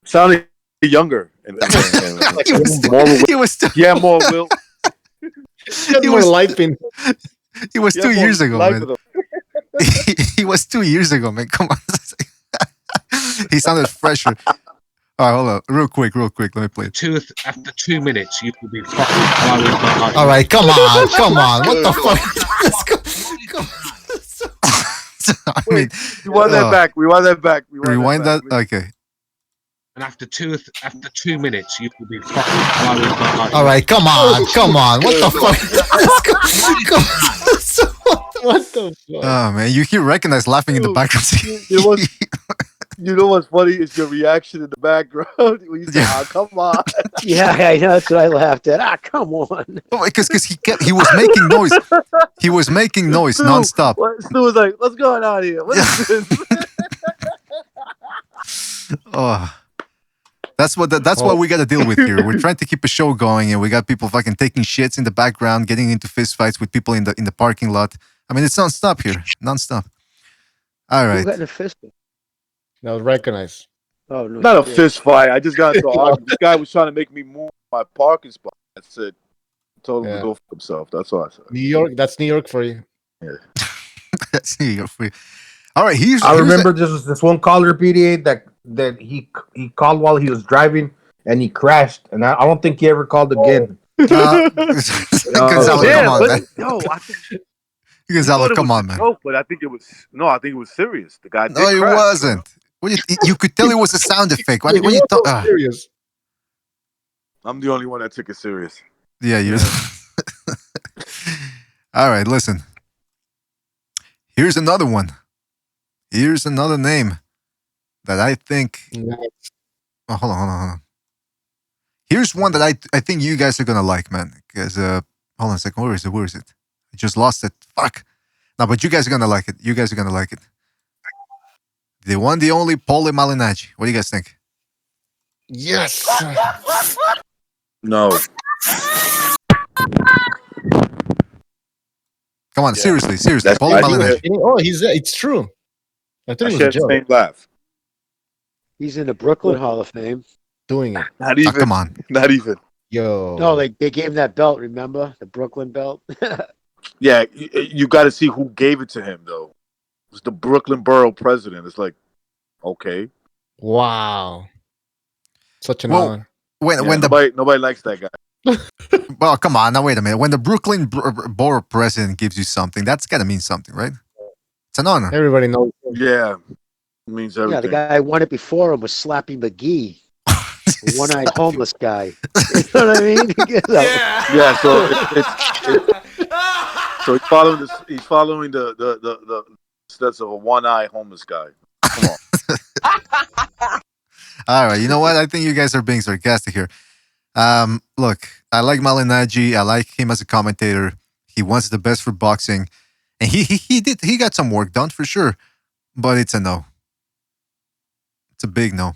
sounded younger. He was still, more will. He was life in. It was 2 years ago, man. He was 2 years ago, man. Come on. He sounded fresher. All right, hold on. Real quick. Let me play it. After 2 minutes, you will be fucking. All right, come on. What the fuck? I mean, we want that back. Rewind that. Okay. And after 2 minutes, you will be fucking. All right, come on. What the fuck? What the fuck? Oh man, you hear recognize laughing in the background. You know what's funny is your reaction in the background when you say, come on. Yeah, I know, that's what I laughed at. Come on. Because he was making noise. He was making noise nonstop. Stu was like, what's going on here? What is this? Oh. That's what we got to deal with here. We're trying to keep a show going, and we got people fucking taking shits in the background, getting into fist fights with people in the parking lot. I mean, it's nonstop here, nonstop. All right. Who got in a fist fight? No, recognize. Oh no, not a fist fight. I just got into an argument. This guy was trying to make me move my parking spot. I said, told him to go for himself. That's all I said. New York. That's New York for you. Yeah. That's New York for you. All right. I remember this one caller, BDA, that he called while he was driving and he crashed, and I don't think he ever called again. Gonzalo, come on, man. No, I think Gonzalo, come on, man. Joke, but I think it was serious. The guy. No, it wasn't. You could tell it was a sound effect. When you talk, serious. I'm the only one that took it serious. Yeah, you. All right, listen. Here's another one. Here's another name that I think. Oh, hold on. Here's one that I think you guys are gonna like, man. Because hold on a second. Where is it? I just lost it. Fuck. No, but you guys are gonna like it. The one, the only, Paulie Malignaggi. What do you guys think? Yes. No. Come on, seriously. Paulie Malignaggi. Oh, it's true. I thought it was a joke. Same laugh. He's in the Brooklyn Hall of Fame. Doing it. Not even. Come on. Not even. Yo. No, they gave him that belt. Remember the Brooklyn belt? Yeah, you got to see who gave it to him though. It was the Brooklyn Borough president. It's like, okay. Wow. Such an honor. When nobody likes that guy. Well, come on. Now, wait a minute. When the Brooklyn Borough president gives you something, that's got to mean something, right? It's an honor. Everybody knows. Yeah. It means everything. Yeah, the guy who won it before him was Slappy McGee. One-eyed homeless guy. You know what I mean? Yeah. So so he's following the steps of a one-eyed homeless guy. Come on. All right. You know what? I think you guys are being sarcastic here. Look, I like Malignaggi. I like him as a commentator. He wants the best for boxing, and he got some work done for sure. But it's a no. It's a big no.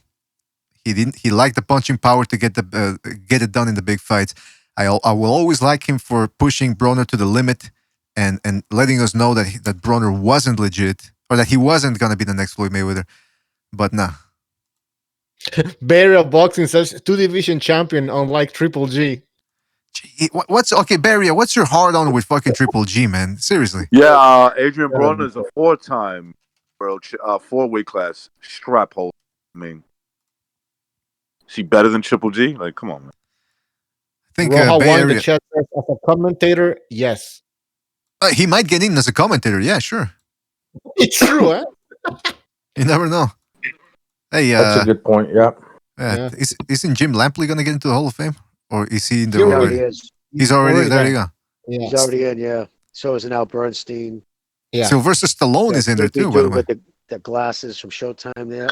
He liked the punching power to get it done in the big fights. I will always like him for pushing Broner to the limit and letting us know that Broner wasn't legit or that he wasn't gonna be the next Floyd Mayweather. But nah. BDA Boxing says 2-division champion, unlike Triple G. What's okay, Barry? What's your hard on with fucking Triple G, man? Seriously. Yeah, Adrian Broner is a 4-time world 4-weight class strap holder. I mean, is he better than Triple G? Like, come on, man. I think won the chess as a commentator. Yes, he might get in as a commentator. Yeah, sure. It's true, huh? You never know. Hey, that's a good point. Yeah. Isn't Jim Lampley gonna get into the Hall of Fame, or is he in the? He already is. He's already there. You go. Yeah. He's already in. Yeah. So is Al Bernstein. Yeah. Sylvester Stallone is in there too. By the way, with the glasses from Showtime. There.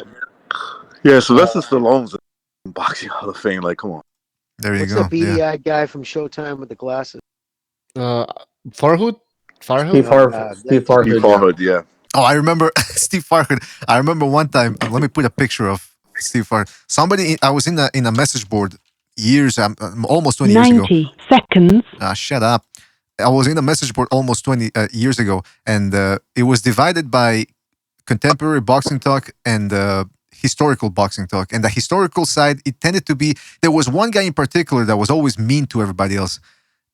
Yeah, Sylvester Stallone's in Boxing Hall of Fame. Like, come on. There you What's go. the beady eyed guy from Showtime with the glasses? Farhood. Steve Farhood. Yeah. Oh, I remember Steve Farhood. I remember one time. Let me put a picture of Steve Farhood. I was in a message board years, almost 20 years ago. 90 seconds. Shut up. I was in a message board almost 20 years ago, and it was divided by contemporary boxing talk and historical boxing talk. And the historical side, it tended to be, there was one guy in particular that was always mean to everybody else.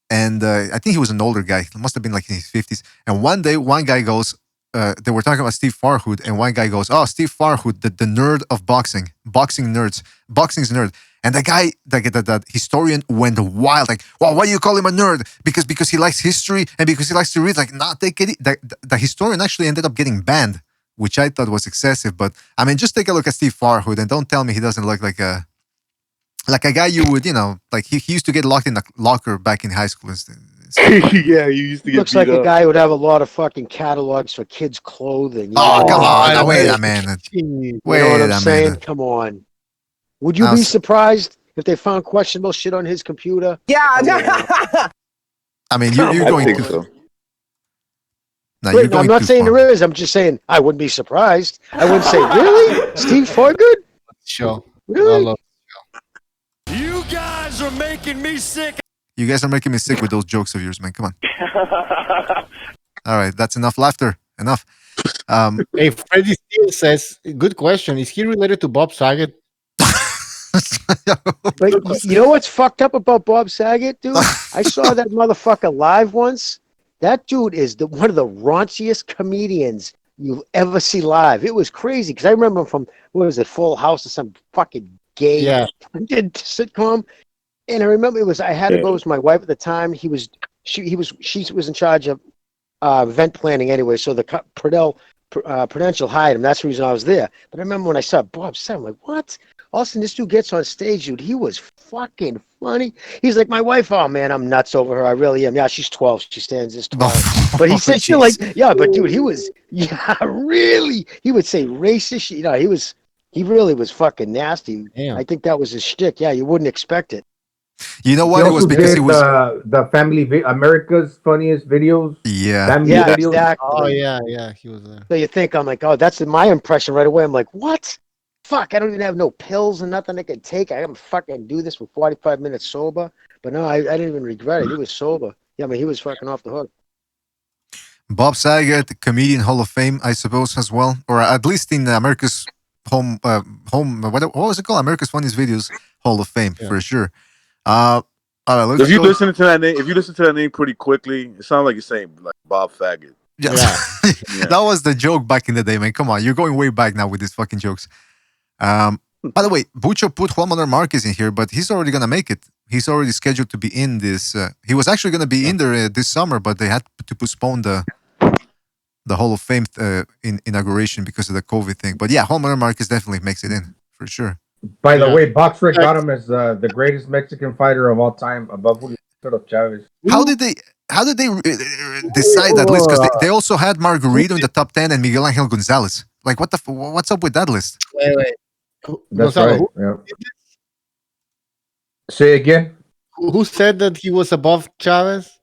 And I think he was an older guy. He must have been like in his 50s. And one day, one guy goes, they were talking about Steve Farhood, and one guy goes, "Oh, Steve Farhood, the nerd of boxing's nerd." And the guy, that historian, went wild, like, "Well, why do you call him a nerd? Because he likes history and because he likes to read." Like, not take it. The historian actually ended up getting banned, which I thought was excessive. But I mean, just take a look at Steve Farhood and don't tell me he doesn't look like a guy you would, like he used to get locked in a locker back in high school. Yeah, he used to get Looks like a guy who would have a lot of fucking catalogs for kids' clothing. Oh, come on. Wait a minute. You know what I'm saying? Come on. Would you be surprised if they found questionable shit on his computer? Yeah. I mean, you're going to... So. No, Wait, I'm not saying there is. I'm just saying I wouldn't be surprised. I wouldn't say, really? Steve Farhood? Sure. Really? You guys are making me sick. You guys are making me sick with those jokes of yours, man. Come on. All right, that's enough laughter. Enough. Hey, Freddie Steele says, good question. Is he related to Bob Saget? But you know what's fucked up about Bob Saget, dude? I saw that motherfucker live once. That dude is one of the raunchiest comedians you'll ever see live. It was crazy because I remember him from, what was it, Full House or some fucking gay sitcom. And I remember I had to go with my wife at the time. She was in charge of event planning anyway. So the Prudential hired him. That's the reason I was there. But I remember when I saw Bob Saget, I'm like, what? All of a sudden, this dude gets on stage, dude. He was fucking funny. He's like, my wife, oh man, I'm nuts over her. I really am. Yeah, she's 12. She stands as 12. But he said shit like, yeah, but dude, he was, really. He would say racist shit. He really was fucking nasty. Damn. I think that was his shtick. Yeah, you wouldn't expect it. You know what? It was because he was the America's Funniest Videos. Yeah. Family videos. Exactly. Oh yeah, he was there. So you think, I'm like, oh, that's my impression right away. I'm like, what? Fuck, I don't even have no pills and nothing I could take. I can fucking do this for 45 minutes sober. But no, I didn't even regret it. He was sober. Yeah, I mean, he was fucking off the hook. Bob Saget, Comedian Hall of Fame, I suppose, as well. Or at least in America's what was it called? America's Funniest Videos Hall of Fame, for sure. All right, if you listen to that name pretty quickly, it sounds like you're saying like Bob Faggot. Yeah. That was the joke back in the day, man. Come on, you're going way back now with these fucking jokes. By the way, Bucho put Juan Manuel Marquez in here, but he's already gonna make it. He's already scheduled to be in this. He was actually gonna be in there this summer, but they had to postpone the Hall of Fame inauguration because of the COVID thing. But yeah, Juan Manuel Marquez definitely makes it in for sure. By the way, BoxRec got him as the greatest Mexican fighter of all time, above Julio Chavez. How did they decide that list? Because they also had Margarito in the top 10 and Miguel Angel Gonzalez. Like, what's up with that list? Wait. That's right. Yeah. Say again. Who said that he was above Chavez?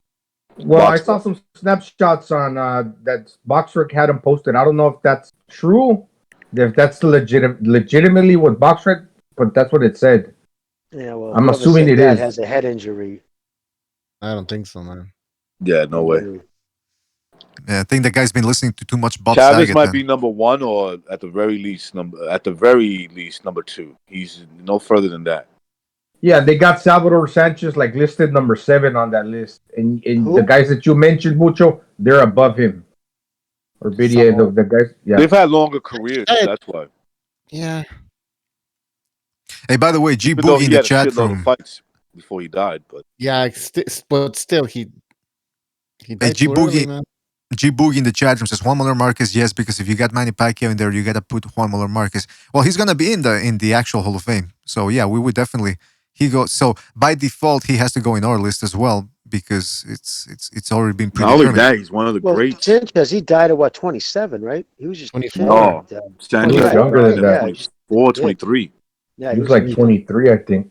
Well, I saw some snapshots on that BoxRec had him posted. I don't know if that's true, if that's legitimately what BoxRec, but that's what it said. Yeah, well, I'm assuming it is. Has a head injury. I don't think so, man. Yeah, no way. Yeah, I think the guy's been listening to too much Bob Chavez Saget. might Then. be number one, or at the very least number two. He's no further than that. Yeah, they got Salvador Sanchez like listed number 7 on that list, and Who? the guys that you mentioned, Mucho, they're above him. Or BDA, the guys. Yeah, They've had longer careers. That's why. Yeah. Hey, by the way, G Even though Boogie in he the had a chat shitload of room. fights before he died, but Yeah, but still, he Hey, died G too early, Boogie. man. G Boogie in the chat room says Juan Manuel Marquez, yes, because if you got Manny Pacquiao in there, you got to put Juan Manuel Marquez. Well, he's gonna be in the actual Hall of Fame. So yeah, we would definitely so by default he has to go in our list as well because it's already been not only predetermined. that, he's one of the greats. Sanchez, he died at what, 27, right? He was just 24. No, Sanchez was younger than that. 24, 23. Yeah, he was like 23, I think.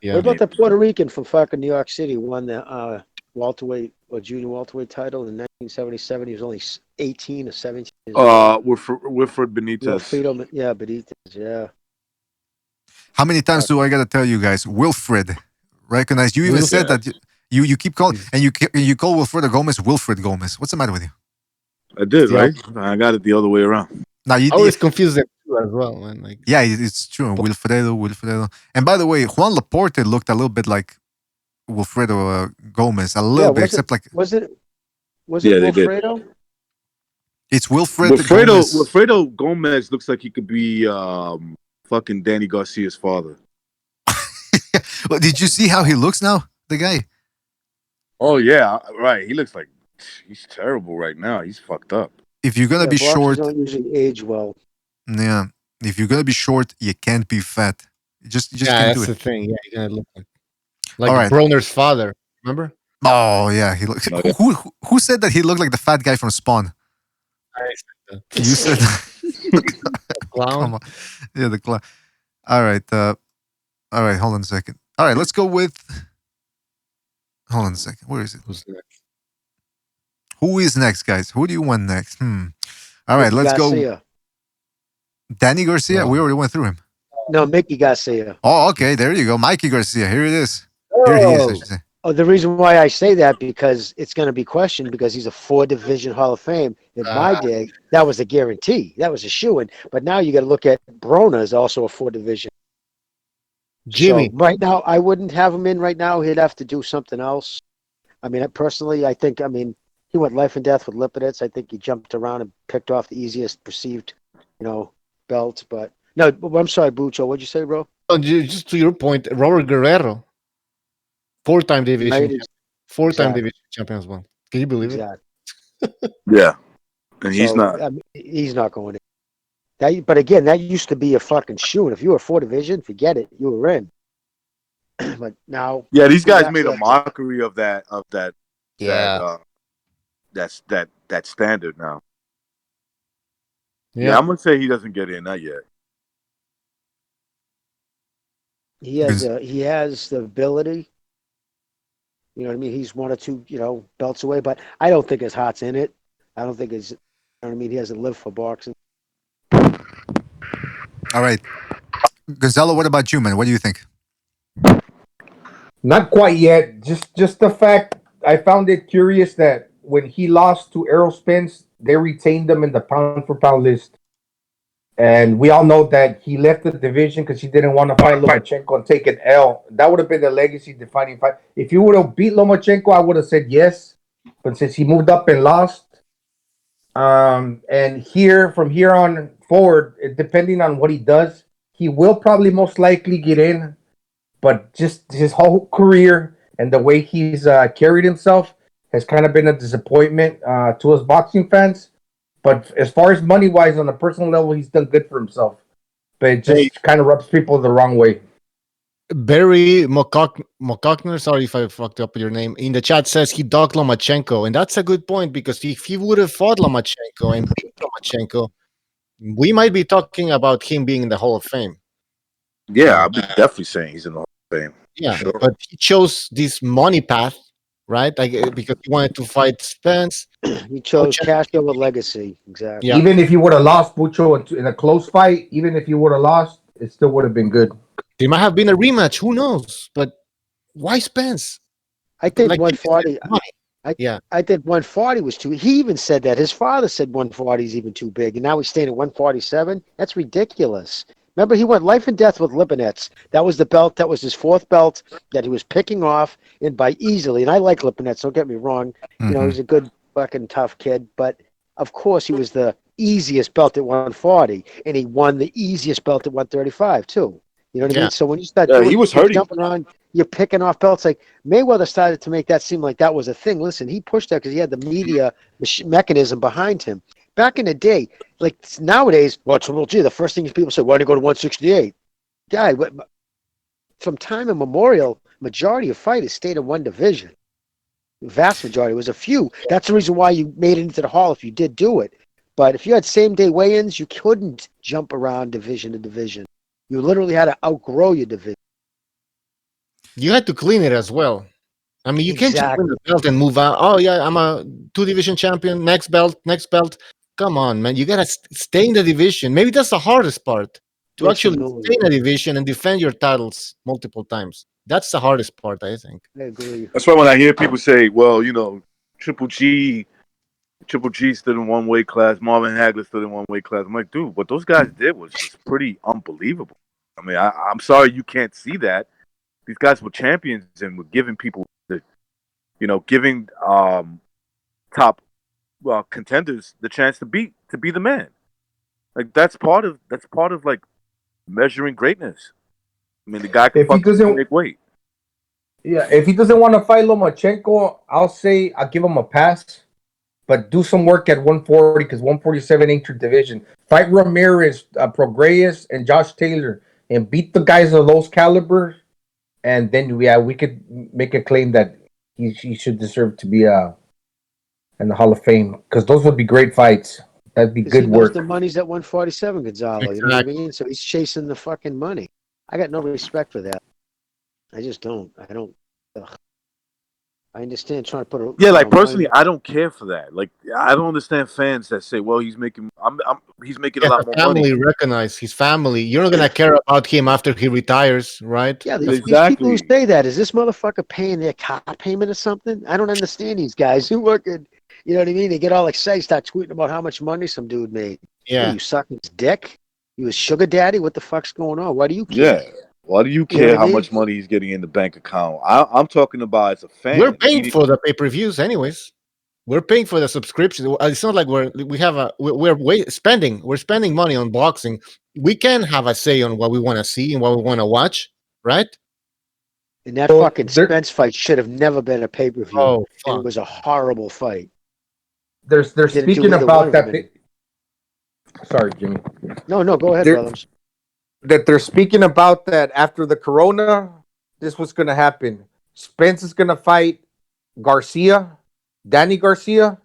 Yeah. What about the Puerto Rican from fucking New York City who won the welterweight or junior welterweight title in 1977? He was only 18 or 17 years old. Wilfred Benitez. Wilfredo, yeah, Benitez, yeah. How many times do I gotta tell you guys? Wilfred, recognize you even said that you keep calling and you call Wilfredo Gomez Wilfred Gomez. What's the matter with you? I did, right? I got it the other way around. Now you I always confuse them too as well, man. Like, yeah, it's true. Wilfredo. And by the way, Juan Laporte looked a little bit like Wilfredo Gomez, a little bit, except like was it they did. Wilfredo? It's Wilfredo Gomez. Wilfredo Gomez looks like he could be fucking Danny Garcia's father. Well, did you see how he looks now? The guy. Oh yeah, right. He looks like he's terrible right now. He's fucked up. If you're gonna be boxers short, don't usually age well. yeah. If you're gonna be short, you can't be fat. You just yeah, can't that's do the it. thing. Yeah, you're gonna look like All right. Broner's father. Remember? Oh yeah, he looks. Who said that he looked like the fat guy from Spawn? You said clown. Come on. Yeah, the clown. All right. All right. Hold on a second. All right. Let's go with. Hold on a second. Where is it? Who's next? Who is next, guys? Who do you want next? All right. Let's Garcia. go. Danny Garcia. We already went through him. No, Mickey Garcia. Oh, okay. There you go. Mikey Garcia. Here it is. Here he is, I should say. Oh, the reason why I say that because it's going to be questioned because he's a 4-division Hall of Fame. In my day, that was a guarantee. That was a shoo-in. But now you got to look at Broner is also a 4-division. Jimmy. So right now, I wouldn't have him in right now. He'd have to do something else. I mean, personally, I think, he went life and death with Lipidets. I think he jumped around and picked off the easiest perceived, belt. But no, I'm sorry, Bucho. What'd you say, bro? Oh, just to your point, Robert Guerrero, 4-time division, 4-time division champion as well. Can you believe it? Yeah, and he's not. He's not going in. But again, that used to be a fucking shoe. If you were 4-division, forget it. You were in. But now, Yeah, these guys made a mockery of that. Yeah. That standard now. Yeah. I'm gonna say he doesn't get in, not yet. He has the ability. You know what I mean? He's 1 or 2, belts away, but I don't think his heart's in it. I don't think his. You know what I mean? He hasn't lived for boxing. All right. Gonzalo, what about you, man? What do you think? Not quite yet. Just the fact I found it curious that when he lost to Errol Spence, they retained him in the pound for pound list. And we all know that he left the division because he didn't want to fight Lomachenko and take an L. That would have been the legacy defining fight. If you would have beat Lomachenko, I would have said yes. But since he moved up and lost, and from here on forward, depending on what he does, he will probably most likely get in. But just his whole career and the way he's carried himself has kind of been a disappointment to us boxing fans. But as far as money-wise, on a personal level, he's done good for himself. But it just kind of rubs people the wrong way. Barry Mokokner, sorry if I fucked up your name, in the chat says he dogged Lomachenko. And that's a good point because if he would have fought Lomachenko and beat Lomachenko, we might be talking about him being in the Hall of Fame. Yeah, I'll be definitely saying he's in the Hall of Fame. Yeah, Sure. but he chose this money path, right? Because he wanted to fight Spence. He chose cash over legacy. Exactly. Yeah. Even if you would have lost Bucho in a close fight, even if you would have lost, it still would have been good. There might have been a rematch. Who knows? But why Spence? I think Like, 140. I think 140 was too. He even said that. His father said 140 is even too big, and now he's staying at 147. That's ridiculous. Remember, he went life and death with Lipinets. That was the belt. That was his fourth belt that he was picking off, and by easily. And I like Lipinets. Don't get me wrong. You know, he's a good fucking tough kid. But of course, he was the easiest belt at 140, and he won the easiest belt at 135 too. You know what I mean? So when you start doing, he was you're hurting. jumping around, you're picking off belts. Like Mayweather started to make that seem like that was a thing. Listen, he pushed that because he had the media mechanism behind him. Back in the day, like nowadays, well, Triple G, the first thing people say, why do you go to 168? Guy, from time immemorial, majority of fighters stayed in one division. The vast majority. It was a few. That's the reason why you made it into the hall if you did do it. But if you had same-day weigh-ins, you couldn't jump around division to division. You literally had to outgrow your division. You had to clean it as well. I mean, you can't just win the belt and move on. Oh, yeah, I'm a 2-division champion. Next belt, next belt. Come on, man. You got to stay in the division. Maybe that's the hardest part, to actually stay in a division and defend your titles multiple times. That's the hardest part, I think. I agree. That's why when I hear people say, well, you know, Triple G stood in one weight class, Marvin Hagler stood in one weight class. I'm like, dude, what those guys did was just pretty unbelievable. I mean, I'm sorry you can't see that. These guys were champions and were giving people giving top contenders the chance to be the man. Like that's part of like measuring greatness. I mean, the guy can make weight. Yeah, if he doesn't want to fight Lomachenko, I'll give him a pass. But do some work at 140 because 147 ain't your division. Fight Ramirez, Prograis, and Josh Taylor, and beat the guys of those caliber, and then we could make a claim that he should deserve to be in the Hall of Fame because those would be great fights. That'd be good work. The money's at 147, Gonzalo. You know what I mean? So he's chasing the fucking money. I got no respect for that. I just don't. I don't. Ugh. I understand trying to put a personally, I don't care for that. Like, I don't understand fans that say, "Well, he's making a lot more family money." Recognize his family. You're not gonna care about him after he retires, right? Yeah, these people who say that, is this motherfucker paying their car payment or something? I don't understand these guys who work at, you know what I mean? They get all excited, start tweeting about how much money some dude made. Yeah, what, you sucking his dick? You a sugar daddy? What the fuck's going on? Why do you care? Yeah. Why do you care how much money he's getting in the bank account? I'm talking about as a fan. We're paying for the pay-per-views anyways. We're paying for the subscription. It's not like we're spending money on boxing. We can have a say on what we want to see and what we want to watch, right? And that fucking Spence fight should have never been a pay-per-view. Oh, and it was a horrible fight. They're speaking about that. Sorry, Jimmy. No, go ahead, brothers. That they're speaking about that after the corona, this was going to happen. Spence is going to fight Danny Garcia.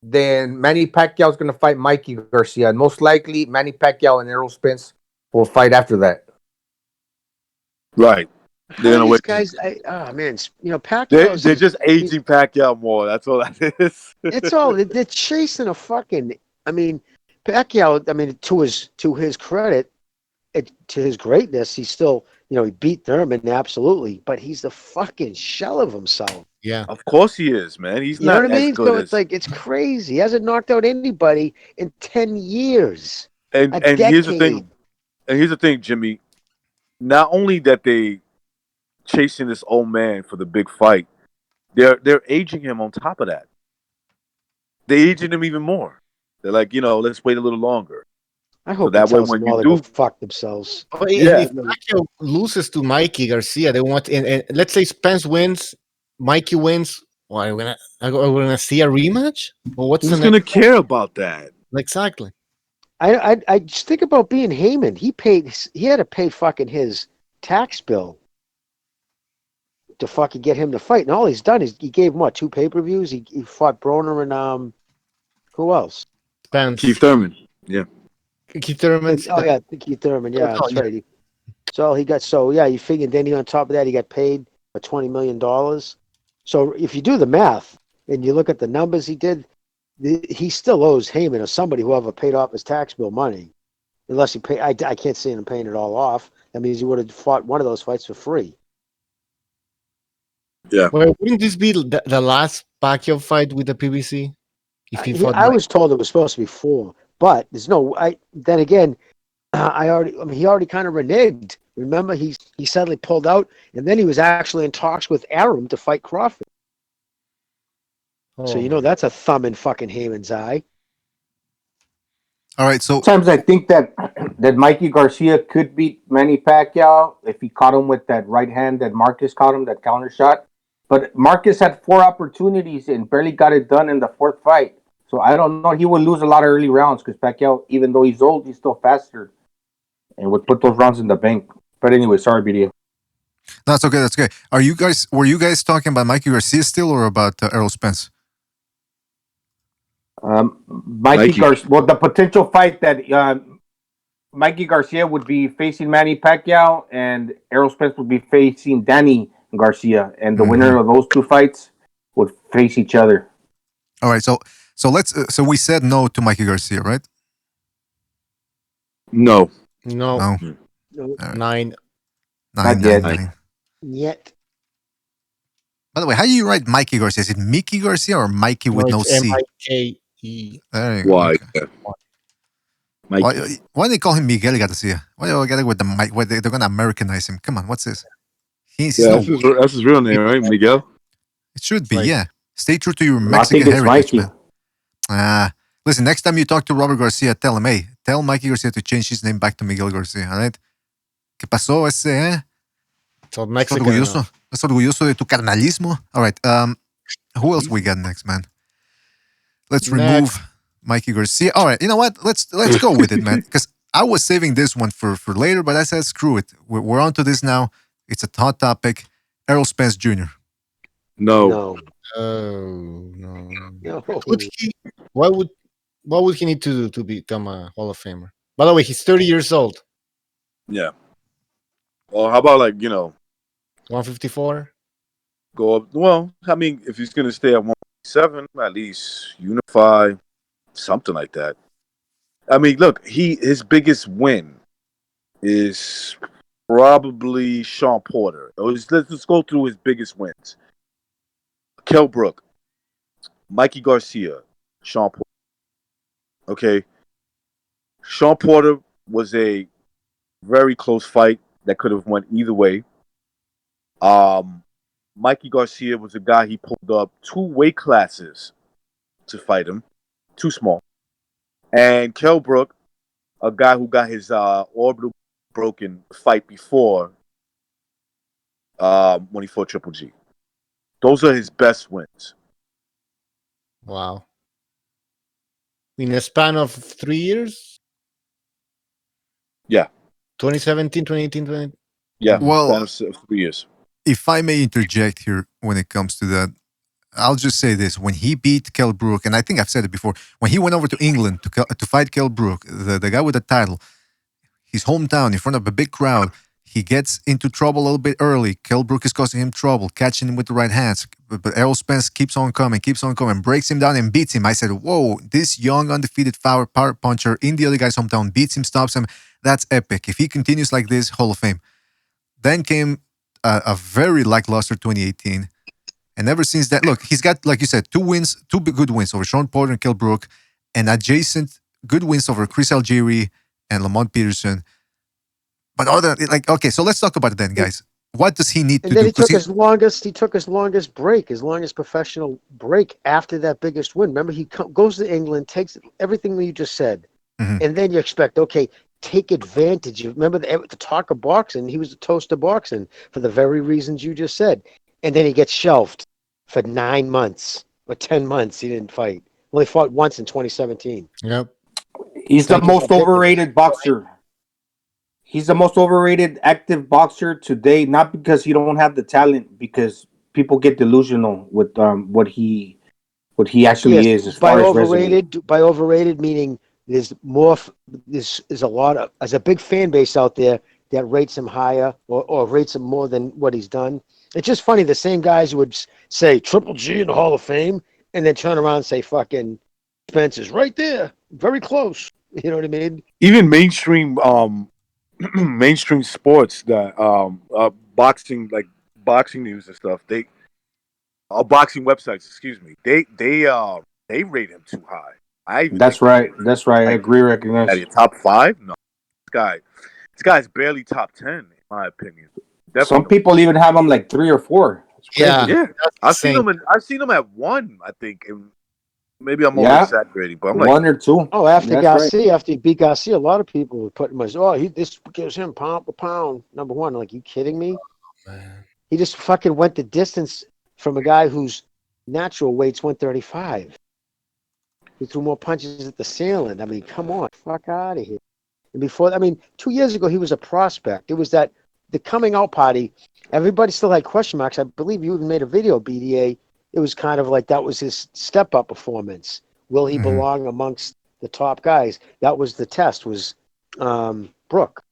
Then Manny Pacquiao is going to fight Mikey Garcia. And most likely, Manny Pacquiao and Errol Spence will fight after that. Right. They're These guys, Pacquiao. They're just aging Pacquiao more. That's all that is. It's all they're chasing a fucking. I mean, Pacquiao. I mean, to his credit. To his greatness, he's still, he beat Thurman, absolutely, but he's the fucking shell of himself. Yeah, of course he is, man. He's you not. know what I mean? So it's like it's crazy. He hasn't knocked out anybody in 10 years. And here's the thing. And here's the thing, Jimmy. Not only that they chasing this old man for the big fight, they're aging him on top of that. They're aging him even more. They're like, let's wait a little longer. I hope that way when you do fuck themselves. If Pacquiao loses to Mikey Garcia, they want and let's say Spence wins, Mikey wins. Well, we're gonna see a rematch. Well, who's gonna care about that? Exactly. I just think about being Heyman. He had to pay fucking his tax bill to fucking get him to fight, and all he's done is he gave him 2 pay-per-views. He fought Broner and who else? Spence. Keith Thurman. Yeah. Keith Thurman. Oh yeah, Keith Thurman. Yeah, that's right. So he got you figure then on top of that he got paid for $20 million. So if you do the math and you look at the numbers he did, he still owes Heyman or somebody whoever paid off his tax bill money, unless he paid. I can't see him paying it all off. That means he would have fought one of those fights for free. Yeah. Well, wouldn't this be the last Pacquiao fight with the PBC? If he fought I was told it was supposed to be 4, but there's no. Then again, he already kind of reneged. Remember, he suddenly pulled out, and then he was actually in talks with Arum to fight Crawford. So that's a thumb in fucking Heyman's eye. All right, so sometimes I think that Mikey Garcia could beat Manny Pacquiao if he caught him with that right hand that Marcus caught him, that counter shot. But Marcus had 4 opportunities and barely got it done in the 4th fight. So I don't know. He would lose a lot of early rounds because Pacquiao, even though he's old, he's still faster and would put those rounds in the bank. But anyway, sorry, BDA. No, that's okay. That's okay. Were you guys talking about Mikey Garcia still or about Errol Spence? Mikey Garcia. Well, the potential fight that Mikey Garcia would be facing Manny Pacquiao and Errol Spence would be facing Danny Garcia, and the winner of those 2 fights would face each other. All right, so so we said no to Mikey Garcia, right? No. No. 9. Not yet. 9. Yet. By the way, how do you write Mikey Garcia? Is it Mickey Garcia or Mikey with no C? M-I-K-E. There you go. Why? Okay. Why they call him Miguel Garcia? Why do I get it with the Mike? Why they're gonna Americanize him? Come on, what's this? That's his real name, right? Miguel. It should be, yeah. Stay true to your Mexican heritage, man. Listen, next time you talk to Robert Garcia, tell him, hey, tell Mikey Garcia to change his name back to Miguel Garcia, all right? ¿Qué pasó ese, eh? ¿Estás orgulloso de tu carnalismo? All right, who else we got next, man? Let's remove Mikey Garcia. All right, you know what? Let's go with it, man. Because I was saving this one for later, but I said, screw it. We're on to this now. It's a hot topic. Errol Spence Jr. No. Oh, no. What would he need to do to become a Hall of Famer? By the way, he's 30 years old. Yeah. Well, how about 154? Go up. Well, I mean, if he's going to stay at 157, at least unify, something like that. I mean, look, his biggest win is probably Shawn Porter. Let's go through his biggest wins. Kell Brook, Mikey Garcia, Shawn Porter. Okay. Shawn Porter was a very close fight that could have went either way. Mikey Garcia was a guy he pulled up 2 weight classes to fight him, too small. And Kell Brook, a guy who got his orbital broken the fight before when he fought Triple G. Those are his best wins. Wow. In a span of 3 years? Yeah. 2017, 2018, 20... Yeah, well, span of 3 years. If I may interject here when it comes to that, I'll just say this. When he beat Kell Brook, and I think I've said it before, when he went over to England to fight Kell Brook, the guy with the title, his hometown, in front of a big crowd, he gets into trouble a little bit early. Kell Brook is causing him trouble, catching him with the right hands. But Errol Spence keeps on coming, breaks him down and beats him. I said, whoa, this young, undefeated power puncher in the other guy's hometown beats him, stops him. That's epic. If he continues like this, Hall of Fame. Then came a very lackluster 2018. And ever since that, look, he's got, like you said, 2 good wins over Shawn Porter and Kell Brook, and adjacent good wins over Chris Algieri and Lamont Peterson. But okay, so let's talk about it then, guys. What does he need to do? And then he took his longest break, his longest professional break after that biggest win. Remember, he goes to England, takes everything that you just said, and then you expect, okay, take advantage. Remember the talk of boxing, he was the toast of boxing for the very reasons you just said. And then he gets shelved for 9 months or 10 months. He didn't fight. Well, he fought once in 2017. Yep. He's the most overrated boxer. He's the most overrated active boxer today, not because he don't have the talent, because people get delusional with what he actually is. As by far overrated, as by overrated meaning there's a lot of, as a big fan base out there that rates him higher or rates him more than what he's done. It's just funny, the same guys who would say Triple G in the Hall of Fame and then turn around and say fucking Spence is right there, very close. You know what I mean? Even mainstream mainstream sports that boxing, like boxing news and stuff, boxing websites, excuse me, they rate him too high. I even That's think right. That's right. I like agree, recognize. at your top 5. No, this guy's barely top 10 in my opinion. Some Definitely. people even have him like 3 or 4. It's crazy. Yeah. I've seen him at 1. I think, and maybe I'm over Yeah. exaggerating, but I'm 1 or 2. Oh, after That's Garcia, after he beat Garcia, a lot of people were putting him as, this gives him pound for pound number 1. Like, you kidding me? He just fucking went the distance from a guy whose natural weight's 135. He threw more punches at the ceiling. I mean, come on, fuck out of here. And before, 2 years ago, he was a prospect. It was the coming out party. Everybody still had question marks. I believe you even made a video, BDA. It was kind of like that was his step up performance. Will he belong amongst the top guys? That was the test. Was Brooke.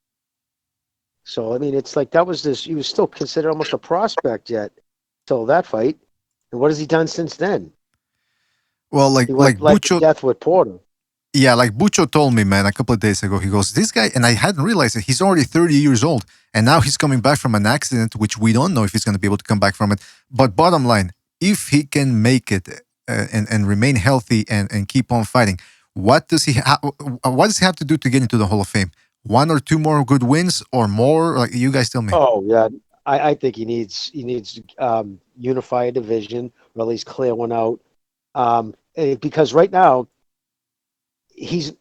So it's like that was this. He was still considered almost a prospect yet till that fight. And what has he done since then? Well, he went Bucho, death with Porter. Yeah, like Bucho told me, man, a couple of days ago. He goes, this guy, and I hadn't realized it. He's already 30 years old, and now he's coming back from an accident, which we don't know if he's going to be able to come back from it. But bottom line, if he can make it and remain healthy and keep on fighting, what does he have to do to get into the Hall of Fame? 1 or 2 more good wins or more? Like, you guys tell me. Oh yeah, I think he needs unify a division, or at least clear one out. Because right now he's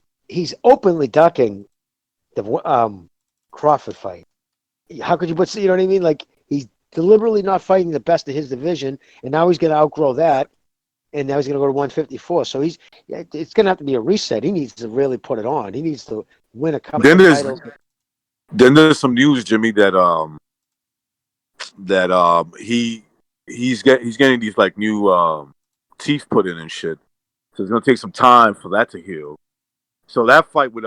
openly ducking the Crawford fight. How could you put? You know what I mean? Like, he's deliberately not fighting the best of his division, and now he's going to outgrow that, and now he's going to go to 154. So it's going to have to be a reset. He needs to really put it on. He needs to win a couple of titles. Then there's some news, Jimmy, that he's getting these like new teeth put in and shit. So it's gonna take some time for that to heal. So that fight with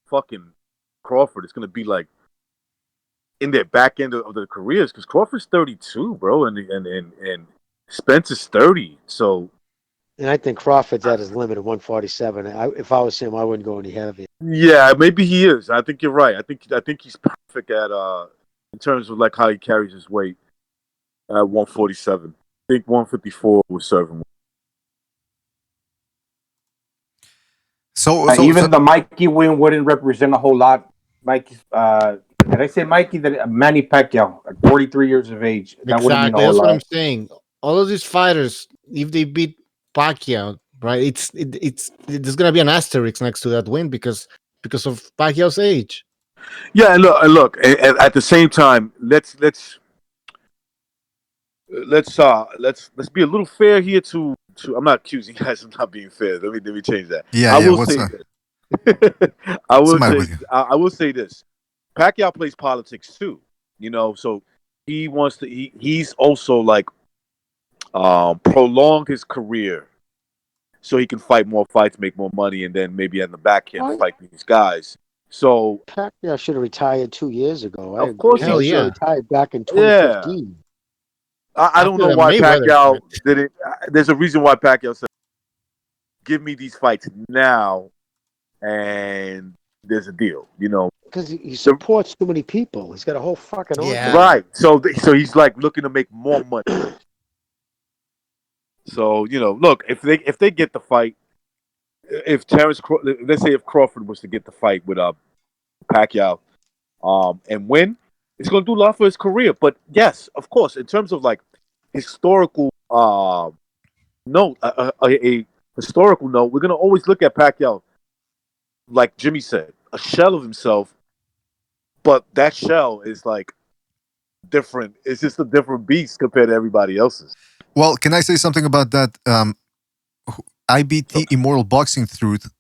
fucking Crawford is gonna be like in their back end of their careers, because Crawford's 32, bro, and Spence is 30. So, and I think Crawford's at his limit of 147. If I was him, I wouldn't go any heavier. yeah, maybe he is. I think you're right. I think he's perfect at in terms of like how he carries his weight at 147. I think 154 would serve him. So the Mikey win wouldn't represent a whole lot. Mikey, did I say Mikey? That Manny Pacquiao at 43 years of age. That wouldn't mean a whole That's what lot. I'm saying. All of these fighters, if they beat Pacquiao, right, there's gonna be an asterisk next to that win because of Pacquiao's age. Yeah, and look. At the same time, let's be a little fair here to. I'm not accusing you guys of not being fair. Let me change that. Yeah, I will what's say that? this. I will say this. Pacquiao plays politics too, so he wants to. He's also like prolong his career so he can fight more fights, make more money, and then maybe in the back end fight these guys. So Pacquiao should have retired 2 years ago. Of course, he should have retired back in 2015. Yeah. I don't know why Pacquiao didn't. There's a reason why Pacquiao said, "Give me these fights now," and there's a deal. Because he supports too many people. He's got a whole fucking audience. Right. So he's like looking to make more money. So look, if they get the fight, let's say if Crawford was to get the fight with Pacquiao, and win, it's going to do a lot for his career. But yes, of course, in terms of like historical note, a historical note, we're going to always look at Pacquiao, like Jimmy said, a shell of himself. But that shell is like different. It's just a different beast compared to everybody else's. Well, can I say something about that? IBT Immortal Boxing Truth.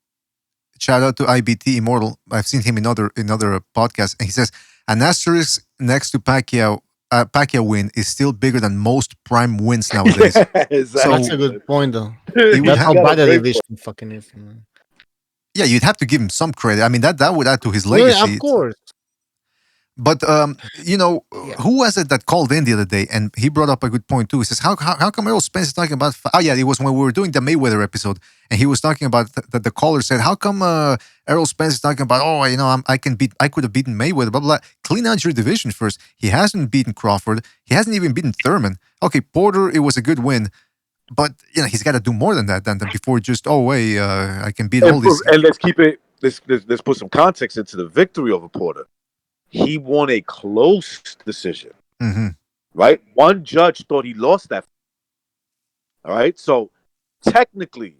Shout out to IBT Immortal. I've seen him in other podcasts, and he says an asterisk next to Pacquiao win is still bigger than most prime wins nowadays. Exactly. So, that's a good point, though. That's how bad the division fucking is. Yeah, you'd have to give him some credit. I mean, that would add to his legacy. Yeah, of course. But who was it that called in the other day, and he brought up a good point too. He says, "How come Errol Spence is talking about?" Oh yeah, it was when we were doing the Mayweather episode, and he was talking about that. The caller said, "How come Errol Spence is talking about? Oh, I could have beaten Mayweather. Blah blah. Clean out your division first. He hasn't beaten Crawford. He hasn't even beaten Thurman. Okay, Porter, it was a good win, but he's got to do more than that than before. Just I can beat all these. And let's keep it. Let's put some context into the victory over Porter. He won a close decision, right? One judge thought he lost that. All right. So technically,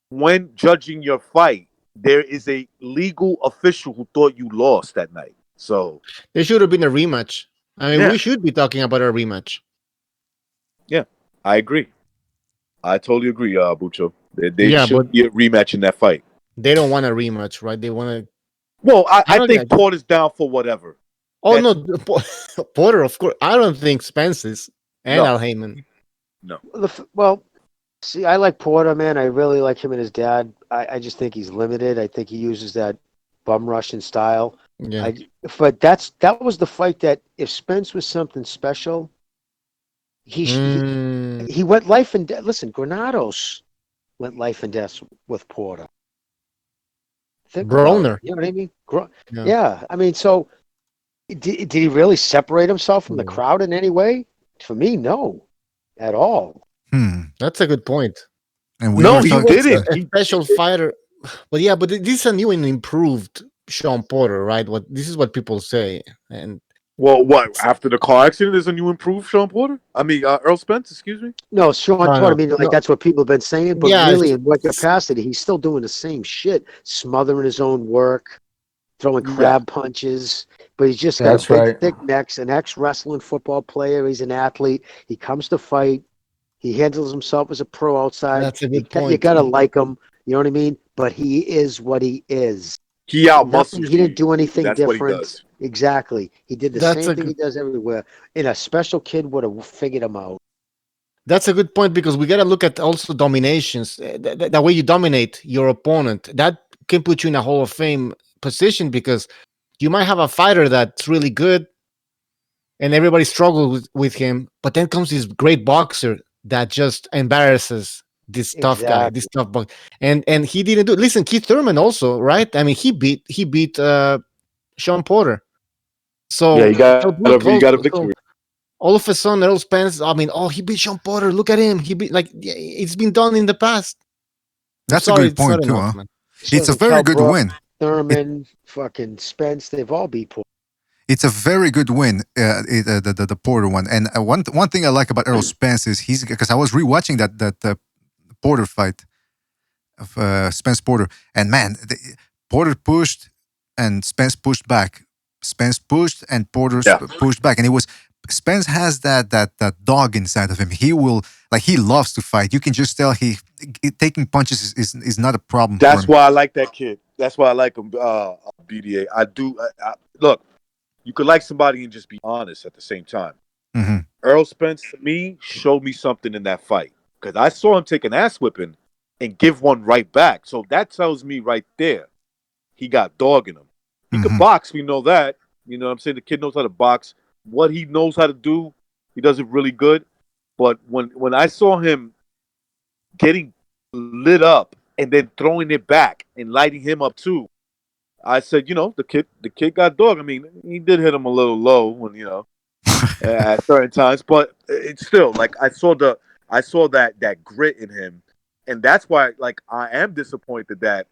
when judging your fight, there is a legal official who thought you lost that night. So there should have been a rematch. I mean, we should be talking about a rematch. Yeah, I agree. I totally agree, Bucho. There should be a rematch in that fight. They don't want a rematch, right? They want to. Well, I think Porter's down for whatever. Oh, no. Porter, of course. I don't think Spence is. And Al Heyman. No. Well, see, I like Porter, man. I really like him and his dad. I just think he's limited. I think he uses that bum rushing style. Yeah. But that was the fight that if Spence was something special, he went life and death. Listen, Granados went life and death with Porter. Broner. You know what I mean? Yeah. I mean, so did he really separate himself from the crowd in any way? For me, no, at all. That's a good point. And he didn't. A special fighter. But this is a new and improved Shawn Porter, right? This is what people say. And what after the car accident is a new improved Shawn Porter? I mean, Earl Spence, excuse me. No, Shawn Porter. I mean, that's what people have been saying. But really, in what capacity? He's still doing the same shit, smothering his own work, throwing crab punches. But he's just got thick necks. An ex-wrestling football player. He's an athlete. He comes to fight. He handles himself as a pro outside. That's a good point. You gotta like him. You know what I mean? But he is what he is. He out-muscles. He didn't do anything different. What he does. Exactly. He did the same thing he does everywhere. And a special kid would have figured him out. That's a good point because we got to look at also dominations. The way you dominate your opponent, that can put you in a Hall of Fame position because you might have a fighter that's really good and everybody struggles with him, but then comes this great boxer that just embarrasses this tough guy, this tough boxer. And he didn't do it. Listen, Keith Thurman also, right? I mean, he beat Shawn Porter. So he got a victory. All of a sudden, Errol Spence. I mean, he beat Shawn Porter. Look at him. He beat it's been done in the past. That's a good point too, huh? It's a very good win. Thurman, fucking Spence, they've all beat Porter. It's a very good win, the Porter one. And one thing I like about Errol Spence is because I was rewatching that Porter fight of Spence Porter, and man, Porter pushed and Spence pushed back. Spence pushed and Porter pushed back, and it was Spence has that dog inside of him. He loves to fight. You can just tell he taking punches is not a problem. That's why I like that kid. That's why I like him. BDA. I do. Look, you could like somebody and just be honest at the same time. Mm-hmm. Errol Spence, to me, showed me something in that fight because I saw him take an ass whipping and give one right back. So that tells me right there, he got dog in him. He could box. We know that. You know what I'm saying? The kid knows how to box. What he knows how to do, he does it really good. But when I saw him getting lit up and then throwing it back and lighting him up too, I said, the kid got dog. I mean, he did hit him a little low when at certain times, but it's still like I saw that grit in him, and that's why I am disappointed that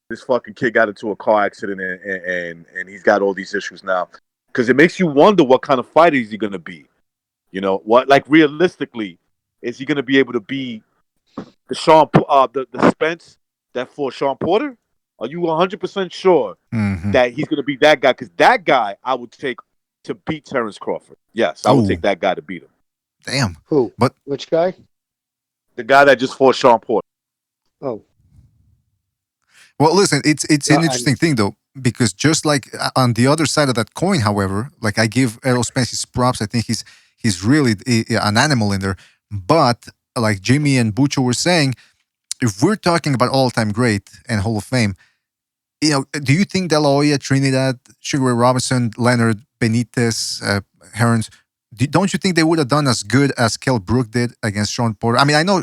this fucking kid got into a car accident and he's got all these issues now. Because it makes you wonder what kind of fighter is he going to be. Realistically, is he going to be able to be the Spence that fought Shawn Porter? Are you 100% sure that he's going to be that guy? Because that guy I would take to beat Terrence Crawford. Yes, I would take that guy to beat him. Damn. Who? But which guy? The guy that just fought Shawn Porter. Oh. Well, listen, it's an interesting thing though, because just like on the other side of that coin, however, like I give Errol Spence his props. I think he's really an animal in there. But like Jimmy and Bucho were saying, if we're talking about all-time great and Hall of Fame, Do you think De La Hoya, Trinidad, Sugar Ray Robinson, Leonard, Benitez, Hearns, don't you think they would have done as good as Kell Brook did against Shawn Porter? I mean, I know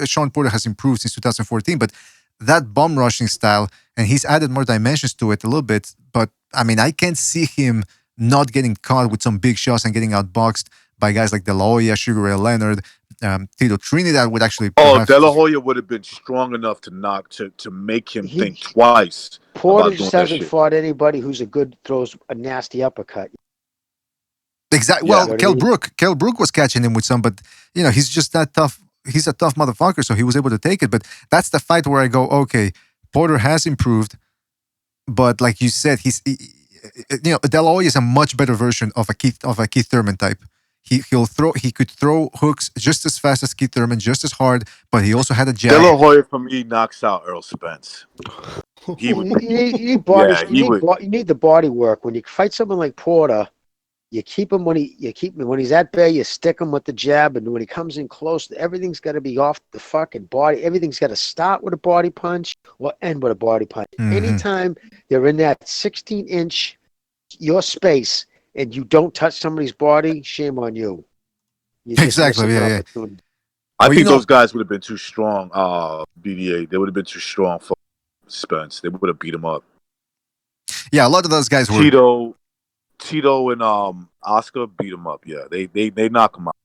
Shawn Porter has improved since 2014, but that bum rushing style, and he's added more dimensions to it a little bit. But I mean, I can't see him not getting caught with some big shots and getting outboxed by guys like De La Hoya, Sugar Ray Leonard, Tito. Trinidad would actually. De La Hoya would have been strong enough to make him think twice. Porter just hasn't fought anybody who's throws a nasty uppercut. Exactly. Yeah. Well, Kell Brook was catching him with some, but he's just that tough. He's a tough motherfucker, so he was able to take it. But that's the fight where I go, okay, Porter has improved, but like you said, De La Hoya is a much better version of a Keith Thurman type. He could throw hooks just as fast as Keith Thurman, just as hard, but he also had a jab. De La Hoya for me knocks out Errol Spence. You need the body work when you fight someone like Porter. You keep him when he's at bay. You stick him with the jab, and when he comes in close, everything's got to be off the fucking body. Everything's got to start with a body punch or end with a body punch. Mm-hmm. Anytime they're in that 16-inch your space and you don't touch somebody's body, shame on you. Exactly. Yeah. I think those guys would have been too strong. BDA, they would have been too strong for Spence. They would have beat him up. Yeah, a lot of those guys were. Tito and Oscar beat him up. Yeah, they knock him out.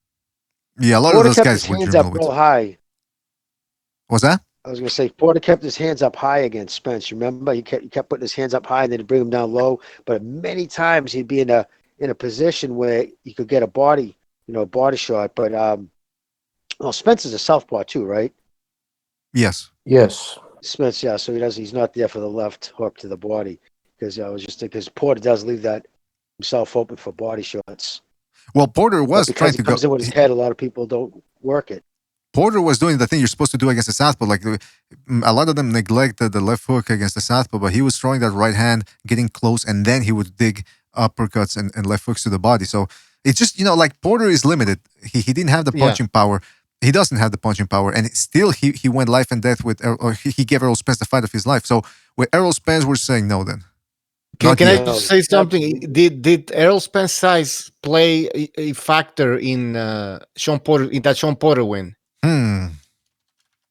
Yeah, a lot Porter of those kept guys his were hands up real high. What's that? I was going to say Porter kept his hands up high against Spence. Remember, he kept putting his hands up high and then he'd bring him down low. But many times he'd be in a position where he could get a body shot. But Spence is a southpaw too, right? Yes. Spence, yeah. So he's not there for the left hook to the body because Porter does leave that himself open for body shots. Well, Porter was trying to go. Because in with his head, a lot of people don't work it. Porter was doing the thing you're supposed to do against the southpaw. Like a lot of them neglected the left hook against the southpaw, but he was throwing that right hand, getting close, and then he would dig uppercuts and left hooks to the body. So it's just like Porter is limited. He didn't have the punching power. He doesn't have the punching power, and still he went life and death with, or he gave Errol Spence the fight of his life. So with Errol Spence, we're saying no. Then can I just say something? Did Errol Spence size play a factor in Shawn Porter win?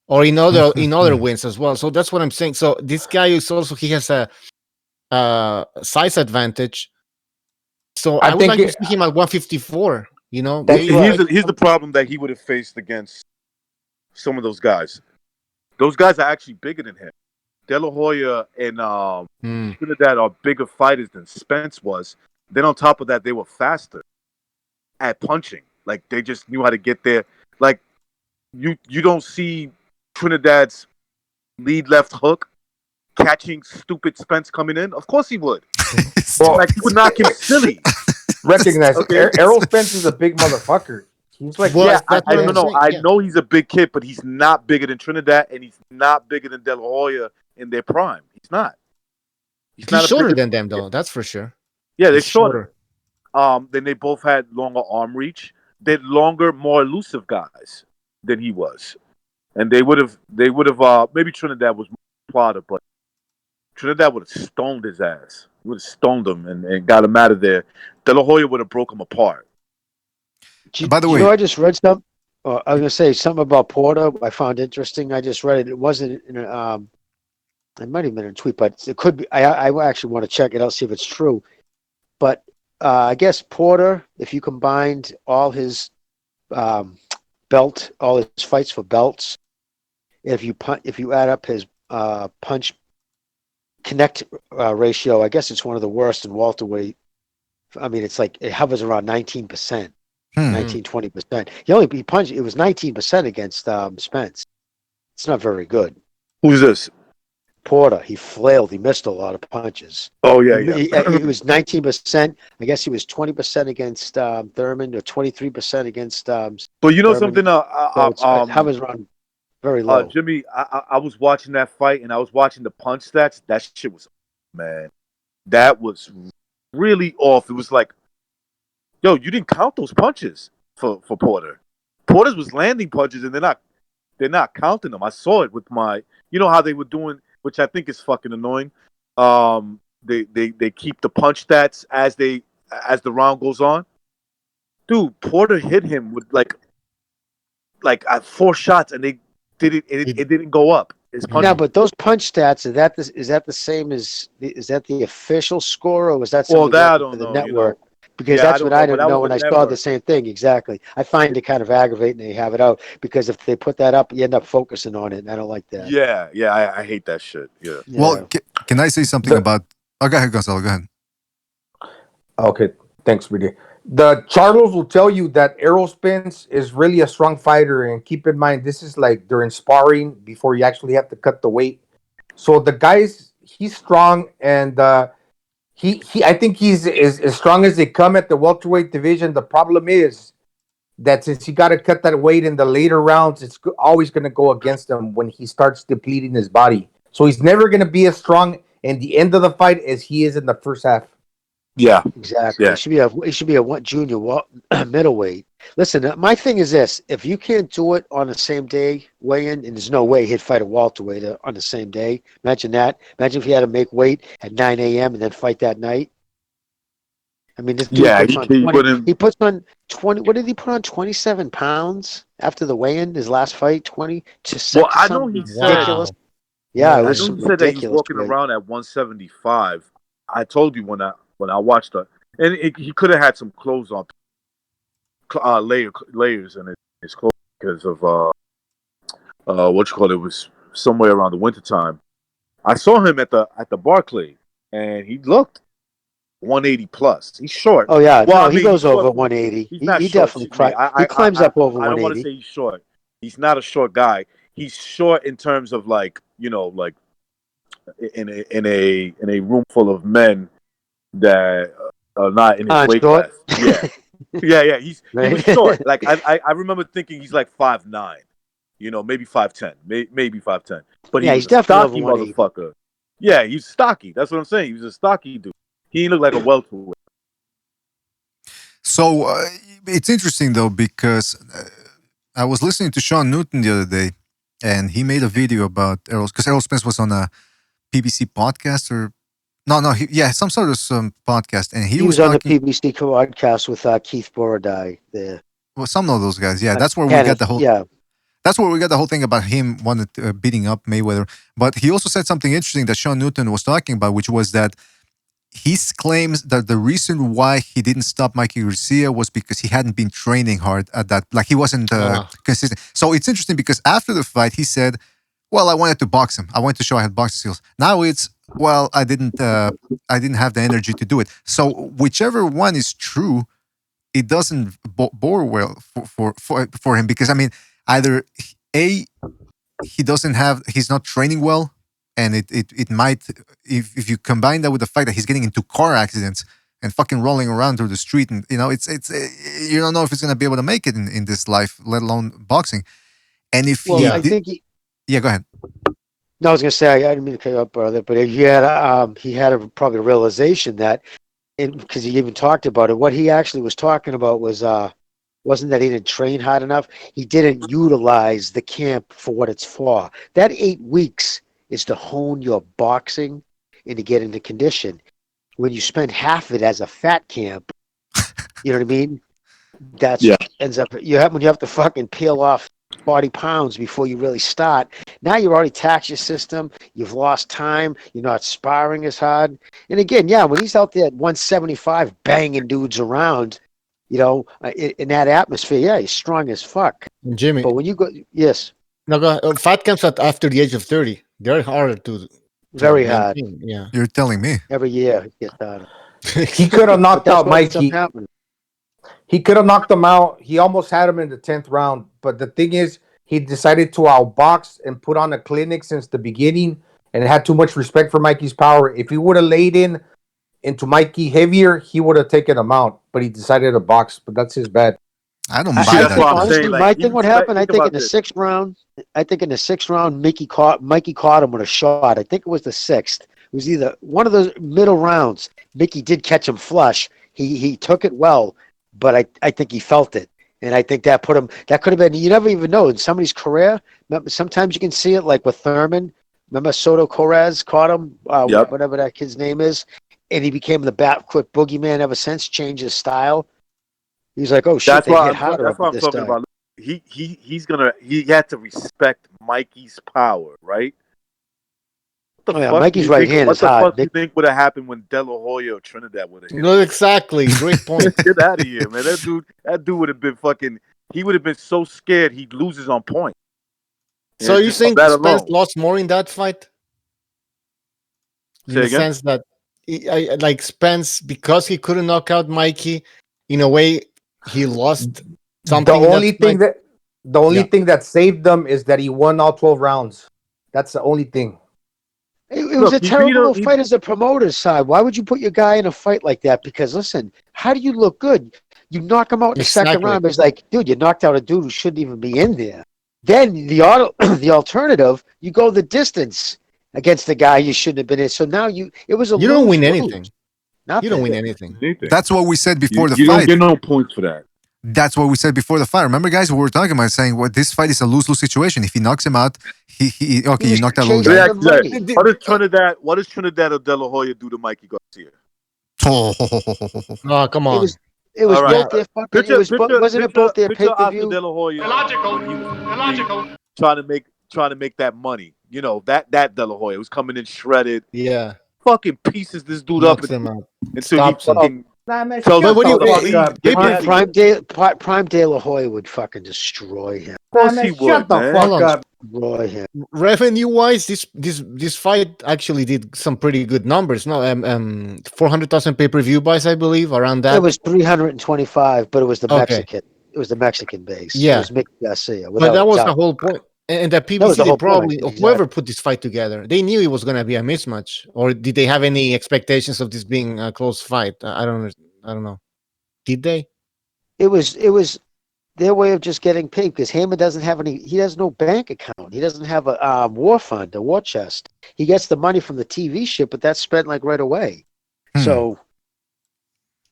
Or in other wins as well? So that's what I'm saying. So this guy he has a size advantage. So I would like to see him at 154. Here's the problem that he would have faced against some of those guys. Those guys are actually bigger than him. De La Hoya and Trinidad are bigger fighters than Spence was. Then on top of that, they were faster at punching. Like they just knew how to get there. Like you don't see Trinidad's lead left hook catching stupid Spence coming in. Of course he would. He would knock him silly. Recognize Errol Spence is a big motherfucker. He's like, I know he's a big kid, but he's not bigger than Trinidad, and he's not bigger than De La Hoya in their prime. He's not. He's not shorter than them, though. That's for sure. Yeah, they're shorter. Then they both had longer arm reach. They're longer, more elusive guys than he was, and they would have. Maybe Trinidad was more plotter, but Trinidad would have stoned his ass. He would have stoned him and got him out of there. De La Hoya would have broke him apart. By the way, I just read something. I was going to say something about Porter. I found interesting. I just read it. It wasn't in it might have been in a tweet, but it could be. I actually want to check it out, see if it's true. But I guess Porter, if you combined all his all his fights for belts, if you add up his punch connect ratio, I guess it's one of the worst in welterweight. I mean, it's like it hovers around 19%. 19-20%. He punched. It was 19% against Spence. It's not very good. Who's this? Porter. He flailed. He missed a lot of punches. Oh yeah. It was 19%. I guess he was 20% against Thurman, or 23% against. But you know Thurman. something? It hovers around very low. Jimmy, I was watching that fight and I was watching the punch stats. That shit was, man, that was really off. It was like, yo, you didn't count those punches for Porter. Porter's was landing punches, and they're not counting them. I saw it with my, how they were doing, which I think is fucking annoying. They keep the punch stats as the round goes on. Dude, Porter hit him with like 4 shots, and it didn't go up. His punch. Now, but those punch stats, is that the same as is that the official score, or was that Well, something that I for don't the know. network? You know, Because yeah, that's what I but didn't that know was when the I saw network. the same thing. Exactly. I find it kind of aggravating they have it out because if they put that up, you end up focusing on it, and I don't like that. Yeah, I hate that shit. Yeah. Well, can I say something about? Oh, go ahead, Gonzalo. Go ahead. Okay, thanks, BD. The Charlos will tell you that Spence is really a strong fighter, and keep in mind this is like during sparring before you actually have to cut the weight. So the he's strong, and he I think he's as strong as they come at the welterweight division. The problem is that since you got to cut that weight in the later rounds, it's always going to go against him when he starts depleting his body. So he's never going to be as strong in the end of the fight as he is in the first half. Yeah, exactly. It should be a junior middleweight. Listen, my thing is this: if you can't do it on the same day weigh-in, and there's no way he'd fight a welterweight on the same day. Imagine that. Imagine if he had to make weight at 9 a.m. and then fight that night. I mean, this dude puts on 20. He puts on 20. What did he put on? 27 pounds after the weigh-in. His last fight, 26. Well, I know he said ridiculous. Yeah, it was I know he said that he was walking weight. around at 175. I told you when I watched it, and he could have had some clothes on, layers in his clothes because of what you call it, was somewhere around the wintertime. I saw him at the Barclay, and he looked 180 plus. He's short. Oh yeah, well, he goes over 180. He's not he short. definitely he climbs up over 180. I don't want to say he's short. He's not a short guy. He's short in terms of like like in a room full of men that are not in his weight class. Yeah. He was short. Like I remember thinking he's like 5'9", maybe 5'10", maybe 5'10". But he's a stocky motherfucker. Yeah, he's stocky. That's what I'm saying. He was a stocky dude. He didn't look like a welterweight. So it's interesting though because I was listening to Sean Newton the other day, and he made a video about because Errol Spence was on a PBC podcast or some sort of podcast, and he was on the PBC podcast with Keith Borodai there. Well, some of those guys, yeah, that's where we got the whole That's where we got the whole thing about him beating up Mayweather. But he also said something interesting that Sean Newton was talking about, which was that he claims that the reason why he didn't stop Mikey Garcia was because he hadn't been training hard at that. Like he wasn't consistent. So it's interesting because after the fight, he said, well, I wanted to box him. I wanted to show I had boxing skills. Now it's, well, I didn't have the energy to do it. So whichever one is true, it doesn't bore well for him because, I mean, either he's not training well, and it might, if you combine that with the fact that he's getting into car accidents and fucking rolling around through the street, and it's you don't know if he's gonna be able to make it in this life, let alone boxing. And if go ahead. No, I was gonna say I didn't mean to cut you up, brother, but he had probably a realization that, because he even talked about it. What he actually was talking about wasn't that he didn't train hard enough. He didn't utilize the camp for what it's for. That 8 weeks is to hone your boxing and to get into condition. When you spend half of it as a fat camp, you know what I mean? That's ends up when you have to fucking peel off 40 pounds before you really start. Now you've already taxed your system. You've lost time. You're not sparring as hard. And again, when he's out there at 175 banging dudes around, in that atmosphere, he's strong as fuck. Jimmy. But when you go, No, go fat camps after the age of 30. They're harder to very hard. Yeah. You're telling me. Every year it gets harder. He could have knocked out Mikey. He could have knocked him out. He almost had him in the 10th round. But the thing is, he decided to outbox and put on a clinic since the beginning and had too much respect for Mikey's power. If he would have laid into Mikey heavier, he would have taken him out. But he decided to box. But that's his bad. I don't buy that. Honestly, my thing, what happened, I think in the 6th round, Mikey caught him with a shot. I think it was the 6th. It was either one of those middle rounds. Mickey did catch him flush. He took it well, but I think he felt it. And I think that could have been, you never even know. In somebody's career, sometimes you can see it like with Thurman. Remember Soto Correz caught him, Yep. whatever that kid's name is, and he became the bat quick boogeyman ever since. Changed his style. He's like, oh shit, That's they why hit harder that's up what with I'm this talking guy. about. He had to respect Mikey's power, right? What the fuck Mikey's do you right think, hand what is the hard. fuck do you think would have happened when De La Hoya or Trinidad would have hit? No, exactly. Great point. Get out of here, man. That dude would have been fucking. He would have been so scared he'd loses on point. So And you just from think that Spence alone. lost more in that fight? Say In the again? sense that, like Spence, because he couldn't knock out Mikey, in a way, he lost something. The only thing that saved them is that he won all 12 rounds. That's the only thing. It was a terrible fight as a promoter's side. Why would you put your guy in a fight like that? Because listen, how do you look good? You knock him out in the second round. It's like, dude, you knocked out a dude who shouldn't even be in there. Then the alternative, you go the distance against the guy you shouldn't have been in. So now you don't win anything. Nothing. You don't win anything. That's what we said before the you fight. don't get no points for that. That's what we said before the fight. Remember, guys, we were talking about saying, well, this fight is a lose-lose situation. If he knocks him out, you knocked out Lose. What does Trinidad or De La Hoya do to Mikey Garcia? Oh, come on. It was All right. both their fucking. Wasn't it both their pay per view? De La Hoya Illogical. trying to make that money. You know that De La Hoya was coming in shredded. Yeah. Fucking pieces this dude Knocks up him out. until he Stops him. fucking. Man, So shut what do the you- fuck up. They- man. Prime De La Hoya would fucking destroy him. Of course Man, he shut would, the man. fuck Hold on. up. Destroy him. Revenue wise, this fight actually did some pretty good numbers. No, 400,000 pay per view buys, I believe, around that. It was 325, but it was the Okay. Mexican. It was the Mexican base. Yeah. It was Mick Garcia. But that was doubt. the whole point. And the That was PBC, the they whole probably, point, whoever put this fight together, they knew it was going to be a mismatch. Or did they have any expectations of this being a close fight? I don't know. Did they? It was their way of just getting paid because Heyman doesn't have any. He has no bank account. He doesn't have a war fund, a war chest. He gets the money from the TV shit, but that's spent like right away. So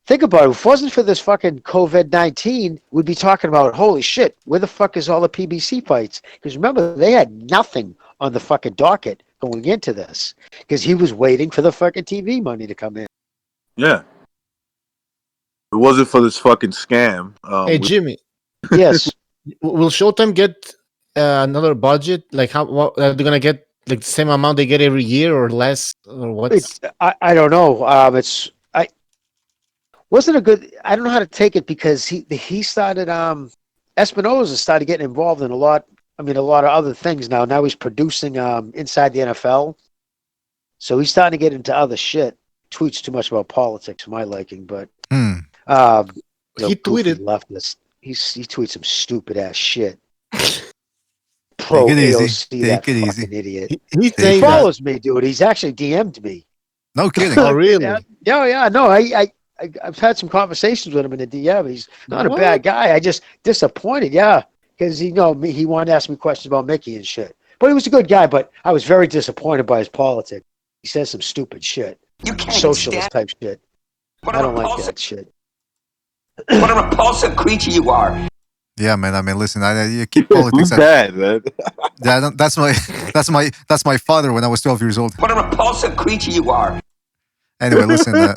think about it. If it wasn't for this fucking COVID-19, we'd be talking about, holy shit, where the fuck is all the PBC fights? Because remember, they had nothing on the fucking docket going into this because he was waiting for the fucking TV money to come in. Yeah. If it wasn't for this fucking scam. Hey, Jimmy. Yes. Will Showtime get another budget? Like, what they're going to get like the same amount they get every year or less? Or what? I don't know. Wasn't a good. I don't know how to take it because he started. Espinoza started getting involved in a lot of other things now. Now he's producing inside the NFL, so he's starting to get into other shit. Tweets too much about politics for my liking, but he tweeted leftist. He tweets some stupid ass shit. Pro Take it easy. AOC, Take that it fucking easy. idiot. He follows me, dude. He's actually DM'd me. No kidding. Oh, really? Yeah. No, I've had some conversations with him in the DM. He's not a bad guy. I just disappointed, because he wanted to ask me questions about Mickey and shit. But he was a good guy. But I was very disappointed by his politics. He says some stupid shit, socialist type shit. I don't like that shit. What a repulsive creature you are. Yeah, man. I mean, listen, you keep politics. Bad, man. Yeah, that's my father when I was 12 years old. What a repulsive creature you are. Anyway, listen.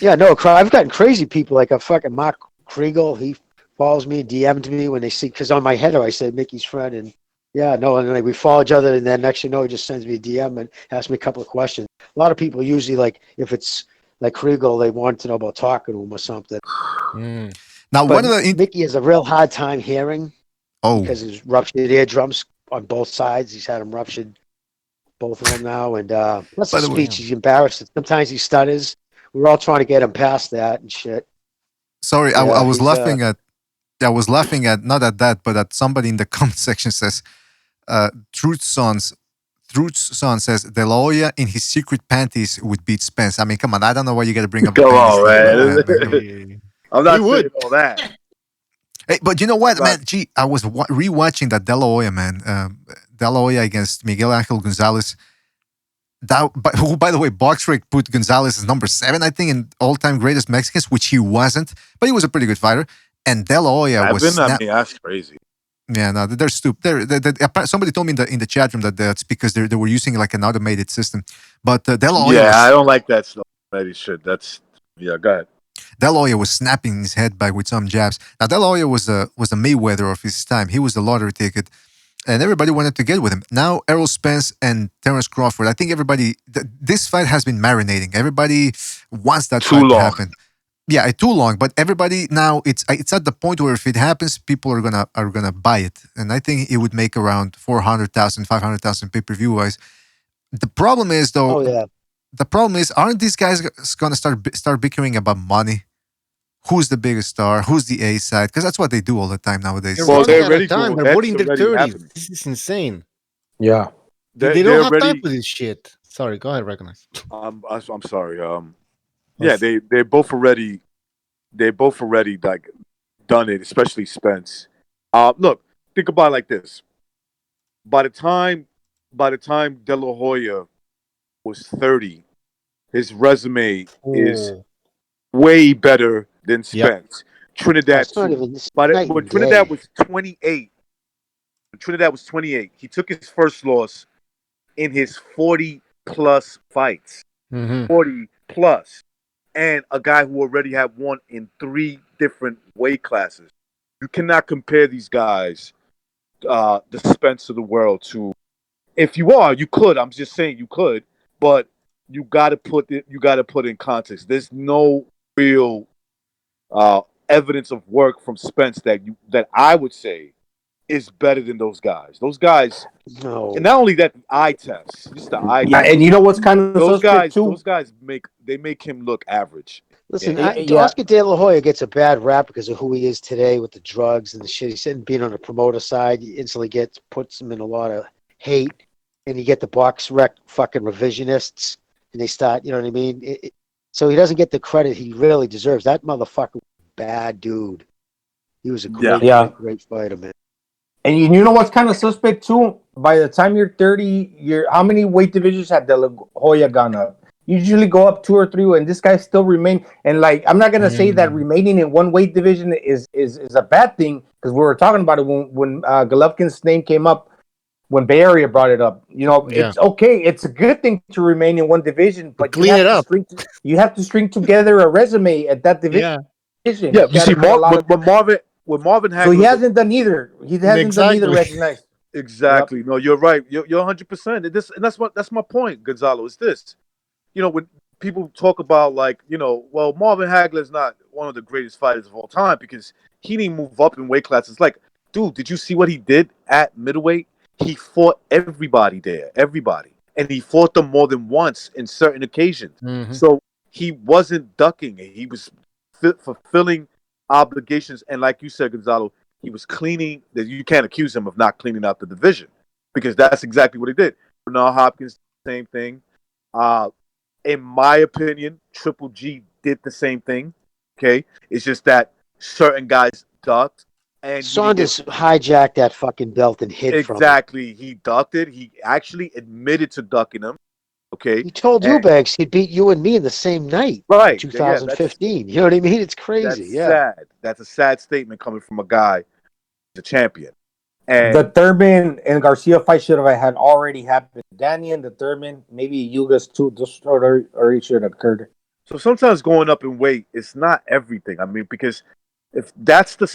Yeah, no, I've gotten crazy people like a fucking Mark Kriegel. He follows me and DM'd me when they see, because on my header I said Mickey's friend, and and like we follow each other, and then next you know he just sends me a DM and asks me a couple of questions. A lot of people usually, like, if it's like Kriegel, they want to know about talking to him or something. Now, but one of the Mickey has a real hard time hearing because he's ruptured eardrums on both sides. He's had them ruptured, both of them now, and plus the speech, he's embarrassed. Sometimes he stutters. We're all trying to get him past that and shit. Sorry, I was laughing at. I was laughing at, not at that, but at somebody in the comment section says, Truth's son says, De La Hoya in his secret panties would beat Spence. I mean, come on, I don't know why you got to bring up. Come on, man. I'm not saying all that. Hey, but you know what, man? Gee, I was rewatching that De La Hoya, man. De La Hoya against Miguel Angel Gonzalez. Who, by the way, BoxRec put Gonzalez as number 7, I think, in all-time greatest Mexicans, which he wasn't, but he was a pretty good fighter. And De La Hoya was... I mean, that's crazy. Yeah, no, they're stupid. Somebody told me in the chat room that that's because they were using like an automated system. But De La Hoya I don't like that stuff. Shit. That's go ahead. De La Hoya was snapping his head back with some jabs. Now De La Hoya was a Mayweather of his time. He was the lottery ticket, and everybody wanted to get with him. Now Errol Spence and Terence Crawford. I think this fight has been marinating. Everybody wants that fight to happen. Yeah, too long. But everybody now it's at the point where if it happens, people are gonna buy it, and I think it would make around 400,000, 500,000 pay-per-view wise. The problem is though. Oh yeah. The problem is, aren't these guys gonna start bickering about money? Who's the biggest star? Who's the A side? Because that's what they do all the time nowadays. They're running out of time. They're both in their 30s. This is insane. Yeah. They don't have time for this shit. Sorry, go ahead, recognize. I'm sorry. They're both already like done it, especially Spence. Look, think about it like this. By the time De La Hoya was 30, his resume is way better than Spence. Yep. Trinidad when Trinidad was 28. Trinidad was 28. He took his first loss in his 40 plus fights. 40 plus. And a guy who already had won in 3 different weight classes. You cannot compare these guys, the Spence of the world, to. If you are, you could. I'm just saying you could, but you got to put in context. There's no real evidence of work from Spence that I would say is better than those guys. Those guys, no. And not only that, the eye test, just the eye. Yeah, test. and you know what's kind of those guys? too? Those guys make him look average. Listen, Oscar De La Hoya gets a bad rap because of who he is today with the drugs and the shit. He's sitting being on the promoter side. He instantly puts him in a lot of hate, and you get the box rec fucking revisionists, and they start, you know what I mean? So he doesn't get the credit he really deserves. That motherfucker was a bad dude. He was a great fighter, man. And you know what's kind of suspect too? By the time you're 30, how many weight divisions have De La Hoya gone up? You usually go up 2 or 3, and this guy still remain. And like, I'm not gonna say that remaining in one weight division is a bad thing, because we were talking about it when Golovkin's name came up when Bay Area brought it up. You know, it's okay. It's a good thing to remain in one division, but clean it up. You have to string together a resume at that division. Yeah, you see, with Marvin Hagler, so he hasn't done either. He hasn't done either recognized. Exactly. Yep. No, you're right. You're 100%. And that's my point, Gonzalo. Is this? You know, when people talk about well, Marvin Hagler is not one of the greatest fighters of all time because he didn't move up in weight classes. Like, dude, did you see what he did at middleweight? He fought everybody there, and he fought them more than once in certain occasions. So he wasn't ducking it. He was fulfilling obligations, and like you said, Gonzalo, he was cleaning. That you can't accuse him of not cleaning out the division, because that's exactly what he did. Bernard Hopkins, same thing. In my opinion, Triple G did the same thing. Okay, it's just that certain guys ducked, and Saunders hijacked that fucking belt and hid from it. Exactly, he ducked it. He actually admitted to ducking him. Okay, he told Eubanks he'd beat you and me in the same night, right? 2015. You know what I mean? It's crazy. That's sad. That's a sad statement coming from a guy, the champion. And the Thurman and Garcia fight should have had already happened. Danny and the Thurman, maybe Yugas too, just already should have occurred. So sometimes going up in weight, it's not everything. I mean, because if that's the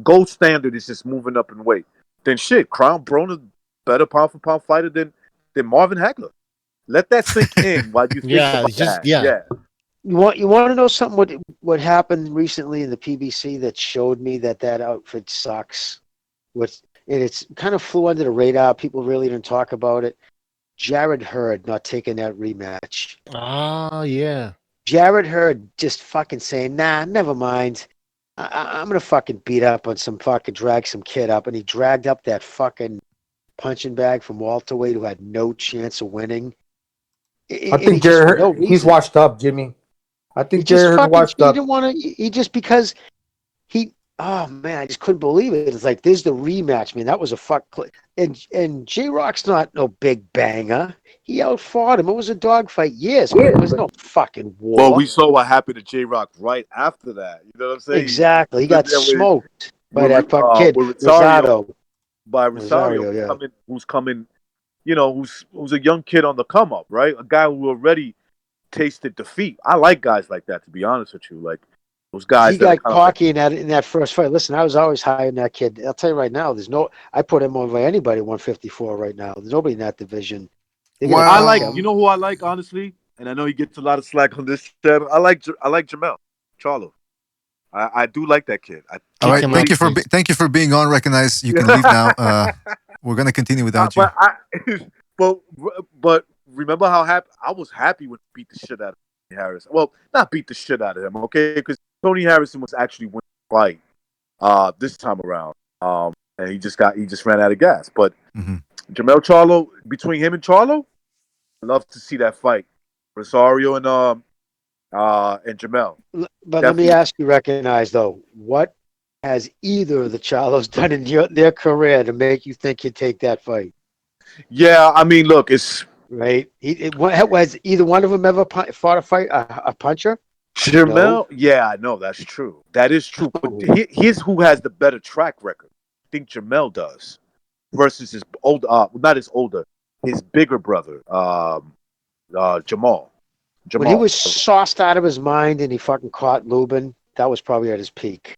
gold standard is just moving up in weight, then shit, Crown Broner's better pound for pound fighter than Marvin Hagler. Let that sink in while you think about that. Yeah. You want to know something? What happened recently in the PBC that showed me that outfit sucks. It's kind of flew under the radar. People really didn't talk about it. Jared Hurd not taking that rematch. Ah, yeah. Jared Hurd just fucking saying, nah, never mind. I'm gonna fucking beat up on drag some kid up, and he dragged up that fucking punching bag from welterweight who had no chance of winning. I think Jared Hurd, he's washed up, Jimmy. I think Jared Hurd washed up. He didn't want to. He just because he. Oh man, I just couldn't believe it. It's like there's the rematch, man. That was a fuck. And J Rock's not no big banger. He outfought him. It was a dogfight. Yes, but it was no fucking war. Well, we saw what happened to J Rock right after that. You know what I'm saying? Exactly. He got smoked. by that fucking kid, with Rosado. By Rosario, yeah. who's coming, who's a young kid on the come up, right? A guy who already tasted defeat. I like guys like that, to be honest with you. Like those guys. He got cocky in that first fight. Listen, I was always high on that kid. I'll tell you right now, I put him over anybody 154 right now. There's nobody in that division. I like, you know who I like, honestly, and I know he gets a lot of slack on this channel. I like Jermel Charlo. I do like that kid. All right, thank you for being on. Recognize you can leave now. We're gonna continue without you. But remember how happy I was happy when he beat the shit out of Tony Harrison. Well, not beat the shit out of him, okay? Because Tony Harrison was actually winning the fight this time around, and he just ran out of gas. But Jermel Charlo, between him and Charlo, I love to see that fight. Rosario and Jermel. But let me ask you, Recognize though, what has either of the Charlos done in their career to make you think you'd take that fight? Yeah, I mean, look, it's right. Was either one of them ever fought a puncher? Jermel, No. yeah, I know that's true. That is true. But here's who has the better track record. I think Jermel does versus his older, not his older, his bigger brother, Jamal. When he was sauced out of his mind and he fucking caught Lubin, that was probably at his peak.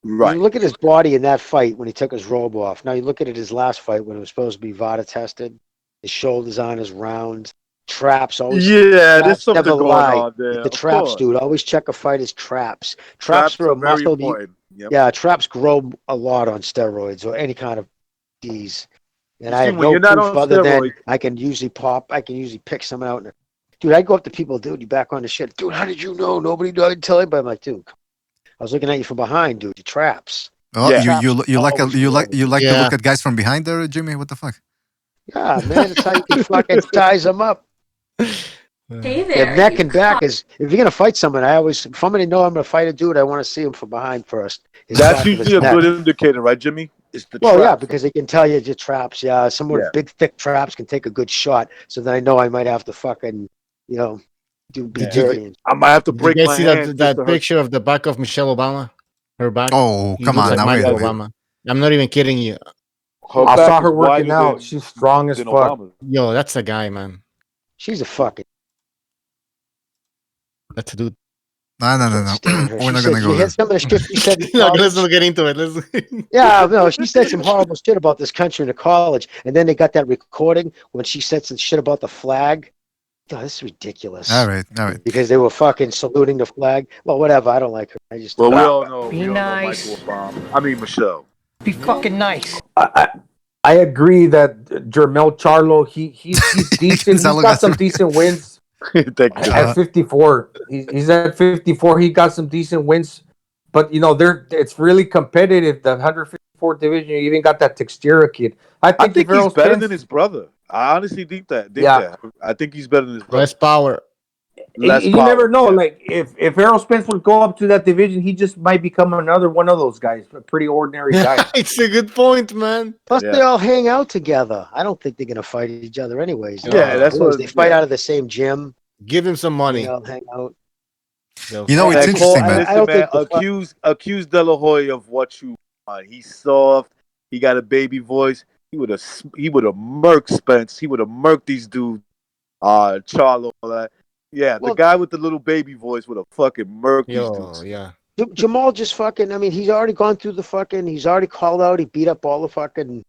Right. You look at his body in that fight when he took his robe off. Now you look at it his last fight when it was supposed to be VADA tested. His shoulders on his round. Traps always. Yeah, there's something never going lie. on there. The of traps, course. dude. Always check a fighter's traps. Traps are a very muscle. important. Yep. Yeah, traps grow a lot on steroids or any kind of disease. And I have when no you're not proof on other than steroids- I can usually pick someone out. Dude, I go up to people, dude, you back on the shit. Dude, how did you know? Nobody didn't tell anybody. I'm like, dude, I was looking at you from behind, dude. Your traps. Oh, Yeah. you like to Yeah. look at guys from behind there, Jimmy? What the fuck? Yeah, man, that's how you can fucking size them up. Hey Their there. neck and back is. If you're gonna fight someone, if I'm gonna know I'm gonna fight a dude, I want to see him from behind first. His That's back of his usually a neck. good indicator, right, Jimmy? It's the Well, yeah, trap. because they can tell you your traps. Yeah, someone with big, thick traps can take a good shot. So then I know I might have to fucking, be dirty. I might have to Did break you my guys see hand. that picture of the back of Michelle Obama? Her back. Oh, He come looks on, like now wait a Michael minute. Obama. I'm not even kidding you. Her I back saw is her working wider out. than- She's strong as than fuck. Obama. Yo, that's a guy, man. She's a fucking. That's a dude. No. stand her. We're She not said gonna you go hear there. some of the shit she said. in No, college? let's not get into it. Let's. Yeah, no, she said some horrible shit about this country in the college, and then they got that recording when she said some shit about the flag. Oh, this is ridiculous. All right. Because they were fucking saluting the flag. Well, whatever. I don't like her. I just. Well, we all know. Be we all nice. know Michael Obama. I mean, Michelle. Be fucking nice. I agree that Jermel Charlo, he's decent. He's got some decent wins. Thank you. At 54, he's at 54. He got some decent wins, but it's really competitive. The 154 division, you even got that Textera kid. I think he's Errol better Spence- than his brother. I honestly think that. Yeah. I think he's better than his brother. Less power. Less you power, never know. yeah. Like if Errol Spence would go up to that division, he just might become another one of those guys, a pretty ordinary guy. It's a good point, man. Plus, Yeah. they all hang out together. I don't think they're gonna fight each other anyways. Yeah, that's what- they fight yeah. out of the same gym. Give him some money. They all hang out. You know, it's And interesting, Cole, man. listen, I don't man, think the accuse De La Hoya of what you want. He's soft. He got a baby voice. He would have murked Spence. He would have murked these dudes. Charlo, all that. Yeah, Well- the guy with the little baby voice would have fucking murked these Yo, dudes. yeah. Jamal just fucking. I mean, he's already gone through the fucking. He's already called out. He beat up all the fucking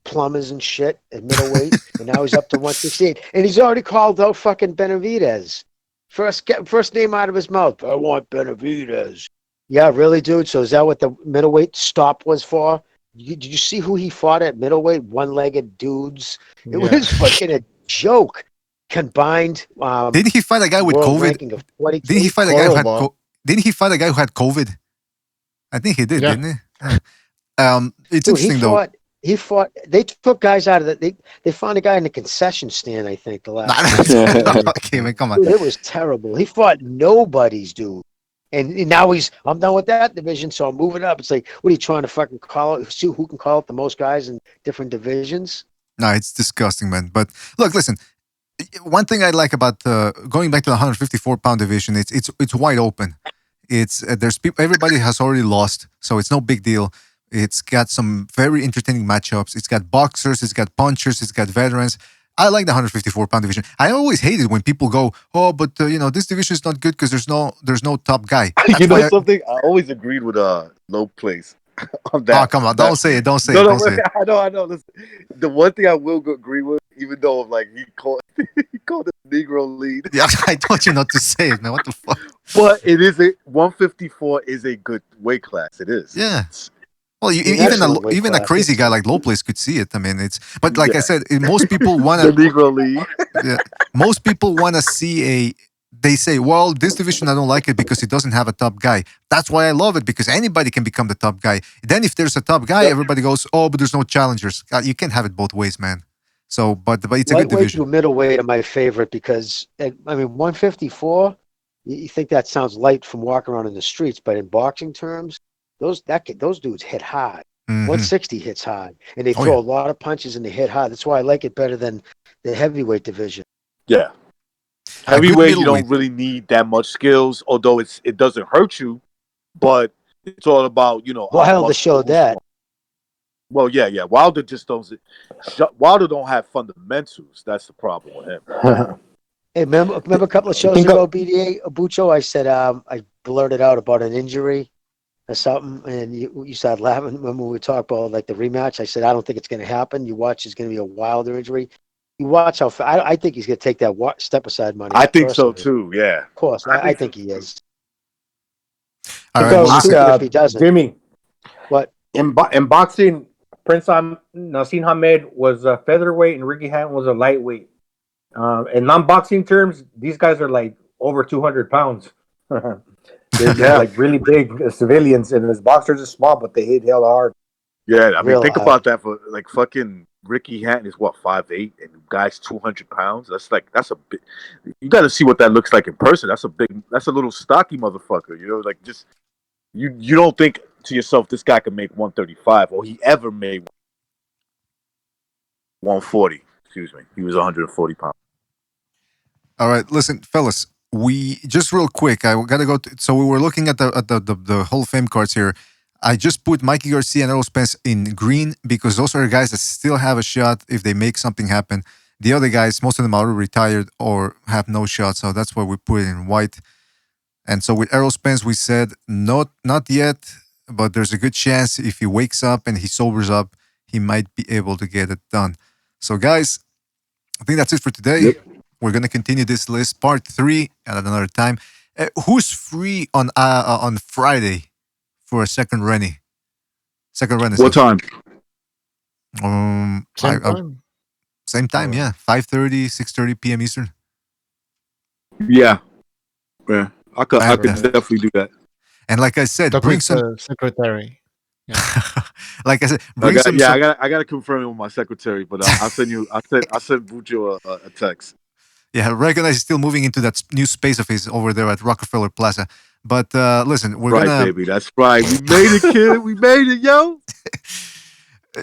plumbers and shit at middleweight, and now he's up to 168. And he's already called out fucking Benavidez. First name out of his mouth. I want Benavidez. Yeah, really, dude. So is that what the middleweight stop was for? Did you see who he fought at middleweight? One-legged dudes. It Yeah. was fucking a joke. Combined. Didn't he fight a guy with world COVID? ranking of 22. Didn't he fight a guy who had Horrible. Didn't he fight a guy who had COVID? I think he did, Yeah. didn't he? It's Dude, interesting though. He fought. They took guys out of the. They found a guy in the concession stand. I think the last. Okay, man, come on. Dude, it was terrible. He fought nobodies, dude. And now I'm done with that division, so I'm moving up. It's like, what are you trying to fucking call it? See who can call it the most guys in different divisions? No, it's disgusting, man. But look, listen. One thing I like about going back to the 154-pound division, it's wide open. It's there's people. Everybody has already lost, so it's no big deal. It's got some very entertaining matchups. It's got boxers, it's got punchers, it's got veterans. I like the 154-pound division. I always hate it when people go, "Oh, but this division is not good because there's no top guy." That's You know why something? I always agreed with low place on oh, that. come on! That- Don't say it! Don't say no, it! no, Don't say it! I know. Listen, the one thing I will agree with, even though like he called it Negro lead, Yeah, I told you not to say it, man. What the fuck? but it is 154 is a good weight class. It is. Yeah. Well, even a class. crazy guy like Lopez could see it. I mean, but like I Yeah. said, most people want The to. Negro league. Yeah, most people want to see They say, well, this division I don't like it because it doesn't have a top guy. That's why I love it, because anybody can become the top guy. Then if there's a top guy, everybody goes, oh, but there's no challengers. You can't have it both ways, man. So, but it's a good Lightweight division. to middleweight are my favorite because, 154, you think that sounds light from walking around in the streets, but in boxing terms, those dudes hit hard. 160 hits hard, and they throw a lot of punches and they hit hard. That's why I like it better than the heavyweight division. Yeah. Heavyweight, you don't really need that much skills, although it doesn't hurt you, but it's all about, Wilder showed that. Well, yeah. Wilder just don't have fundamentals. That's the problem with him. Hey, remember a couple of shows ago, BDA Abucho, I said I blurted out about an injury or something, and you started laughing. Remember we talked about like the rematch? I said I don't think it's going to happen. You watch, it's going to be a Wilder injury. You watch how I think he's going to take that step aside money. I think so too. Yeah, of course. I think he is. All right, if he doesn't, Jimmy. What in boxing? Prince Nassim Hamed was a featherweight and Ricky Hatton was a lightweight. In non-boxing terms, these guys are like over 200 pounds. They're like really big civilians, and his boxers are small, but they hit hell hard. Yeah, I mean, think about that for like fucking Ricky Hatton is what 5'8", and the guy's 200 pounds. That's a big. You got to see what that looks like in person. That's a little stocky motherfucker. Like just you don't think to yourself this guy can make 135 or he ever made 140. Excuse me, he was 140 pounds. All right, listen, fellas. We just real quick. I gotta go. So we were looking at the Hall of Fame cards here. I just put Mikey Garcia and Errol Spence in green because those are the guys that still have a shot if they make something happen. The other guys, most of them are already retired or have no shot, so that's why we put it in white. And so with Errol Spence, we said not yet, but there's a good chance if he wakes up and he sobers up, he might be able to get it done. So guys, I think that's it for today. Yep. We're gonna continue this list, part 3, at another time. Who's free on Friday for a second Rennie? What time? Same time, yeah. 5:30, 6:30 p.m. Eastern. Yeah. I could definitely do that. And like I said, bring some secretary. Yeah. Like I said, I gotta confirm it with my secretary, but I'll send you. I sent Bujo a text. Yeah, recognize he's still moving into that new space of his over there at Rockefeller Plaza. But listen, we're gonna baby. That's right. We made it, kid. We made it, yo.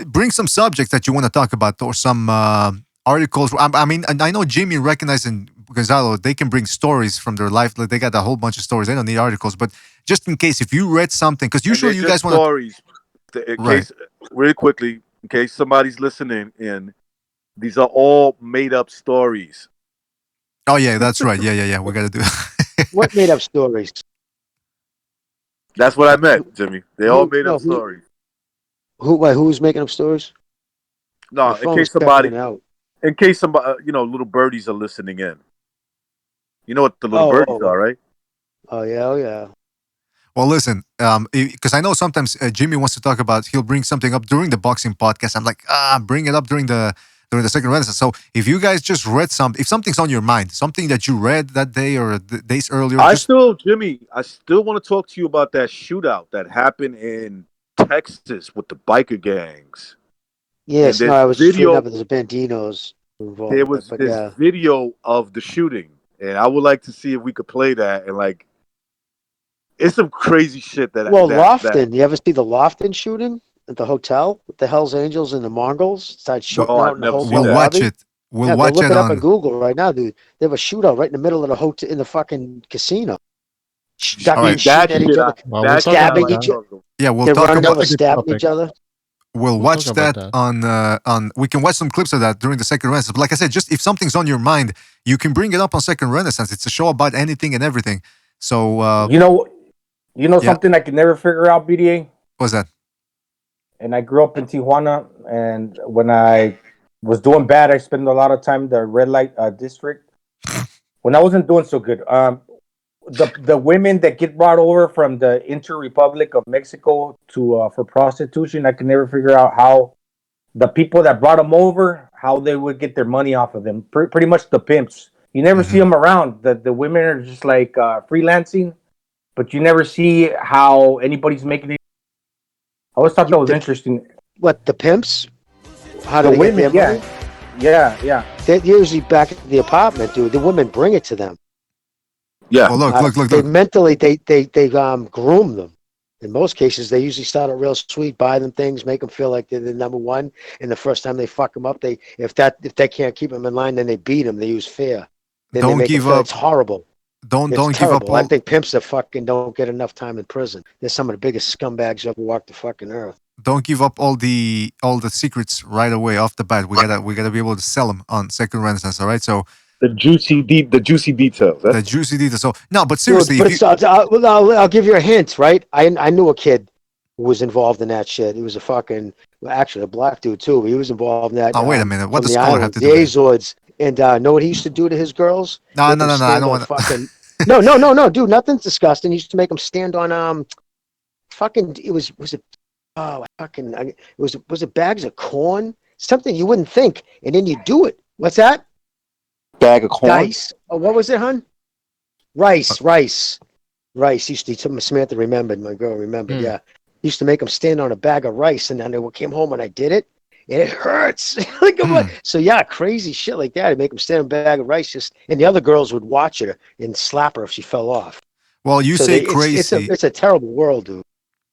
Bring some subjects that you want to talk about or some articles. I mean, I know Jimmy, Recognize, and Gonzalo, they can bring stories from their life. Like, they got a whole bunch of stories. They don't need articles, but just in case, if you read something, because usually you guys want stories. Case, really quickly, in case somebody's listening in, these are all made up stories. Oh yeah, that's right. Yeah. We got to do it. What made up stories? That's what I meant, Jimmy. They all made up stories. Who's making up stories? No, in case somebody, little birdies are listening in. You know what the little birdies are, right? Oh yeah. Well, listen, because I know sometimes Jimmy wants to talk about. He'll bring something up during the boxing podcast. I'm like, bring it up during the second Renaissance. So if you guys just read if something's on your mind, something that you read that day or the days earlier, Jimmy, I still want to talk to you about that shootout that happened in Texas with the biker gangs. Yes, I was reading up there's Bandinos involved. There was this video of the shooting, and I would like to see if we could play that. And like, it's some crazy shit that. Well, Lofton. You ever see the Lofton shooting at the hotel with the Hell's Angels and the Mongols? Started shooting out in the hotel. We'll watch it. We'll watch it up on Google right now, dude. They have a shootout right in the middle of the hotel in the fucking casino. Stuck All right. and shooting at each other, stabbing each other. Yeah, we'll They're talk running about over, stabbing each other. We'll watch that on. We can watch some clips of that during the Second Renaissance. But like I said, just if something's on your mind, you can bring it up on Second Renaissance. It's a show about anything and everything. So you know something I could never figure out, BDA. What's that? And I grew up in Tijuana, and when I was doing bad, I spent a lot of time in the red light district. When I wasn't doing so good, the women that get brought over from the Inter-Republic of Mexico to for prostitution, I can never figure out how the people that brought them over, how they would get their money off of them. Pretty much the pimps. You never see them around. The women are just like freelancing, but you never see how anybody's making it. I always thought that was interesting. What, the pimps? How do The they women, get their money? Yeah. They're usually back at the apartment, dude. The women bring it to them. Yeah. Well, look. They mentally, they groom them. In most cases, they usually start out real sweet, buy them things, make them feel like they're the number one. And the first time they fuck them up, if they can't keep them in line, then they beat them. They use fear. Then Don't they make give them feel up. it's horrible. Don't It's give up. terrible. I think pimps that fucking don't get enough time in prison. They're some of the biggest scumbags who ever walked the fucking earth. Don't give up all the secrets right away off the bat. We gotta be able to sell them on Second Renaissance. All right, so the juicy details. The juicy details. So no, but seriously, Dude, but I'll give you a hint, right? I knew a kid who was involved in that shit. He was actually a black dude too. But he was involved in that. Oh, wait a minute. What from does the color island, have to the do with it? Azores? And know what he used to do to his girls? No. Make them I stand don't on want fucking. No, dude, nothing's disgusting. He used to make them stand on fucking. It was it. Oh, fucking! It was it bags of corn? Something you wouldn't think, and then you do it. What's that? Bag of corn. Dice. Oh, what was it, hon? Rice. Used to Samantha remembered. My girl remembered. Yeah, used to make them stand on a bag of rice, and then they came home and I did it, and it hurts. So yeah, crazy shit like that. I'd make them stand on a bag of rice, and the other girls would watch her and slap her if she fell off. Well, you say crazy. It's a terrible world, dude.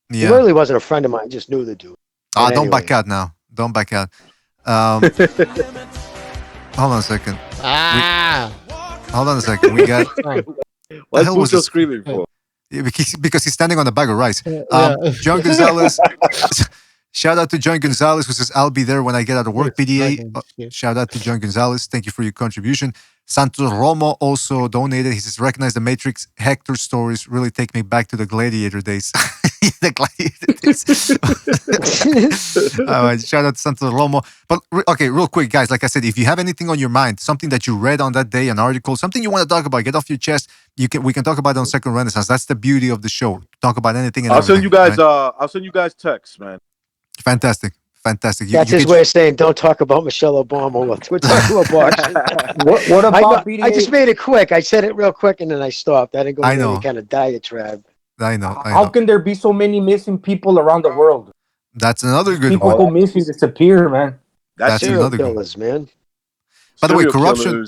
Yeah. He really wasn't a friend of mine. I just knew the dude. But Don't anyway. back out now. Don't back out. Hold on a second. Hold on a second. We got. What's hell was Bucho this? screaming for? Yeah, because he's standing on a bag of rice. John Gonzalez. Shout out to John Gonzalez who says, I'll be there when I get out of work, BDA. Shout out to John Gonzalez. Thank you for your contribution. Santos Romo also donated. He says, recognize the Matrix. Hector stories really take me back to the gladiator days. The gladiator days. All right, shout out to Santos Romo. But okay, real quick, guys, like I said, if you have anything on your mind, something that you read on that day, an article, something you want to talk about, get off your chest, we can talk about it on Second Renaissance. That's the beauty of the show. Talk about anything and I'll send everything, you guys. right? I'll send you guys texts, man. Fantastic. That's his way of saying, don't talk about Michelle Obama. We're talking about boxing. What about BDA? I just made it quick. I said it real quick, and then I stopped. I didn't go I into know. any kind of diatribe. I know. How can there be so many missing people around the world? That's another good People one. go missing, disappear, man. That's serial another good one. killers, man. By the way, Serial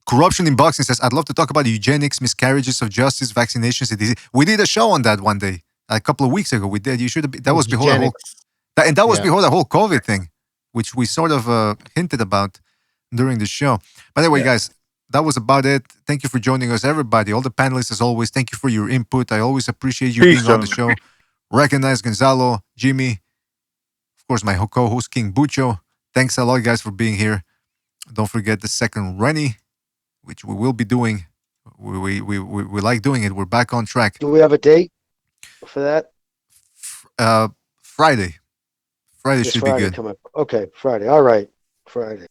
corruption in boxing says, I'd love to talk about eugenics, miscarriages of justice, vaccinations, and disease. We did a show on that one day, a couple of weeks ago. We did. You should have. That was before the whole. That was before the whole COVID thing, which we sort of hinted about during the show. By the way, guys, that was about it. Thank you for joining us, everybody. All the panelists, as always. Thank you for your input. I always appreciate you being on the show. Recognize Gonzalo, Jimmy, of course, my co-host King Bucho. Thanks a lot, guys, for being here. Don't forget the second Rennie, which we will be doing. We like doing it. We're back on track. Do we have a date for that? Friday. Friday This should Friday be good. come up. Okay, Friday. All right, Friday.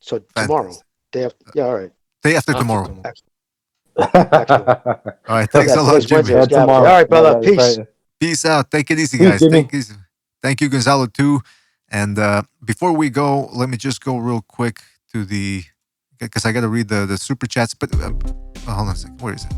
So tomorrow, day after. Yeah, all right. Day after tomorrow. Excellent. All right. Thanks a lot, today's Jimmy. Wednesday, all right, brother. Peace. Peace out. Take it easy, Peace, guys. Jimmy. Thank you, Gonzalo, too. And before we go, let me just go real quick to the, because I got to read the super chats. But hold on a second. Where is it?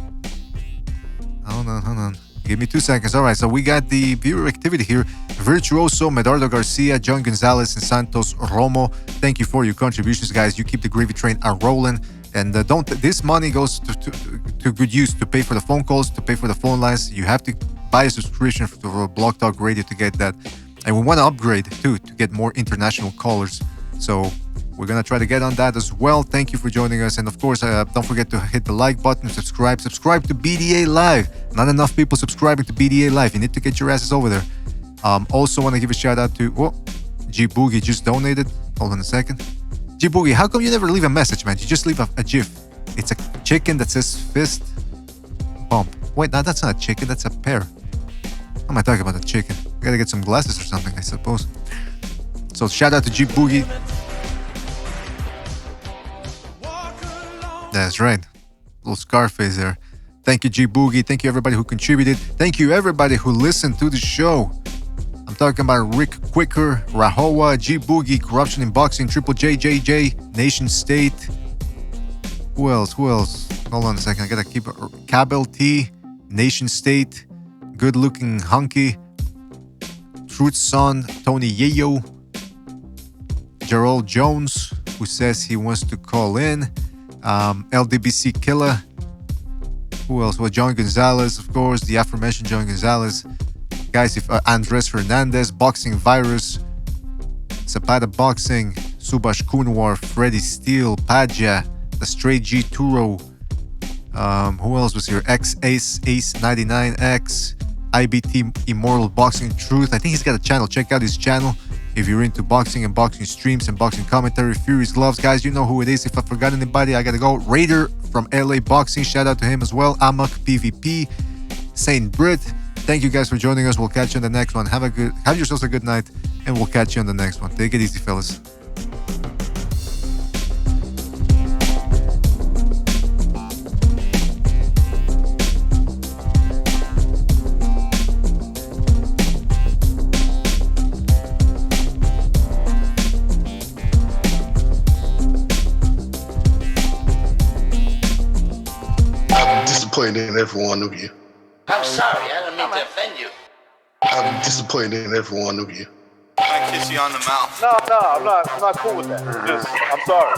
Hold on. Give me 2 seconds. All right, so we got the viewer activity here. Virtuoso, Medardo Garcia, John Gonzalez, and Santos Romo. Thank you for your contributions, guys. You keep the gravy train rolling. And this money goes to good use, to pay for the phone calls, to pay for the phone lines. You have to buy a subscription for Blog Talk Radio to get that. And we want to upgrade, too, to get more international callers. So We're gonna try to get on that as well. Thank you for joining us, and of course, don't forget to hit the like button, subscribe to BDA Live. Not enough people subscribing to BDA Live. You need to get your asses over there. Also, want to give a shout out to G Boogie just donated. Hold on a second. G Boogie, how come you never leave a message, man? You just leave a GIF. It's a chicken that says fist bump. Wait, no, that's not a chicken. That's a pear. What am I talking about? A chicken? I gotta get some glasses or something, I suppose. So shout out to G Boogie. That's right. Little Scarface there. Thank you, G Boogie. Thank you, everybody who contributed. Thank you, everybody who listened to the show. I'm talking about Rick Quicker, Rahowa, G Boogie, Corruption in Boxing, Triple JJJ, Nation State. Who else? Hold on a second. I gotta keep it. Cabell T, Nation State, Good Looking Hunky, Truth Son, Tony Yayo, Gerald Jones, who says he wants to call in. LDBC Killer. Who else? Well, John Gonzalez, of course, the aforementioned John Gonzalez. Guys, if Andres Hernandez, Boxing Virus, Zapata Boxing, Subash Kunwar, Freddie Steele, Padja, The Straight G Turo. Who else was here? Ace 99X, IBT Immortal Boxing Truth. I think he's got a channel. Check out his channel. If you're into boxing and boxing streams and boxing commentary, Fury's Gloves, guys, you know who it is. If I forgot anybody, I gotta go. Raider from LA Boxing, shout out to him as well. Amok PvP, Saint Brit. Thank you guys for joining us. We'll catch you on the next one. Have yourselves a good night, and we'll catch you on the next one. Take it easy, fellas. Disappointed in every one of you. I'm sorry, I don't mean to offend you. I'm disappointed in every one of you. I kiss you on the mouth. No, I'm not cool with that. Just, I'm sorry.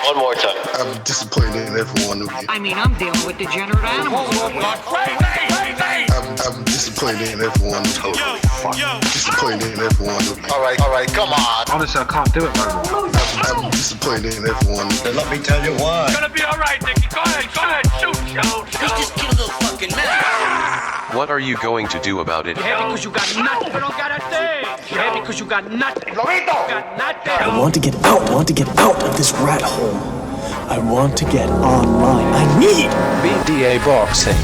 One more time. I'm disappointed in every one of you. I mean, I'm dealing with degenerate animals. I'm disappointed in everyone. Totally disappointed in everyone. All right, come on. Honestly, I can't do it, man. I'm disappointed in everyone. Let me tell you why. It's gonna be alright, Nicky. Go ahead. Shoot. He just killed a little fucking man. What are you going to do about it? Yeah, because you got nothing. You don't got a thing. Yeah, because you got nothing. Lomito! You got nothing. I want to get out. I want to get out of this rat hole. I want to get online. I need BDA Boxing.